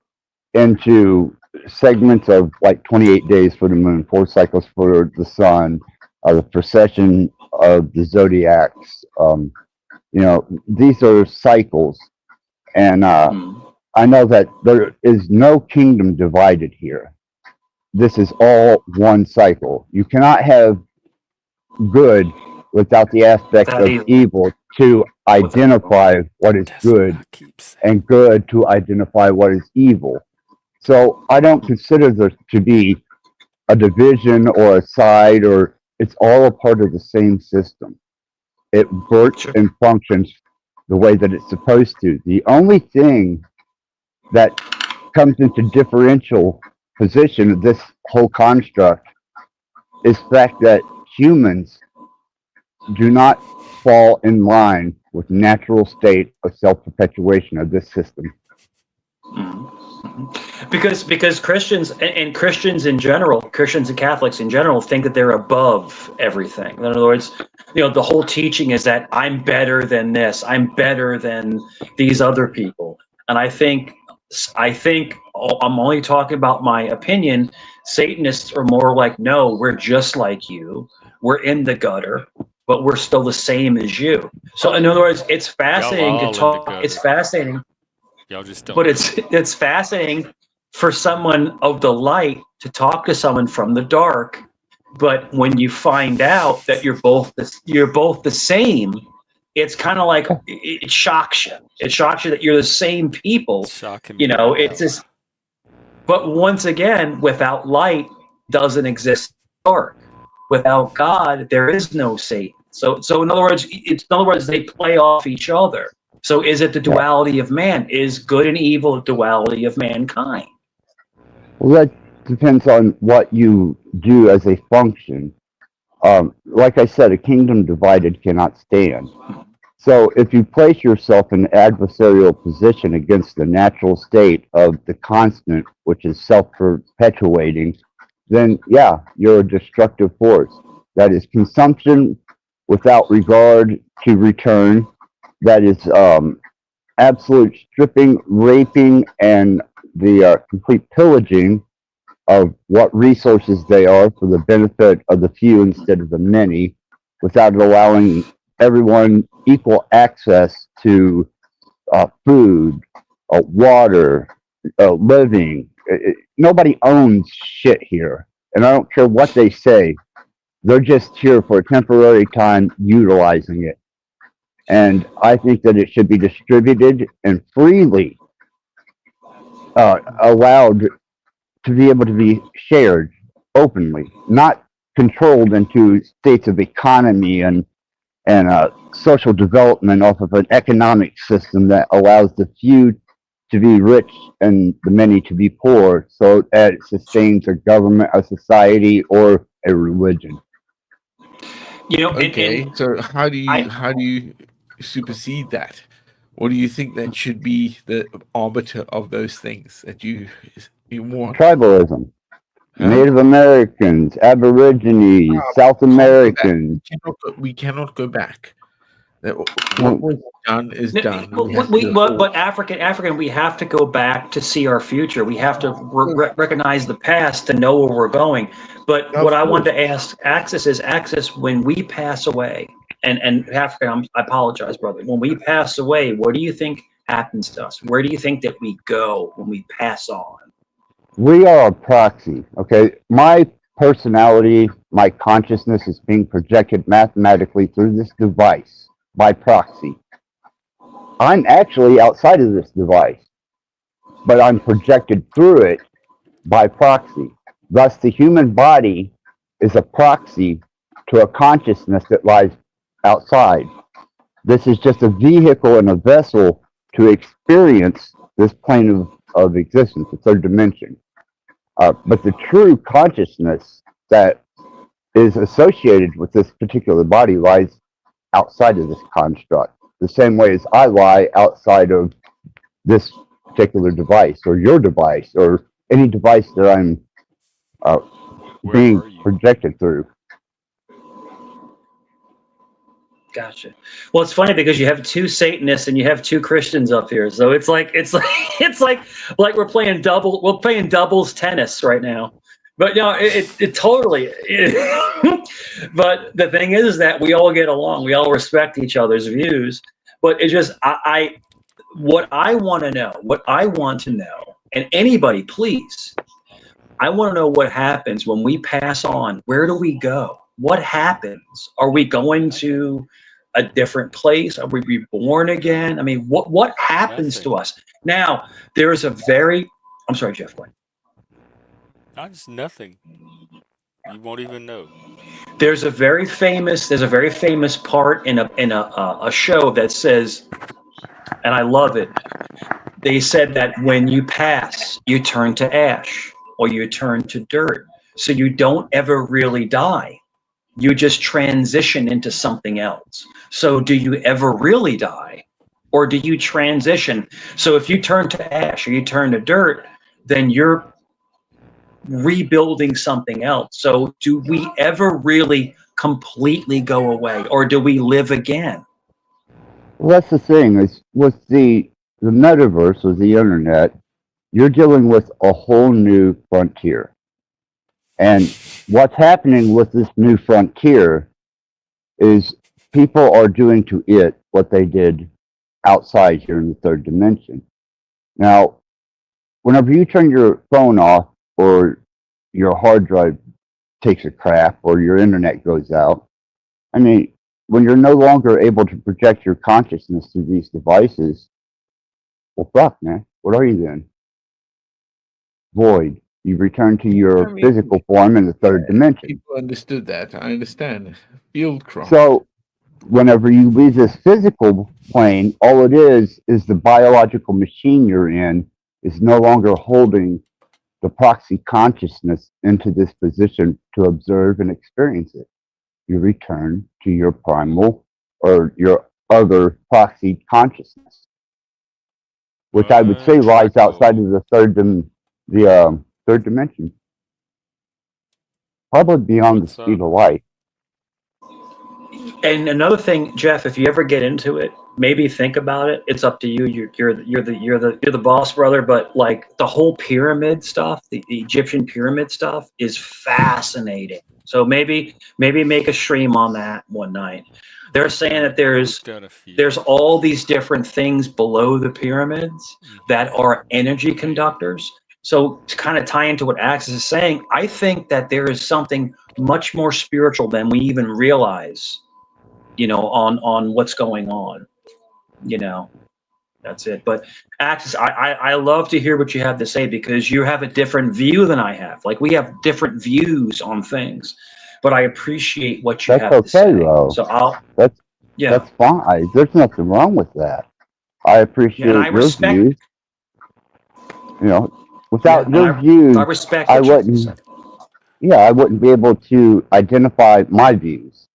into segments of like 28 days for the moon, 4 cycles for the sun, the precession of the zodiacs. These are cycles. And mm, I know that there is no kingdom divided here. This is all one cycle. You cannot have good without the aspect that of evil evil to with the evil. identify what is that's what I good keep saying. and good to identify what is evil. So I don't consider there to be a division or a side, or it's all a part of the same system. It works Sure. and functions the way that it's supposed to. The only thing that comes into differential position of this whole construct is the fact that humans do not fall in line with natural state of self-perpetuation of this system. Mhm. Mhm. Because Christians and Christians in general, Christians and Catholics in general, think that they're above everything. In other words, the whole teaching is that I'm better than this, I'm better than these other people. And I think I'm only talking about my opinion. Satanists are more like, no, we're just like you. We're in the gutter, but we're still the same as you. So in other words, it's Y'all fascinating to all in the talk. It's gutter. fascinating, Y'all just but don't know it's it. it's fascinating for someone of the light to talk to someone from the dark. But when you find out that you're both the same, it's kind of like it shocks you. It shocks you that you're the same people. It's shocking me right It's now. just. But once again, without light doesn't exist dark. Without God, there is no Satan. So in other words, they play off each other. So is it the Yeah. duality of man? Is good and evil a duality of mankind? Well, that depends on what you do as a function. Like I said, a kingdom divided cannot stand. So if you place yourself in an adversarial position against the natural state of the constant, which is self-perpetuating, then yeah, you're a destructive force. That is consumption without regard to return. That is absolute stripping, raping, and the complete pillaging of what resources they are for the benefit of the few instead of the many, without allowing everyone equal access to food, water, living. Nobody owns shit here. And I don't care what they say, they're just here for a temporary time utilizing it. And I think that it should be distributed and freely allowed to be able to be shared openly, not controlled into states of economy and social development off of an economic system that allows the few to be rich and the many to be poor, so that it sustains a government, a society, or a religion. Okay, And so I how do you supersede that? What do you think that should be the arbiter of those things that you want? Tribalism, Huh? Native Americans, Aborigines, South Can't go back. Americans. We cannot go back. What Well, was done is done. We have to we go forward. but African, we have to go back to see our future. We have to recognize the past to know where we're going. But Of what I course. wanted to ask Axis is, Axis, when we pass away, and African, I apologize, brother. When we pass away, what do you think happens to us? Where do you think that we go when we pass on? we are a proxy, okay? My personality, my consciousness is being projected mathematically through this device by proxy. I'm actually outside of this device, but I'm projected through it by proxy. Thus, the human body is a proxy to a consciousness that lies outside. This is just a vehicle and a vessel to experience this plane of existence, the third dimension. But the true consciousness that is associated with this particular body lies outside of this construct, the same way as I lie outside of this particular device or your device or any device that I'm uh, Where being are you? projected through. Gotcha. Well, it's funny because you have two Satanists and you have two Christians up here, so it's like we're playing doubles tennis right now. But no, it totally. But the thing is that we all get along. We all respect each other's views. But it's just what I want to know, and anybody, please, I want to know what happens when we pass on. Where do we go? What happens? Are we going to a different place? Are we reborn again? I mean, what happens to Nothing. us? Now, there is a very, I'm sorry, Jeff, go ahead. Not just nothing. You won't even know. There's a very famous part in a show that says, and I love it. They said that when you pass, you turn to ash or you turn to dirt. So you don't ever really die. You just transition into something else. So do you ever really die? Or do you transition? So if you turn to ash or you turn to dirt, then you're rebuilding something else. So do we ever really completely go away or do we live again? Well, that's the thing is with the metaverse or the internet, you're dealing with a whole new frontier. And what's happening with this new frontier is people are doing to it what they did outside here in the third dimension. Now, whenever you turn your phone off or your hard drive takes a crap or your internet goes out, I mean, when you're no longer able to project your consciousness through these devices, well, fuck, man, what are you then? Void. You return to I your mean, physical form in the third dimension. people understood that. I understand. Fieldcraft. So, whenever you leave this physical plane, all it is the biological machine you're in is no longer holding the proxy consciousness into this position to observe and experience it. You return to your primal or your other proxy consciousness, which I would say lies outside Untrackable. of third dimension, probably beyond the What's speed up? of light. And another thing, Jeff, if you ever get into it, maybe think about it. It's up to you. You're the boss, brother. But like the whole pyramid stuff, the Egyptian pyramid stuff is fascinating. So maybe make a stream on that one night. They're saying that We've done a there's few. all these different things below the pyramids that are energy conductors. So to kind of tie into what Axis is saying, I think that there is something much more spiritual than we even realize, on what's going on, you know. That's it. But Axis, I love to hear what you have to say because you have a different view than I have. Like we have different views on things, but I appreciate what you That's have to okay, say. though. So I'll, That's yeah, that's fine. There's nothing wrong with that. I yeah, and I appreciate your respect, views. You know, yeah, without and your I views, respect I what you have to say. wouldn't. Yeah, I wouldn't be able to identify my views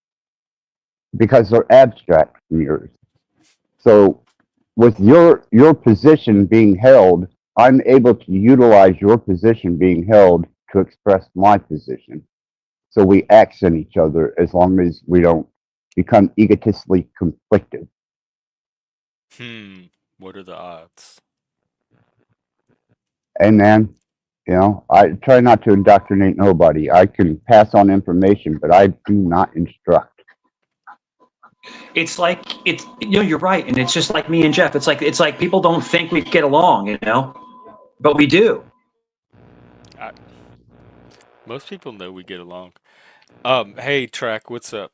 because they're abstract from yours. So, with your position being held, I'm able to utilize your position being held to express my position. So we accent each other as long as we don't become egotistically conflicted. What are the odds? And man, I try not to indoctrinate nobody. I can pass on information, but I do not instruct. It's like you're right, and it's just like me and Jeff. It's like people don't think we get along, but we do. I, most people know we get along. Hey, Track, what's up?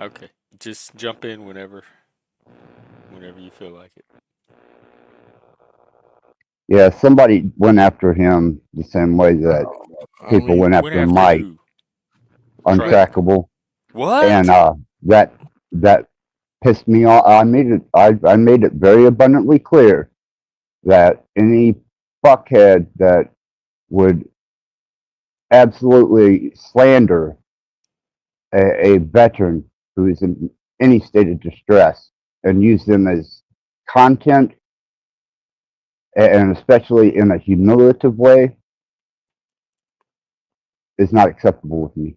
Okay, just jump in whenever you feel like it. Yeah, somebody went after him the same way that I people mean, went Went after after Mike, who? Track. untrackable, and What? that pissed me off. I made it very abundantly clear that any fuckhead that would absolutely slander a veteran who is in any state of distress and use them as content, and especially in a humiliative way, is not acceptable with me.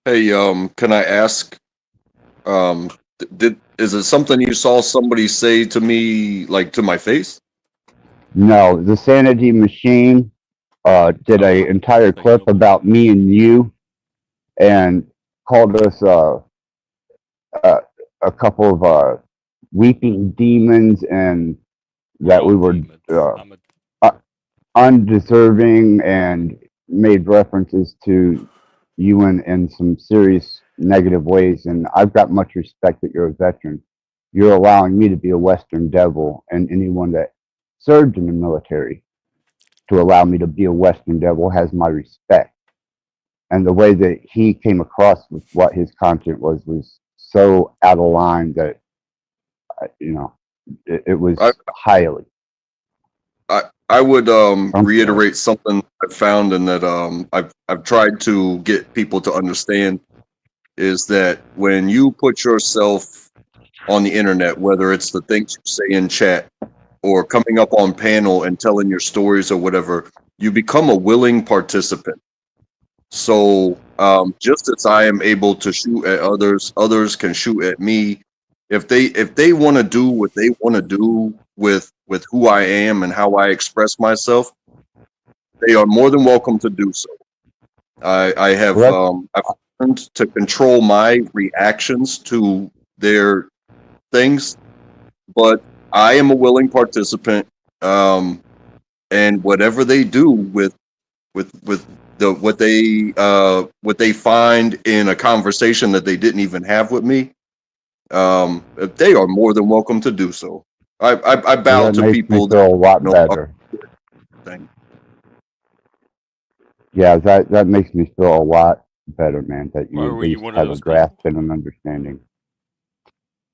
Hey, can I ask, is it something you saw somebody say to me, like to my face? No, the Sanity Machine did a Oh, entire they know clip my about name. me and you and called us uh, a couple of weeping demons and We that we all were demons. uh, I'm a. uh, undeserving and made references to you in some serious negative ways. And I've got much respect that you're a veteran. You're allowing me to be a Western devil, and anyone that served in the military to allow me to be a Western devil has my respect. And the way that he came across with what his content was so out of line that it I, was highly I would unfair. reiterate something I found and that I've tried to get people to understand is that when you put yourself on the internet, whether it's the things you say in chat or coming up on panel and telling your stories or whatever, you become a willing participant. So just as I am able to shoot at others, others can shoot at me. If they want to do what they want to do with who I am and how I express myself, they are more than welcome to do so. I have Well, I've learned to control my reactions to their things, but I am a willing participant. And whatever they do with the what they find in a conversation that they didn't even have with me, they are more than welcome to do so. I bow that to makes me people that feel a lot are better. thing. Yeah, that makes me feel a lot better, man. That you Or at were you least one of have a those grasp people? and an understanding.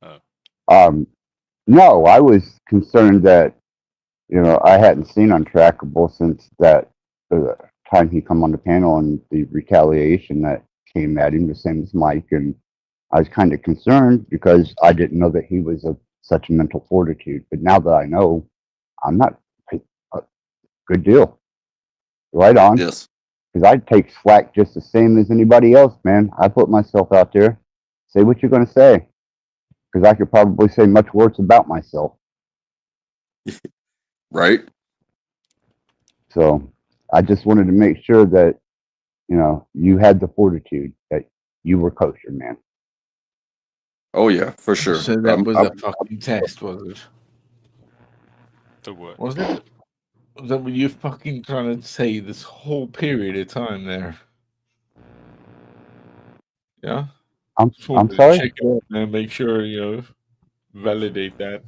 Oh, Um, no, I was concerned that I hadn't seen Untrackable since that time he come on the panel and the retaliation that came at him, the same as Mike, and I was kind of concerned because I didn't know that he was of such a mental fortitude. But now that I know, I'm not. Good deal. Right on. Yes. Because I take slack just the same as anybody else, man. I put myself out there. Say what you're going to say. Because I could probably say much worse about myself. Right. So I just wanted to make sure that, you had the fortitude, that you were kosher, man. Oh yeah, for sure. so that was a fucking test, was it? the what? Was it? Was that what you fucking trying to say this whole period of time there? Yeah. I'm Just wanted to sorry? check it out and make sure, validate that.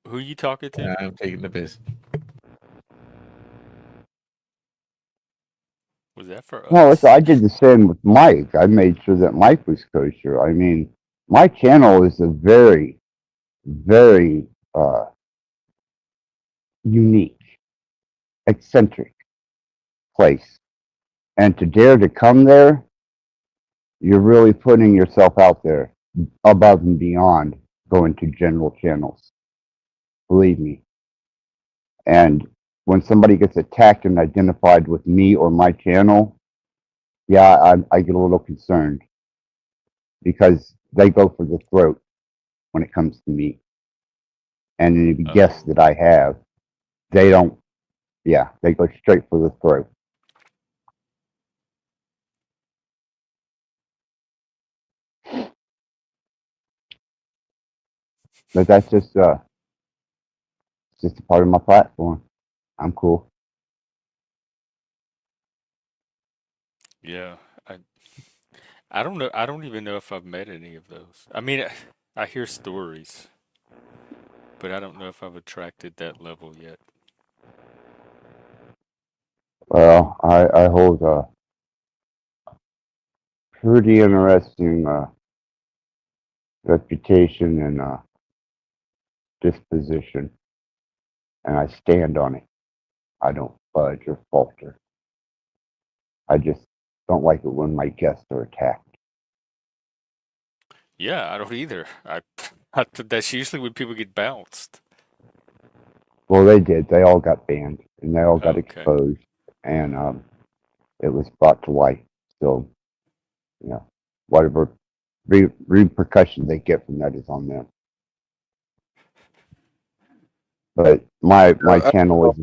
Who you talking to? I'm taking the piss. Was that for No, us? I did the same with Mike. I made sure that Mike was kosher. I mean, my channel is a very, very unique, eccentric place. And to dare to come there, you're really putting yourself out there above and beyond going to general channels. Believe me. And when somebody gets attacked and identified with me or my channel, yeah, I get a little concerned because they go for the throat when it comes to me. And any guests Oh, that I have, they don't, yeah, they go straight for the throat. But that's just a part of my platform. I'm cool. yeah. I don't know. I don't even know if I've met any of those. I mean, I hear stories, but I don't know if I've attracted that level yet. Well, I hold a pretty interesting reputation and disposition, and I stand on it. I don't budge or falter. I just don't like it when my guests are attacked. Yeah, I don't either. That's usually when people get bounced. Well, they did. They all got banned and they all got Okay. exposed, and it was brought to light. So, you know, whatever repercussions they get from that is on them. But my I, channel is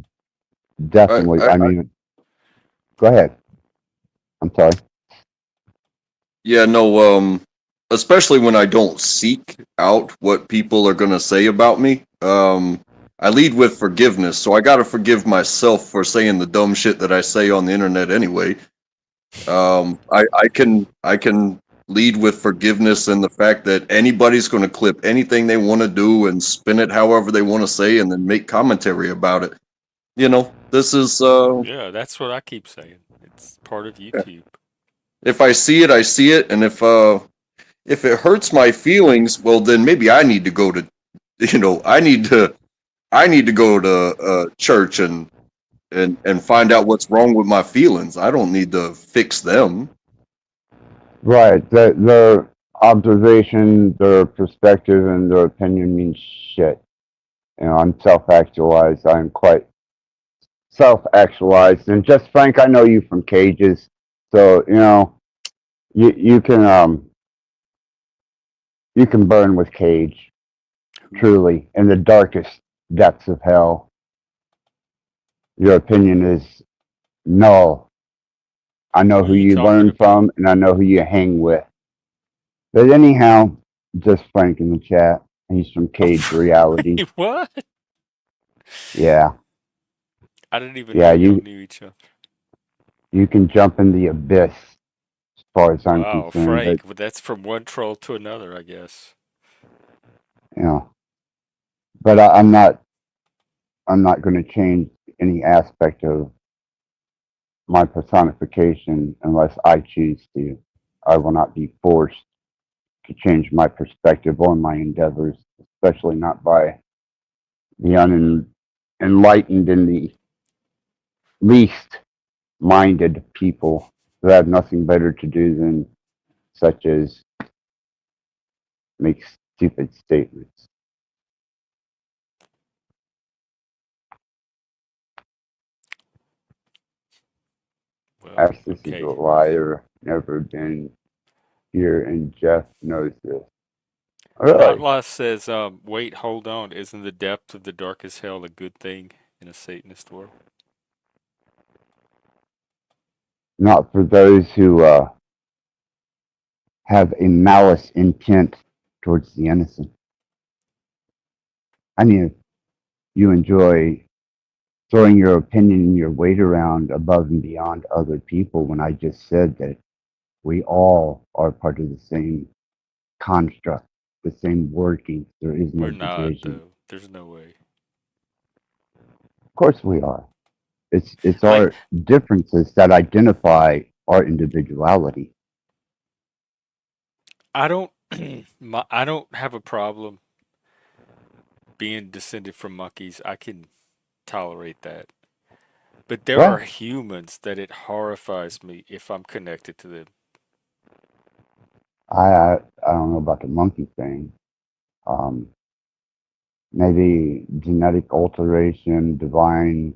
I, definitely. I, I mean, go ahead. I'm sorry. yeah, no, especially when I don't seek out what people are gonna say about me. I lead with forgiveness, so I gotta forgive myself for saying the dumb shit that I say on the internet anyway. I can lead with forgiveness and the fact that anybody's gonna clip anything they want to do and spin it however they want to say, and then make commentary about it. This is Yeah, that's what I keep saying. It's part of YouTube. if I see it, I see it, and if it hurts my feelings, well, then maybe I need to go to, I need to go to church and find out what's wrong with my feelings. I don't need to fix them. Right. Their observation, their perspective, and their opinion means shit. You know, I'm self-actualized. I'm quite self-actualized. And just Frank, I know you from cages, so you can burn with cage. Who Truly, in the darkest depths of hell, your opinion is null. I know who who you you talking learn about? from, and I know who you hang with. But anyhow, just Frank in the chat. He's from Cage Reality. Wait, what? Yeah, I didn't even yeah. know y'all You knew each other. you can jump in the abyss as far as I'm Wow, concerned. But Frank, but that's from one troll to another, I guess. you know, but I'm not going to change any aspect of my personification unless I choose to. I will not be forced to change my perspective or my endeavors, especially not by the unenlightened and the least minded people who have nothing better to do than such as make stupid statements. Well, Ashes is a okay. liar, never been here, and Jeff knows this. Really? Outlaw says, wait, hold on. Isn't the depth of the darkest hell a good thing in a Satanist world? Not for those who have a malice intent towards the innocent. I mean, if you enjoy throwing your opinion and your weight around above and beyond other people, when I just said that we all are part of the same construct, the same workings. There is no We're not division. though. There's no way. Of course we are. It's Like our differences that identify our individuality. I don't I don't have a problem being descended from monkeys. I can tolerate that. But there are Well, humans that it horrifies me if I'm connected to them. I don't know about the monkey thing. Um, Maybe genetic alteration, divine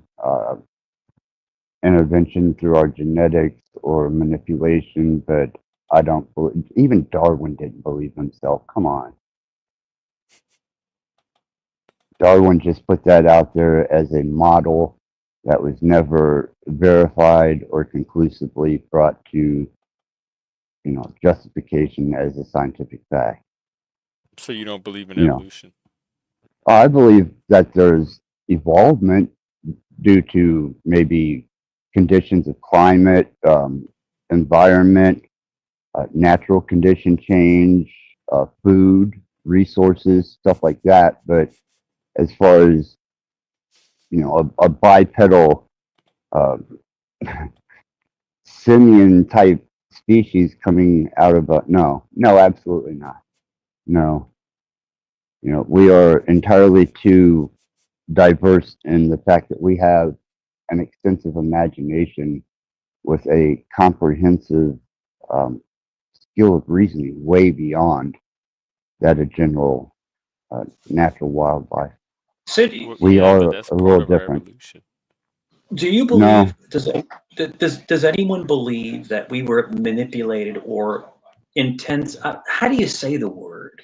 intervention through our genetics or manipulation, but I don't believe, even Darwin didn't believe himself. Come on. Darwin just put that out there as a model that was never verified or conclusively brought to, justification as a scientific fact. So you don't believe in You know, evolution. I believe that there's evolvement due to maybe conditions of climate, environment, natural condition change, food, resources, stuff like that. But as far as a bipedal uh, simian type species coming out of a no, absolutely not. No, we are entirely too diverse in the fact that we have an extensive imagination with a comprehensive um, skill of reasoning way beyond that of general natural wildlife. Sid, Well, We yeah, but are that's a little part of our different. evolution. do you No, believe does anyone believe that we were manipulated or intense? How do you say the word?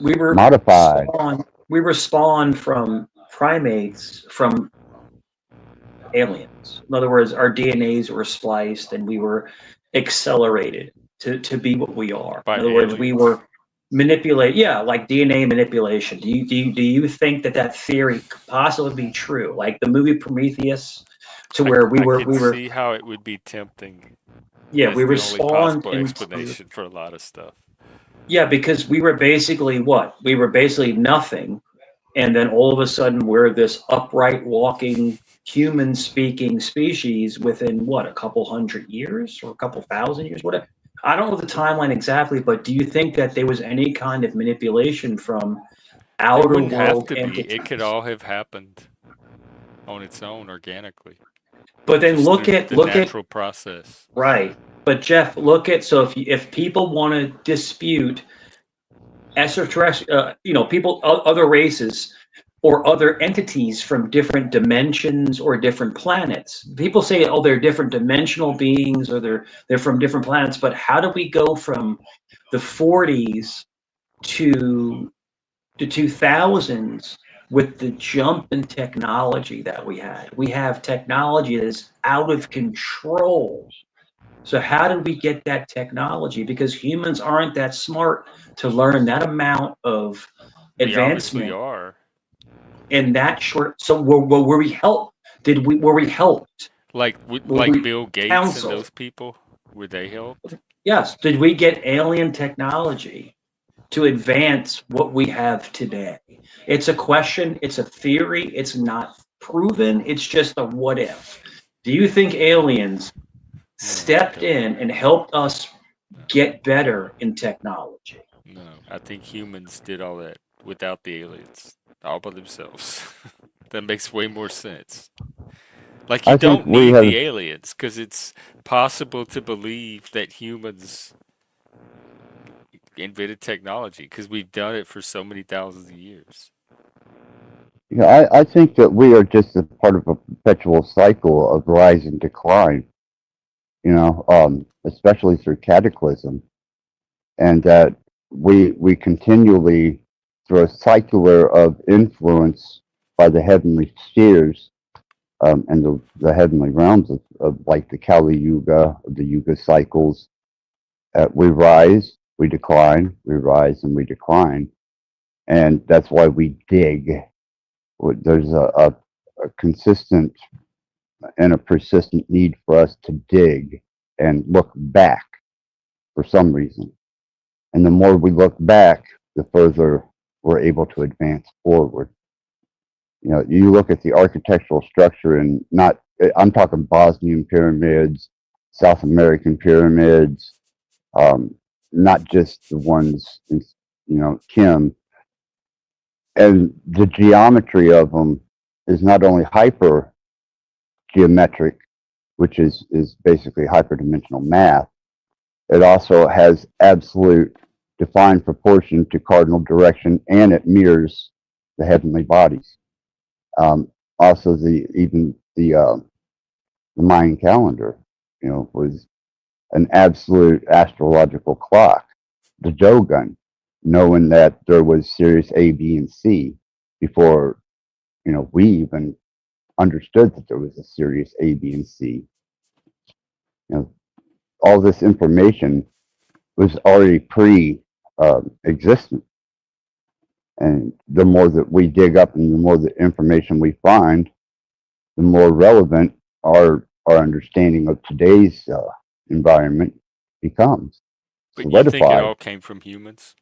We were modified. spawned. We were spawned from primates from aliens. In other words, our DNAs were spliced and we were accelerated to be what we are. By In other words, we aliens? were manipulate. Yeah, like DNA manipulation. Do you think that that theory could possibly be true? Like the movie Prometheus, to where we I were could we were see how it would be tempting yeah as we the were only spawned possible into explanation for a lot of stuff. yeah because we were basically what we were basically nothing, and then all of a sudden we're this upright walking human speaking species within what a couple hundred years or a couple thousand years, whatever. I don't know the timeline exactly, but do you think that there was any kind of manipulation from There outer wouldn't have world to be. It could entities? all have happened on its own organically, But then just look through at the look at natural process. right. But Jeff, look at so if people want to dispute extraterrestrial, people, other races or other entities from different dimensions or different planets. People say, oh, they're different dimensional beings or they're from different planets. But how do we go from the 40s to the 2000s with the jump in technology that we had? We have technology that is out of control. So how did we get that technology? Because humans aren't that smart to learn that amount of We obviously advancement are. in that short. So were we helped? Were we helped? Were Like we Bill Gates and counseled? those people, were they helped? Yes. Did we get alien technology to advance what we have today? It's a question. It's a theory. It's not proven. It's just a what if. Do you think aliens No, I stepped don't. in and helped us No, get better in technology? no. I think humans did all that without the aliens, all by themselves. That makes way more sense. Like you I think don't we need the have, aliens because it's possible to believe that humans invented technology because we've done it for so many thousands of years. I think that we are just a part of a perpetual cycle of rise and decline, especially through cataclysm, and that we continually, through a cycler of influence by the heavenly spheres, and the heavenly realms of like the Kali Yuga, the Yuga cycles, we rise, we decline, we rise, and we decline. And that's why we dig. There's a consistent and a persistent need for us to dig and look back for some reason. And the more we look back, the further we're able to advance forward. You look at the architectural structure, and not, I'm talking Bosnian pyramids, South American pyramids, um, not just the ones in, Kim. And the geometry of them is not only hyper geometric, which is basically hyperdimensional math. It also has absolute defined proportion to cardinal direction, and it mirrors the heavenly bodies. Also, the Mayan calendar, was an absolute astrological clock. The Dogon, knowing that there was Sirius A, B, and C before we even understood that there was a Sirius A, B, and C. All this information was already pre-existent, and the more that we dig up and the more the information we find, the more relevant our understanding of today's environment becomes But you think it solidified. all came from humans?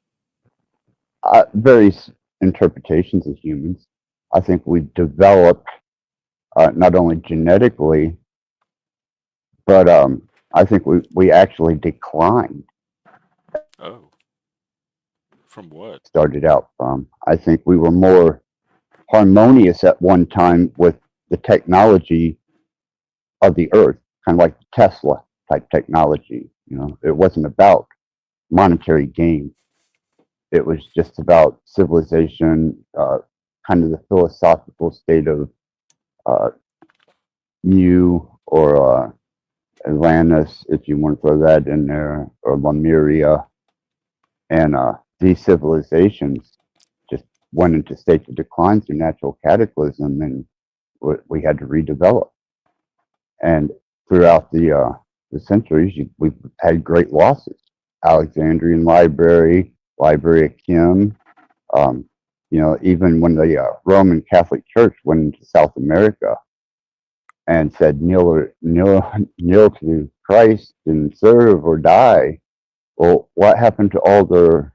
Various interpretations of humans. I think we've developed not only genetically, but I think we actually declined. Oh, from what? Started out from. I think we were more harmonious at one time with the technology of the earth, kind of like Tesla type technology. It wasn't about monetary gain. It was just about civilization, kind of the philosophical state of uh, Mu or Atlantis, if you want to throw that in there, or Lemuria. And these civilizations just went into states of decline through natural cataclysm, and we had to redevelop. And throughout the centuries, we've had great losses. Alexandrian Library, Library of Kim. Even when the Roman Catholic Church went into South America and said, kneel to Christ and serve or die. Well, what happened to all their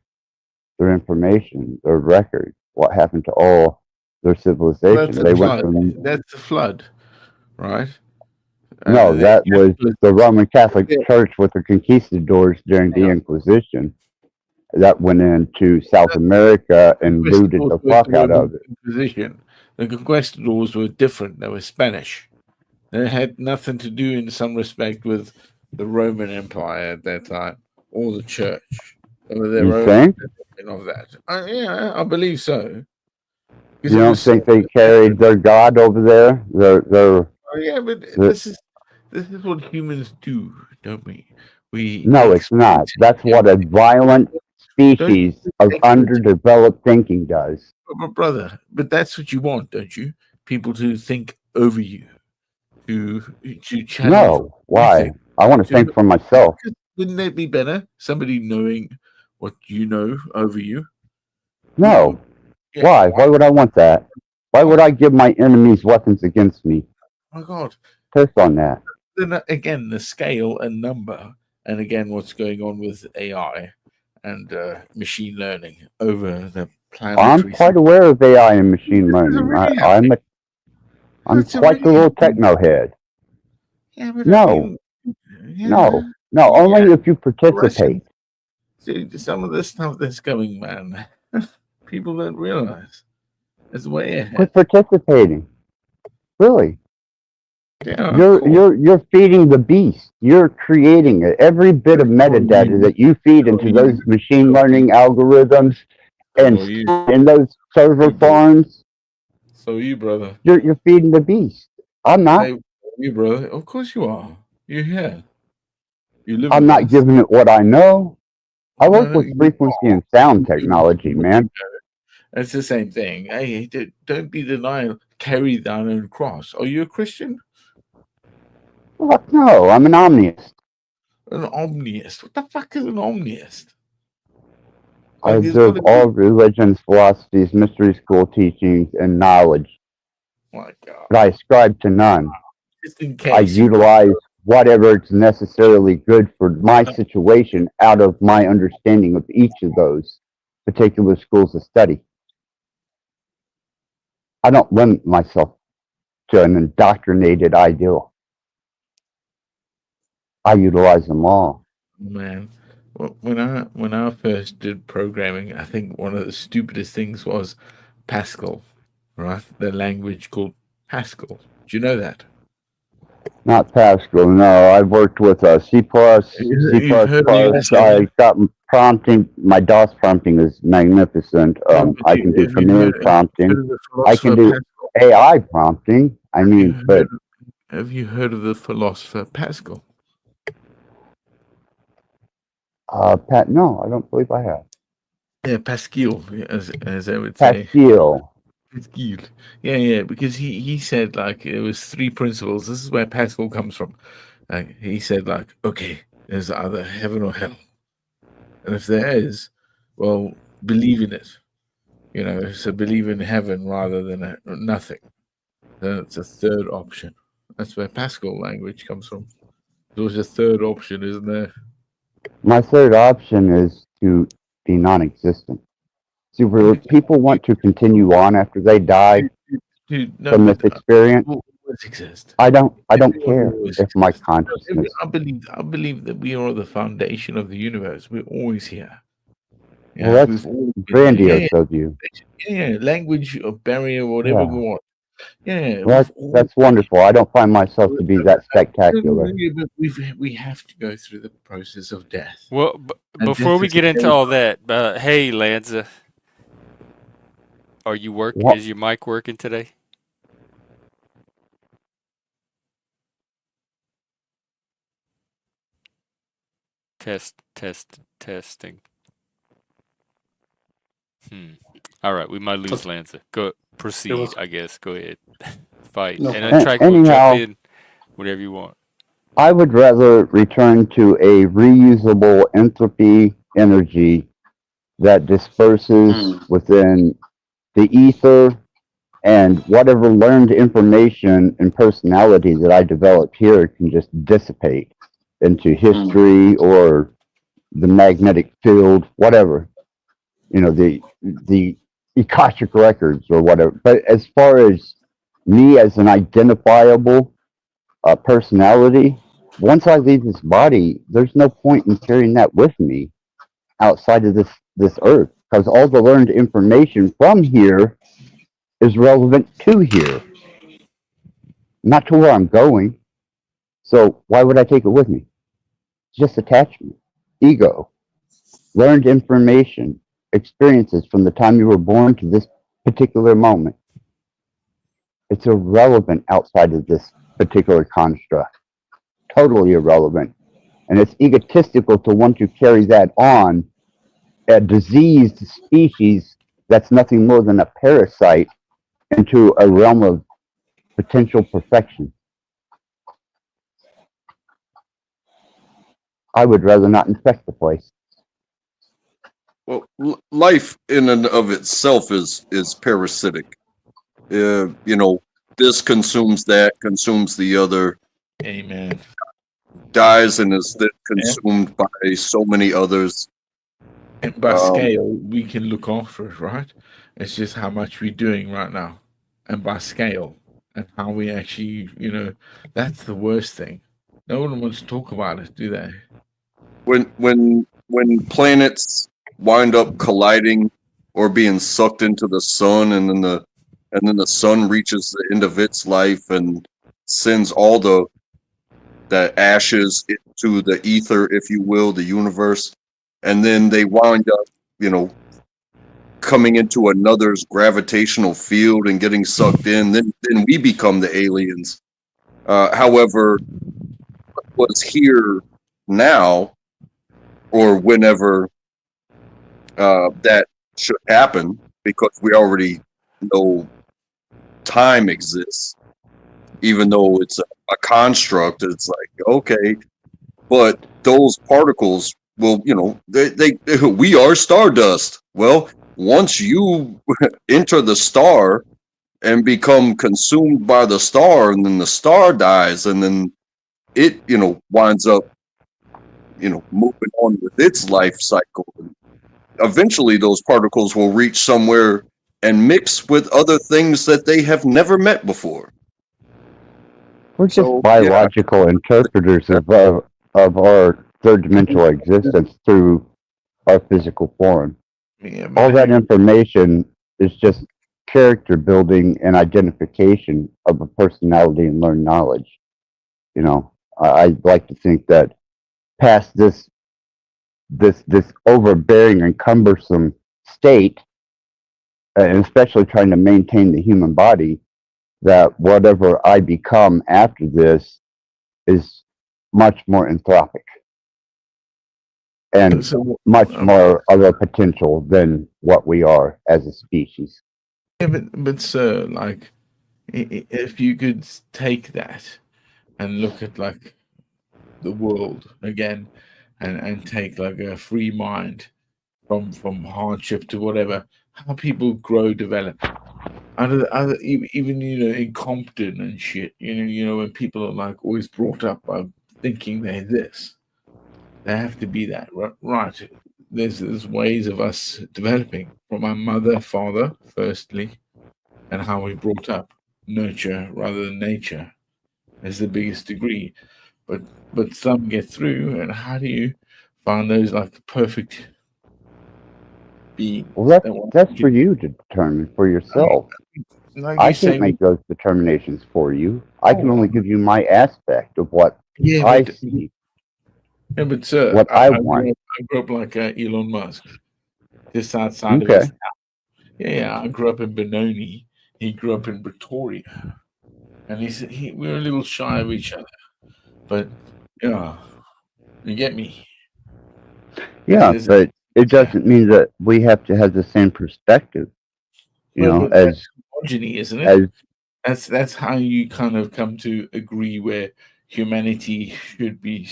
information, their records? What happened to all their civilization? They went from That's the flood, right? no, that was the Roman Catholic Yeah. Church with the conquistadors during the Inquisition. That went into South America and looted the fuck out of it. Inquisition. The conquistadors were different. They were Spanish. They had nothing to do, in some respect, with the Roman Empire at that time or the Church. They were their You own think? of that. Yeah, I believe so. You don't think they carried their god over there? Their Oh, yeah, but this is what humans do, don't we? No, it's not. That's what a violent species of underdeveloped thinking does. But brother, but that's what you want, don't you? People to think over you, to challenge. No, why? I want to think for myself. Wouldn't that be better? Somebody knowing what you know over you. No. Yeah, why? Why would I want that? Why would I give my enemies weapons against me? Oh my God. Piss on that. Then again, the scale and number, and again, what's going on with AI and machine learning over the planet. I'm quite aware of AI and machine learning. I'm quite the little techno head. Yeah, but no, only if you participate. See, some of the stuff that's going, man, people don't realize. It's way ahead. Quit participating. Really. Yeah, you're feeding the beast. You're creating it. Every bit of metadata that you feed into those machine learning algorithms and in those server farms. So you, brother. You're feeding the beast. I'm not. You, brother. Of course you are. You're here. You live. I'm not giving it what I know. I work with frequency and sound technology, man. It's the same thing. Hey, don't be denial. Carry thine own cross. Are you a Christian? Fuck no, I'm an omniist. An omniist? What the fuck is an omniist? I observe all religions, philosophies, mystery school teachings, and knowledge. My God. But I ascribe to none. Just in case. I utilize whatever is necessarily good for my situation out of my understanding of each of those particular schools of study. I don't limit myself to an indoctrinated ideal. I utilize them all. Man, when I first did programming, I think one of the stupidest things was Pascal, right? The language called Pascal. Do you know that? Not Pascal, no. I've worked with C++, C++. You've heard of I ES7? got prompting. My DOS prompting is magnificent. No, but I can do have you command heard prompting. of the I can philosopher do Pascal? AI prompting. I Have you mean, but have you heard of the philosopher Pascal? Pat, no, I don't believe I have. Yeah, Pascal, as I would say. Pascal. Pascal. Yeah, because he said like it was three principles. This is where Pascal comes from. Like he said like, okay, there's either heaven or hell. And if there is, well, believe in it. So believe in heaven rather than nothing. Then it's a third option. That's where Pascal language comes from. There's a third option, isn't there? My third option is to be non-existent. See, where people want to continue on after they die Dude, no, from this but experience, will always exist. I don't Everyone will care always if my exist. No, consciousness. I believe that we are the foundation of the universe. We're always here. Well, Yeah, that's we've always been here. grandiose of you. Yeah. Language or barrier, whatever Yeah. we want. Yeah, Well, that's wonderful. I don't find myself to be that spectacular. but we have to go through the process of death. Well, And before death we is get into scary. all that, hey, Lanza, are you What? Is your mic working today? Testing. All right, we might lose Lanza. Go proceed, I guess. Go ahead. Fight. No And problem. then Track will jump Anyhow, in whatever you want. I would rather return to a reusable entropy energy that disperses within the ether, and whatever learned information and personality that I developed here can just dissipate into history or the magnetic field, whatever, the Akashic records or whatever. But as far as me as an identifiable personality, once I leave this body, there's no point in carrying that with me outside of this earth, because all the learned information from here is relevant to here, not to where I'm going. So why would I take it with me? It's just attachment, ego, learned information, experiences from the time you were born to this particular moment. It's irrelevant outside of this particular construct. Totally irrelevant. And it's egotistical to want to carry that on, a diseased species that's nothing more than a parasite, into a realm of potential perfection. I would rather not infect the place. Well, life in and of itself is parasitic. This consumes that, consumes the other, Amen. dies and is then consumed by so many others. And by scale, we can look after it, right? It's just how much we're doing right now. And by scale, and how we actually, that's the worst thing. No one wants to talk about it, do they? When planets wind up colliding or being sucked into the sun, and then the sun reaches the end of its life and sends all the ashes into the ether, if you will, the universe, and then they wind up, coming into another's gravitational field and getting sucked in, then we become the aliens. However, what's here now, or whenever that should happen, because we already know time exists, even though it's a construct. It's like, okay, but those particles will, they we are stardust. Well, once you enter the star and become consumed by the star, and then the star dies, and then it, winds up, moving on with its life cycle. Eventually, those particles will reach somewhere and mix with other things that they have never met before. We're just So, yeah, biological interpreters of our third dimensional existence through our physical form. Yeah, All but that information is just character building and identification of a personality and learned knowledge. I'd like to think that past this overbearing and cumbersome state, and especially trying to maintain the human body, that whatever I become after this is much more anthropic and so much more of a potential than what we are as a species. yeah, but sir, like, if you could take that and look at like the world again, and take like a free mind from hardship to whatever, how people grow, develop. Even incompetent and shit. When people are like always brought up by thinking they're this, they have to be that. Right. There's ways of us developing from our mother, father, firstly, and how we brought up, nurture rather than nature, is the biggest degree. But some get through, and how do you find those like the perfect beings Well, that want that's to for you to determine for I- yourself. like I you can't say? make those determinations for you. I can Oh, only give you my aspect of what yeah, I see, but sir, what I want. I grew up like Elon Musk, just outside of Okay. his. Yeah, I grew up in Benoni. He grew up in Pretoria, and we were a little shy of each other. But yeah, you get me. Yeah, There's but it yeah, doesn't mean that we have to have the same perspective, but that's as progeny, isn't it? as That's how you kind of come to agree where humanity should be,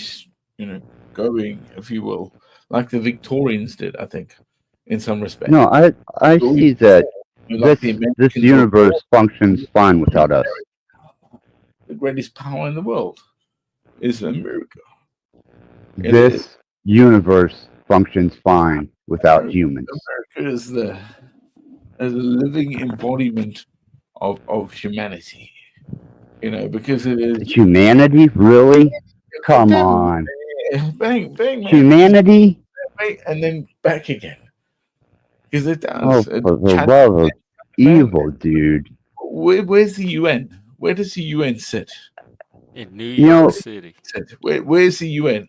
going, if you will, like the Victorians did, I think, in some respect. no, I Or see that like the this Americans of universe functions fine without us. the greatest power in the world is America. It is This universe functions fine without humans. America is the living embodiment of humanity. Because it is Humanity, really? Come bang, on, bang, bang, man, humanity? and then back again. Because it Oh, does. for the Challenge, love of man. evil, dude! Where's the UN? Where does the UN sit? In New You York know, City. Where's the UN?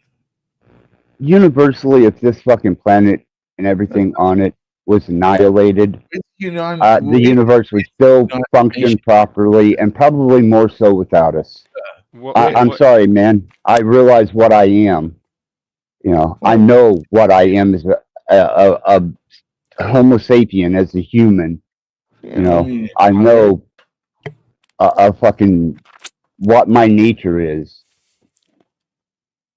universally, if this fucking planet and everything on it was annihilated, Where's the universe would still United function Nations? properly, and probably more so without us. What? Where, I'm What? sorry, man. I realize what I am. I well, know what I am as a Homo sapien, as a human. I mean, I know a fucking what my nature is,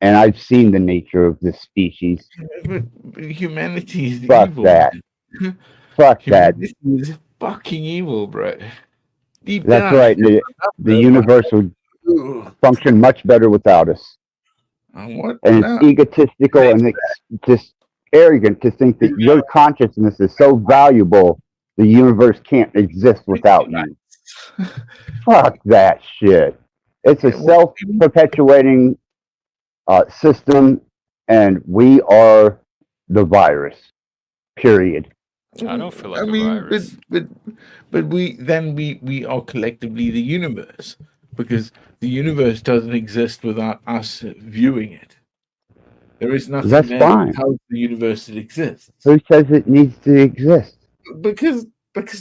and I've seen the nature of this species. but humanity is Fuck evil, that. man. Fuck that. Humanity is fucking evil, bro. Deep That's down, right. The universe would ugh. function much better without us. And what And it's now? egotistical and just arrogant to think that your consciousness is so valuable the universe can't exist without you. Fuck that shit. It's a self-perpetuating system, and we are the virus. Period. I don't feel I like a mean, virus. but we are collectively the universe, because the universe doesn't exist without us viewing it. There is nothing That's there that fine. tells the universe it exists. Who says it needs to exist? Because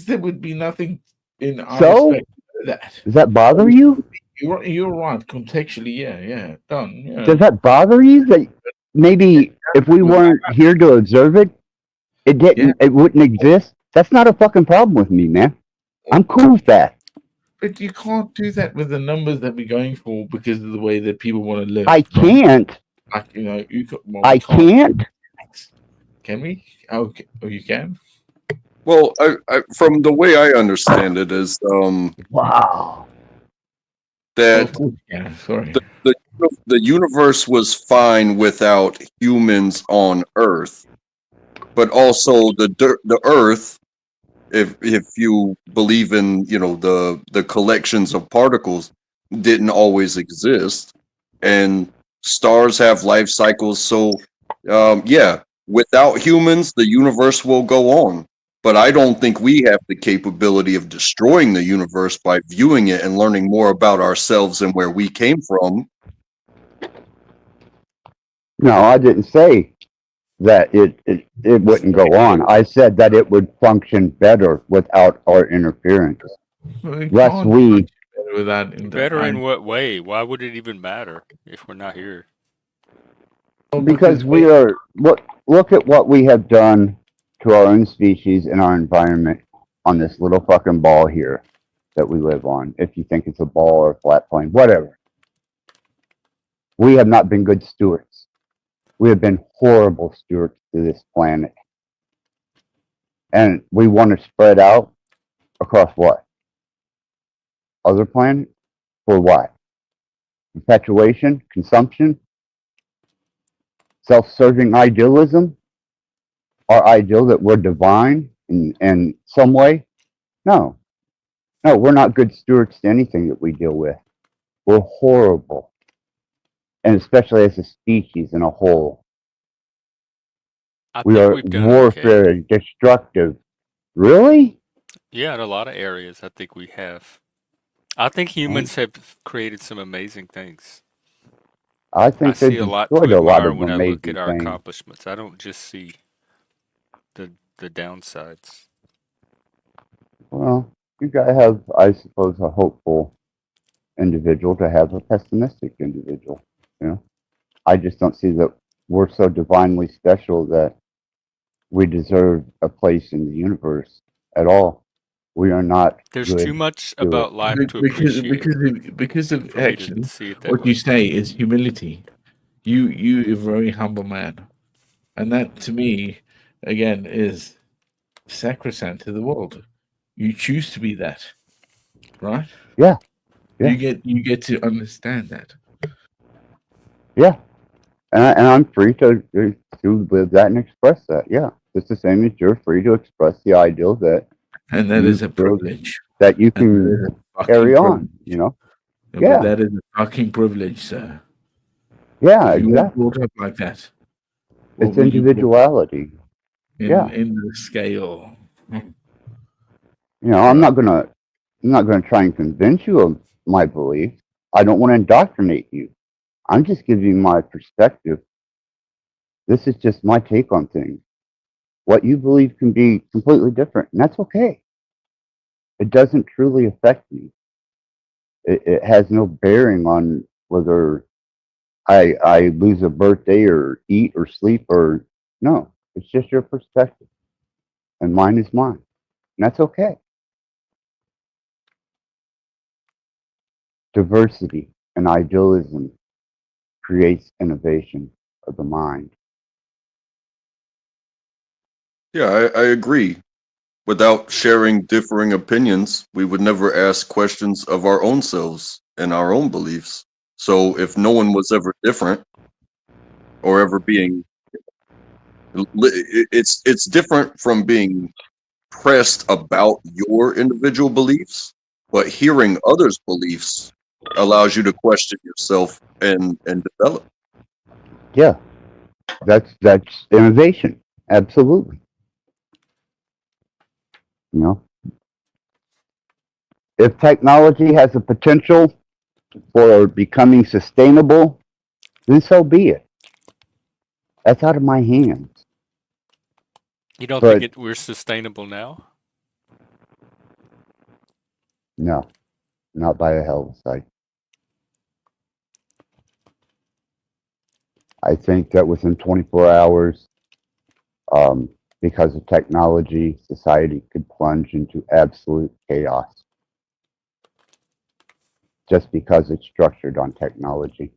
there would be nothing in our So, respect to that. does that bother you? You're right. Contextually, yeah, done. Yeah. Does that bother you that maybe if we weren't here to observe it, Yeah. it wouldn't exist? That's not a fucking problem with me, man. I'm cool with that. But you can't do that with the numbers that we're going for, because of the way that people want to live. I can't. Like, we I can't. Can we? Oh, you can. Well, from the way I understand it is Wow. that Yeah, sorry. the universe was fine without humans on Earth, but also the Earth, if you believe in the collections of particles, didn't always exist, and stars have life cycles. So yeah, without humans, the universe will go on. But I don't think we have the capability of destroying the universe by viewing it and learning more about ourselves and where we came from. No, I didn't say that it wouldn't go on. I said that it would function better without our interference. We Less can't we, function better without Better in internet. what way? Why would it even matter if we're not here? Well, because because we are, look at what we have done to our own species and our environment on this little fucking ball here that we live on. If you think it's a ball or a flat plane, whatever. We have not been good stewards. We have been horrible stewards to this planet. And we want to spread out across what? Other planets? For what? Perpetuation? Consumption? Self serving idealism? Our ideal that we're divine in some way? No. No, we're not good stewards to anything that we deal with. We're horrible. And especially as a species in a whole. I We think are we've done okay. warfare, destructive. Really? Yeah, in a lot of areas, I think we have. I think humans have created some amazing things. I I think see they've a lot to destroyed a lot admire of when I look at amazing our things. accomplishments. I don't just see the downsides. Well, you gotta have, I suppose, a hopeful individual to have a pessimistic individual. You know, I just don't see that we're so divinely special that we deserve a place in the universe at all. We are not There's too good much stewards. about life to Because appreciate of for me to actually see it that what you way. say is humility. You are a very humble man, and that to me, again, is sacrosanct to the world. You choose to be that, right? Yeah, yeah, You get to understand that, yeah. And I'm free to live that and express that. Yeah, just the same as you're free to express the ideal that and that you is a feel privilege, that you and that can is a fucking carry on. privilege. You know? But Yeah, that is a fucking privilege, sir. yeah, If you weren't exactly. brought up like that, what It's were you brought individuality. Yeah, in the scale? you know, Right. I'm not gonna try and convince you of my beliefs. I don't want to indoctrinate you. I'm just giving you my perspective. This is just my take on things. What you believe can be completely different, and that's okay. It doesn't truly affect me. It has no bearing on whether I lose a birthday or eat or sleep or no. It's just your perspective, and mine is mine, and that's okay. Diversity and idealism creates innovation of the mind. Yeah, I agree. Without sharing differing opinions, we would never ask questions of our own selves and our own beliefs. So if no one was ever different or ever being, it's different from being pressed about your individual beliefs, but hearing others' beliefs allows you to question yourself and develop. Yeah, that's innovation. Absolutely. You know, if technology has a potential for becoming sustainable, then so be it. That's out of my hands. You don't think But we're sustainable now? no, not by a hell of a sight. I think that within 24 hours, um, because of technology, society could plunge into absolute chaos just because it's structured on technology.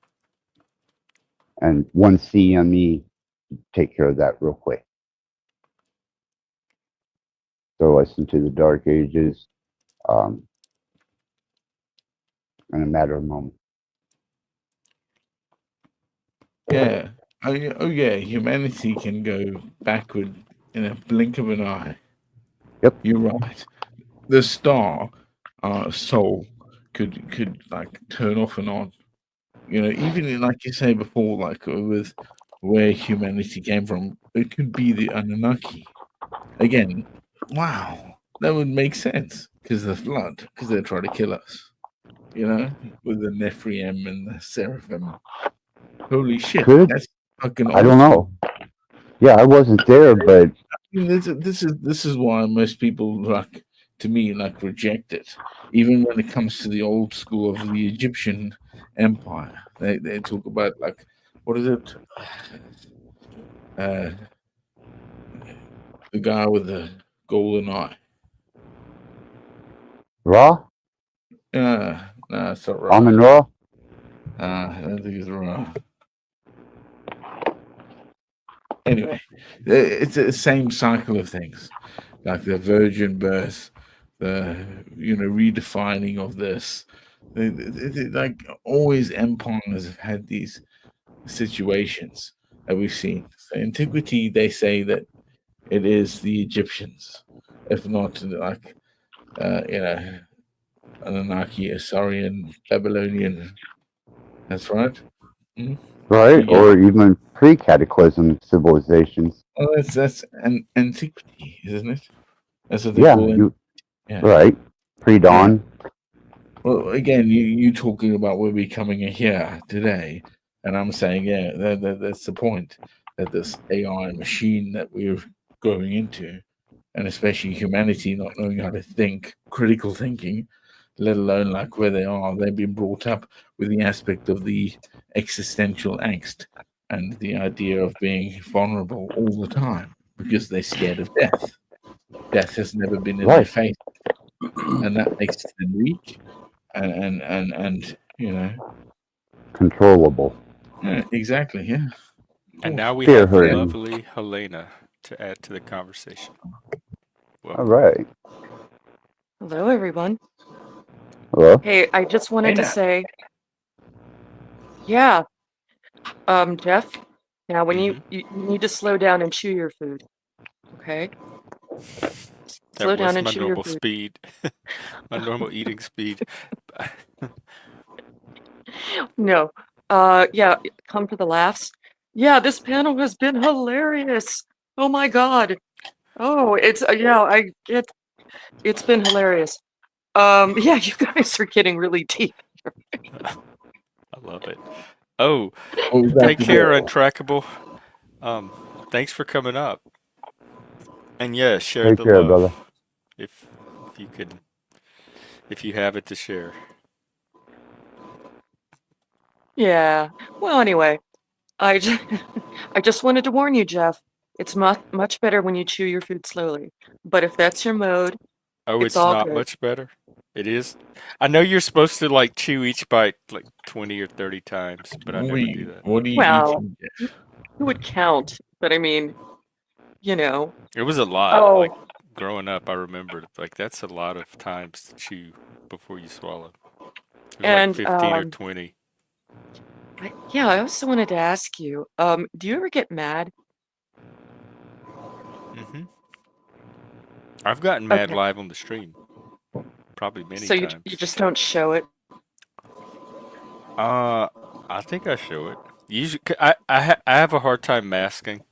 And one CME take care of that real quick. Throw us into the dark ages um, in a matter of moments. Yeah. Oh yeah, humanity can go backward in a blink of an eye. Yep. You're right. The star, soul, could like turn off and on. You know, even like you say before, like with where humanity came from, it could be the Anunnaki. Again, wow, that would make sense because the flood, because they're trying to kill us. You know, with the Nephilim and the Seraphim. Holy shit, Could that's fucking I old don't school. know. Yeah, I wasn't there, but This is why most people like to me like reject it. Even when it comes to the old school of the Egyptian Empire, they talk about like what is it? Uh, the guy with the golden eye. Raw, No, it's not Ra. Amun Raw. I don't think it's Ra. Anyway, it's the same cycle of things, like the virgin birth, the redefining of this. Like always, empires have had these situations that we've seen. So antiquity, they say that it is the Egyptians, if not like Anunnaki, Assyrian, Babylonian. That's right. Mhm. Right, Yeah. or even pre-cataclysm civilizations. Well, that's an antiquity, isn't it? That's what they Yeah, call it. you Yeah. right. Yeah. Pre-dawn. Well, again, you talking about we're becoming a here today, and I'm saying, yeah, that's the point. That this AI machine that we're growing into, and especially humanity not knowing how to think, critical thinking, let alone like where they are, they've been brought up with the aspect of the existential angst and the idea of being vulnerable all the time because they're scared of death. Death has never been in their Right. face, and that makes them weak and Controllable. yeah, exactly, yeah, of And course. now we Fear have the herding. lovely Helena to add to the conversation. All Welcome. right. Hello, everyone. Hello. Hey, I just wanted Hey to now. say, yeah, Jeff, now when Hmm. you need to slow down and chew your food, okay? That Slow down was and my chew your normal food. speed, my normal eating speed. No, yeah, come to the laughs. Yeah, this panel has been hilarious. Oh my God. Oh, yeah, it's been hilarious. Yeah, you guys are getting really deep. I love it. Oh, What was that take to do? care, Untrackable. Um, Thanks for coming up. And yeah, share Take the care, brother. love if if you can, if you have it to share. Yeah. Well, anyway, I just, I just wanted to warn you, Jeff. It's much better when you chew your food slowly. But if that's your mode, Oh, it's it's all not good. much better. It is. I know you're supposed to like chew each bite like 20 or 30 times, but I never do that. What are you Well, eating? who would count? But I mean, you know. It was a lot. Oh, Like growing up, I remembered like that's a lot of times to chew before you swallow. It was like and 15 or 20. yeah, I also wanted to ask you, do you ever get mad? Hmm. I've gotten mad Okay, live on the stream, probably many so you times. just don't show it. Uh, I think I show it. Usually, I have a hard time masking.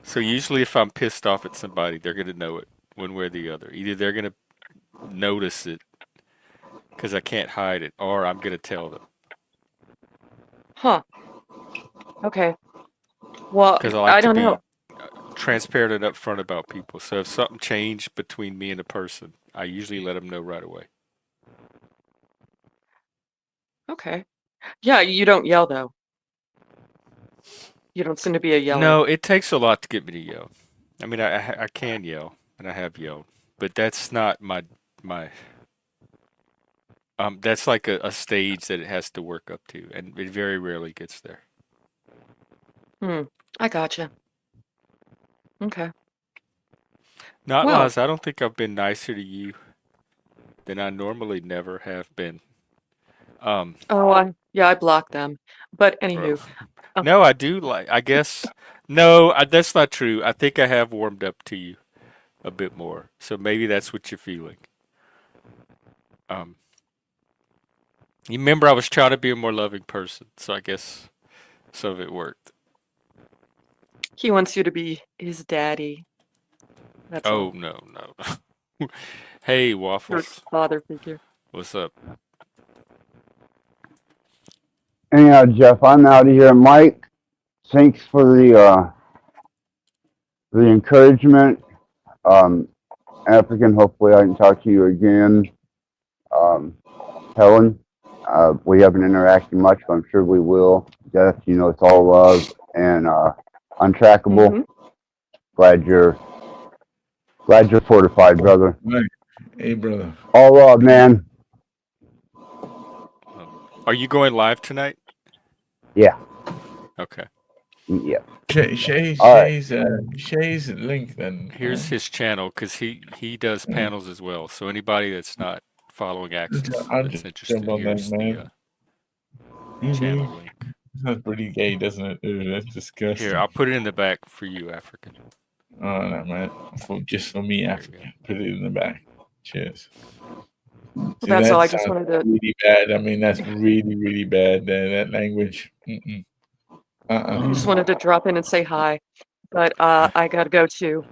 So usually, if I'm pissed off at somebody, they're gonna know it one way or the other. Either they're gonna notice it because I can't hide it, or I'm gonna tell them Huh. Okay. Well, because I like I to don't know. be transparent and upfront about people. So if something changed between me and a person, I usually let them know right away. Okay. Yeah, you don't yell though. You don't seem to be a yeller. No, it takes a lot to get me to yell. I mean, I can yell, and I have yelled, but that's not my that's like a stage that it has to work up to, and it very rarely gets there. Hmm. I gotcha. Okay. Not Well, lies. I don't think I've been nicer to you than I normally never have been. Um, oh, Yeah, I blocked them. But Bro. anywho, uh, No, I do like. I guess no, that's not true. I think I have warmed up to you a bit more. So maybe that's what you're feeling. Um, you remember I was trying to be a more loving person, so I guess some of it worked. he wants you to be his daddy. That's Oh all. no, no. Hey, Your Waffles, father figure. what's up? Anyhow, Jeff, I'm out of here. Mike, thanks for the encouragement. African, hopefully I can talk to you again. Um, Helen, we haven't interacted much, but I'm sure we will. Jeff, you know it's all love and untrackable. Mm-hmm. Glad you're fortified, brother. Right. Hey, brother. All love, man. Are you going live tonight? Yeah, Okay. yeah. All right. Shay's link then. Here's his channel because he does panels as well. So anybody that's not following Axis I'll that's just jump interested, on that, here's the man. channel Mm-hmm. link. That's pretty gay, doesn't it? Ooh, that's Here, disgusting. I'll put it in the back for you, African. Oh, no, man. Just for me, There you go. African. Put it in the back. Cheers. Well, See, that's all. that I just sounds wanted to really bad. I mean, that's really, really bad. That language. Mm-mm. just Uh-uh. wanted to drop in and say hi. But I gotta go too.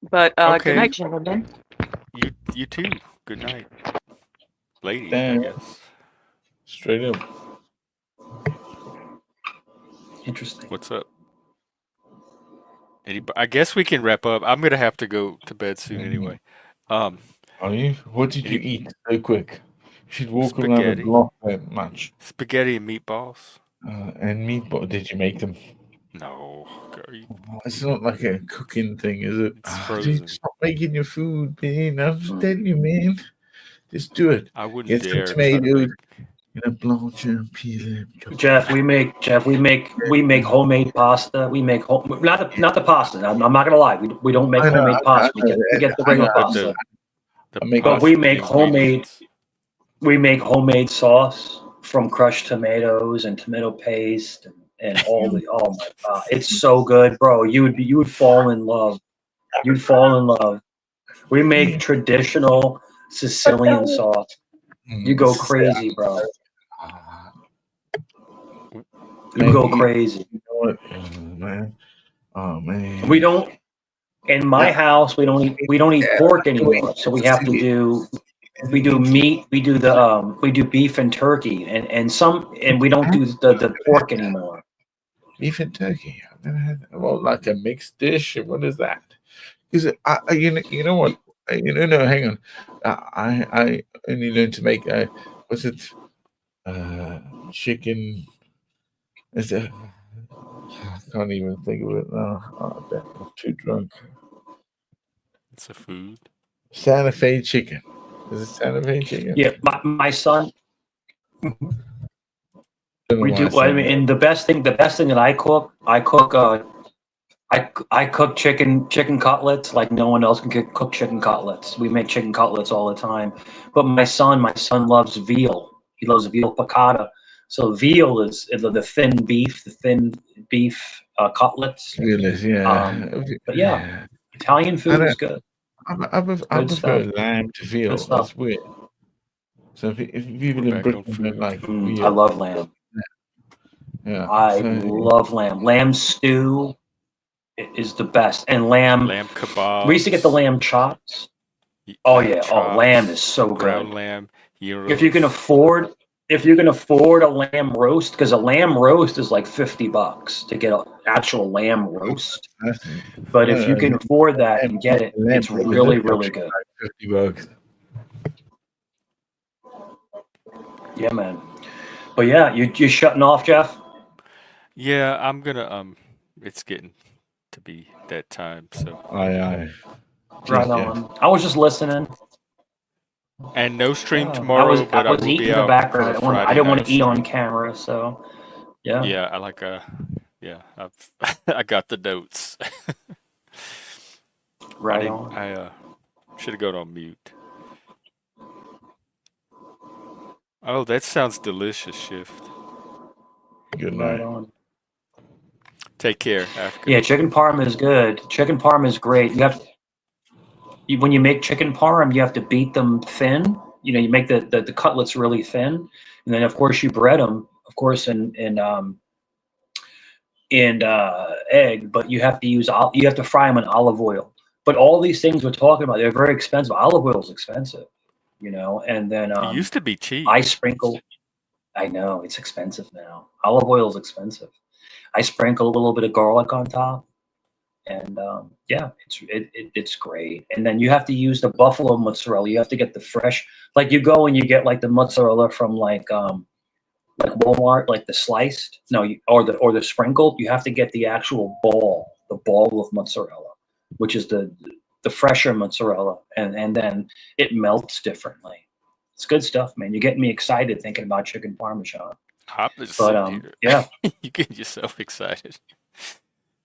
But good Okay, night, gentlemen. you too. Good night, lady. I Damn. guess. Straight up. Interesting. What's up? I guess we can wrap up. I'm gonna have to go to bed soon Mhm. anyway. Um, Are you? What did you any eat so quick? You should walk around the spaghetti, block that much. spaghetti and meatballs. And meatball. Did you make them? No, It's not like a cooking thing, is it? it's Dude, frozen. stop making your food, man. I'm just telling you, man. Just do it. I wouldn't Get some dare try to tomatoes, make. get a blanch and peel them, chop them Jeff, we make homemade pasta. We make not the pasta. I'm not gonna lie. We don't make I know, homemade I pasta. We know, get we get the I know. regular But pasta. the I make But pasta, the ingredients. we make homemade sauce from crushed tomatoes and tomato paste and all the oh my god, it's so good, bro. You would fall in love. You'd fall in love. We make traditional Sicilian sauce. You go This is crazy, bro. uh, You man, go crazy. you know what? Man. Oh We man. don't in my Yeah, house we don't eat pork anymore. So we have to see, do we do me too. meat, we do beef and turkey and we don't do the pork anymore. Beef and turkey. I've never had that. Well, like a mixed dish. What is that? Because you know what? No, hang on. I only learned to make what's it? Uh, chicken. Is it? I can't even think of it now. Oh, damn, I'm too drunk. It's a food. Santa Fe chicken. Is it Santa Fe chicken? Yeah, my son, Don't know we why I do. I said mean, that. and the best thing that I cook chicken cutlets like no one else can cook chicken cutlets. We make chicken cutlets all the time. But my son loves veal. He loves veal piccata. So veal is the thin beef cutlets. Realist, Um, yeah. but yeah, Yeah. Italian I food don't. is good. I Good prefer stuff. lamb to Good veal. stuff. That's weird. So if We're people in back on Britain don't food. like I veal, love lamb. yeah. I So love lamb. Lamb stew is the best. And lamb, Lamb we used to get the kebabs, lamb chops. Oh lamb yeah. Oh, lamb is chops, so ground good. lamb, If you can gyros. afford, if you can afford a lamb roast, because a lamb roast is like $50 to get an actual lamb roast. that's But if you no can afford that and get it, lamb it's burgers. That really, comes really for good. like $50. Yeah, man. But yeah, you shutting off, Jeff? Yeah, I'm gonna it's getting to be that time, so Aye. Cheers, Right Jeff. on. I was just listening. and no stream Yeah, I tomorrow, was I but I was will eating be in the out background. for I a didn't want I Friday didn't want night to eat on stream. camera, so yeah. Yeah, I like yeah, I've I got the notes. I Right didn't on. I should have gone on mute. Oh, that sounds delicious, Shift. Good Right night. on. Take care. Have a good Yeah, one. chicken parm is good. Chicken parm is great. When you make chicken parm, you have to beat them thin. You make the cutlets really thin, and then of course you bread them, of course, in egg, but you have to fry them in olive oil. But all these things we're talking about, they're very expensive. Olive oil is expensive, and then It used to be cheap. I sprinkle. I know it's expensive now. Olive oil is expensive. I sprinkle a little bit of garlic on top, and yeah, it's great. And then you have to use the buffalo mozzarella. You have to get the fresh, like you go and you get like the mozzarella from like Walmart, like the sliced, no, or the sprinkled. You have to get the actual ball, the ball of mozzarella, which is the fresher mozzarella, and then it melts differently. It's good stuff, man. You're getting me excited thinking about chicken parmesan. I'm just But sitting here. yeah, You get yourself excited.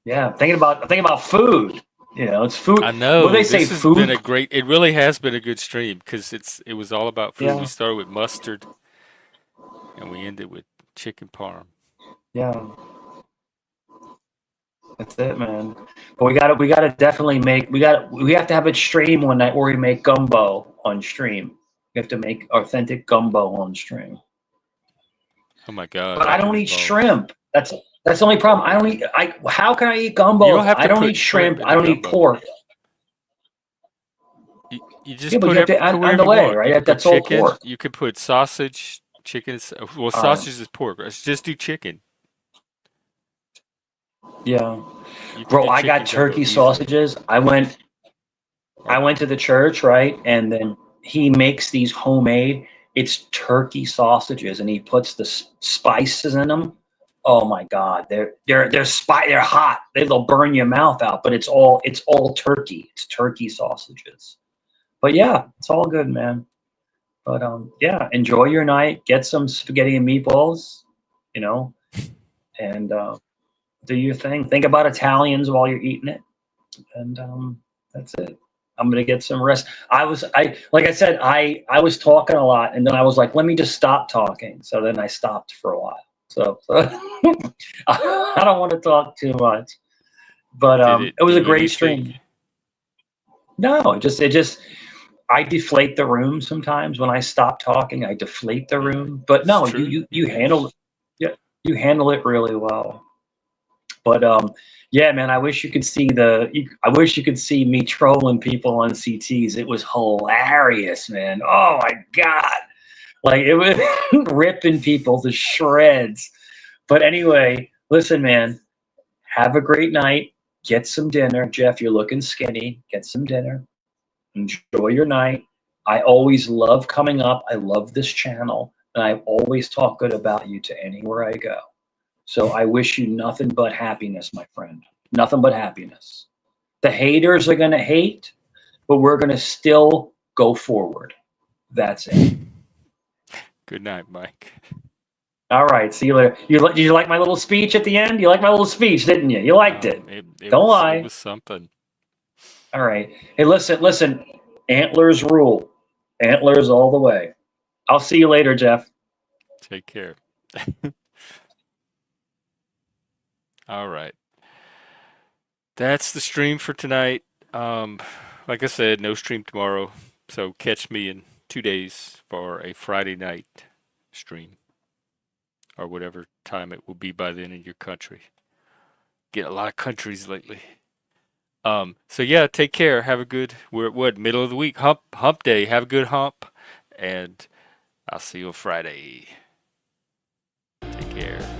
yeah. Thinking about food. It's food. I What do they know say? this has been Food. a great. It really has been a good stream because it was all about food. We Yeah, started with mustard and we ended with chicken parm. yeah. That's it, man. But we gotta definitely we have to have a stream one night where we make gumbo on stream. We have to make authentic gumbo on stream. Oh my God, But I I don't can eat eat both. shrimp. That's the only problem. I don't eat. How can I eat You gumbo? don't have I to don't put eat shrimp shrimp. in I the don't eat gumbo. pork. You Yeah, just but put you have to put whatever you underlay, want. You right? could put That's all chicken. pork. You could put sausage. Chicken is well, All right. sausage is pork. Let's just do chicken. Yeah, You can bro. do I got chicken gumbo turkey easily. sausages. I Or went to the church, right? And then he makes these homemade, it's turkey sausages, and he puts the spices in them. Oh my God, they're hot. They'll burn your mouth out, but it's all turkey. It's turkey sausages. But yeah, it's all good, man. But yeah, enjoy your night. Get some spaghetti and meatballs, you know, and do your thing. Think about Italians while you're eating it, and that's it. I'm gonna get some rest. Like I said, I was talking a lot, and then I was like, let me just stop talking. So then I stopped for a while. So I don't want to talk too much, but did it it was do a great anything? stream. No, it just I deflate the room sometimes when I stop talking. I deflate the Yeah, room, but it's no, true. you handle it. Yeah, you handle it really well. But yeah, man, I wish you could see I wish you could see me trolling people on CTs. It was hilarious, man. Oh my God. Like it was ripping people to shreds. But anyway, listen, man, have a great night. Get some dinner. Jeff, you're looking skinny. Get some dinner. Enjoy your night. I always love coming up. I love this channel. And I always talk good about you to anywhere I go. So I wish you nothing but happiness, my friend. Nothing but happiness. The haters are going to hate, but we're going to still go forward. That's it. Good night, Mike. All right. See you later. Did you like my little speech at the end? You liked my little speech, didn't you? You liked it. It Don't was lie. something. All right. Hey, listen. Antlers rule. Antlers all the way. I'll see you later, Jeff. Take care. All right. That's the stream for tonight. Like I said, no stream tomorrow. So catch me in 2 days for a Friday night stream. Or whatever time it will be by then in your country. Get a lot of countries lately. So yeah, take care. Have a good we're at what, middle of the week, hump day. Have a good hump. And I'll see you on Friday. Take care.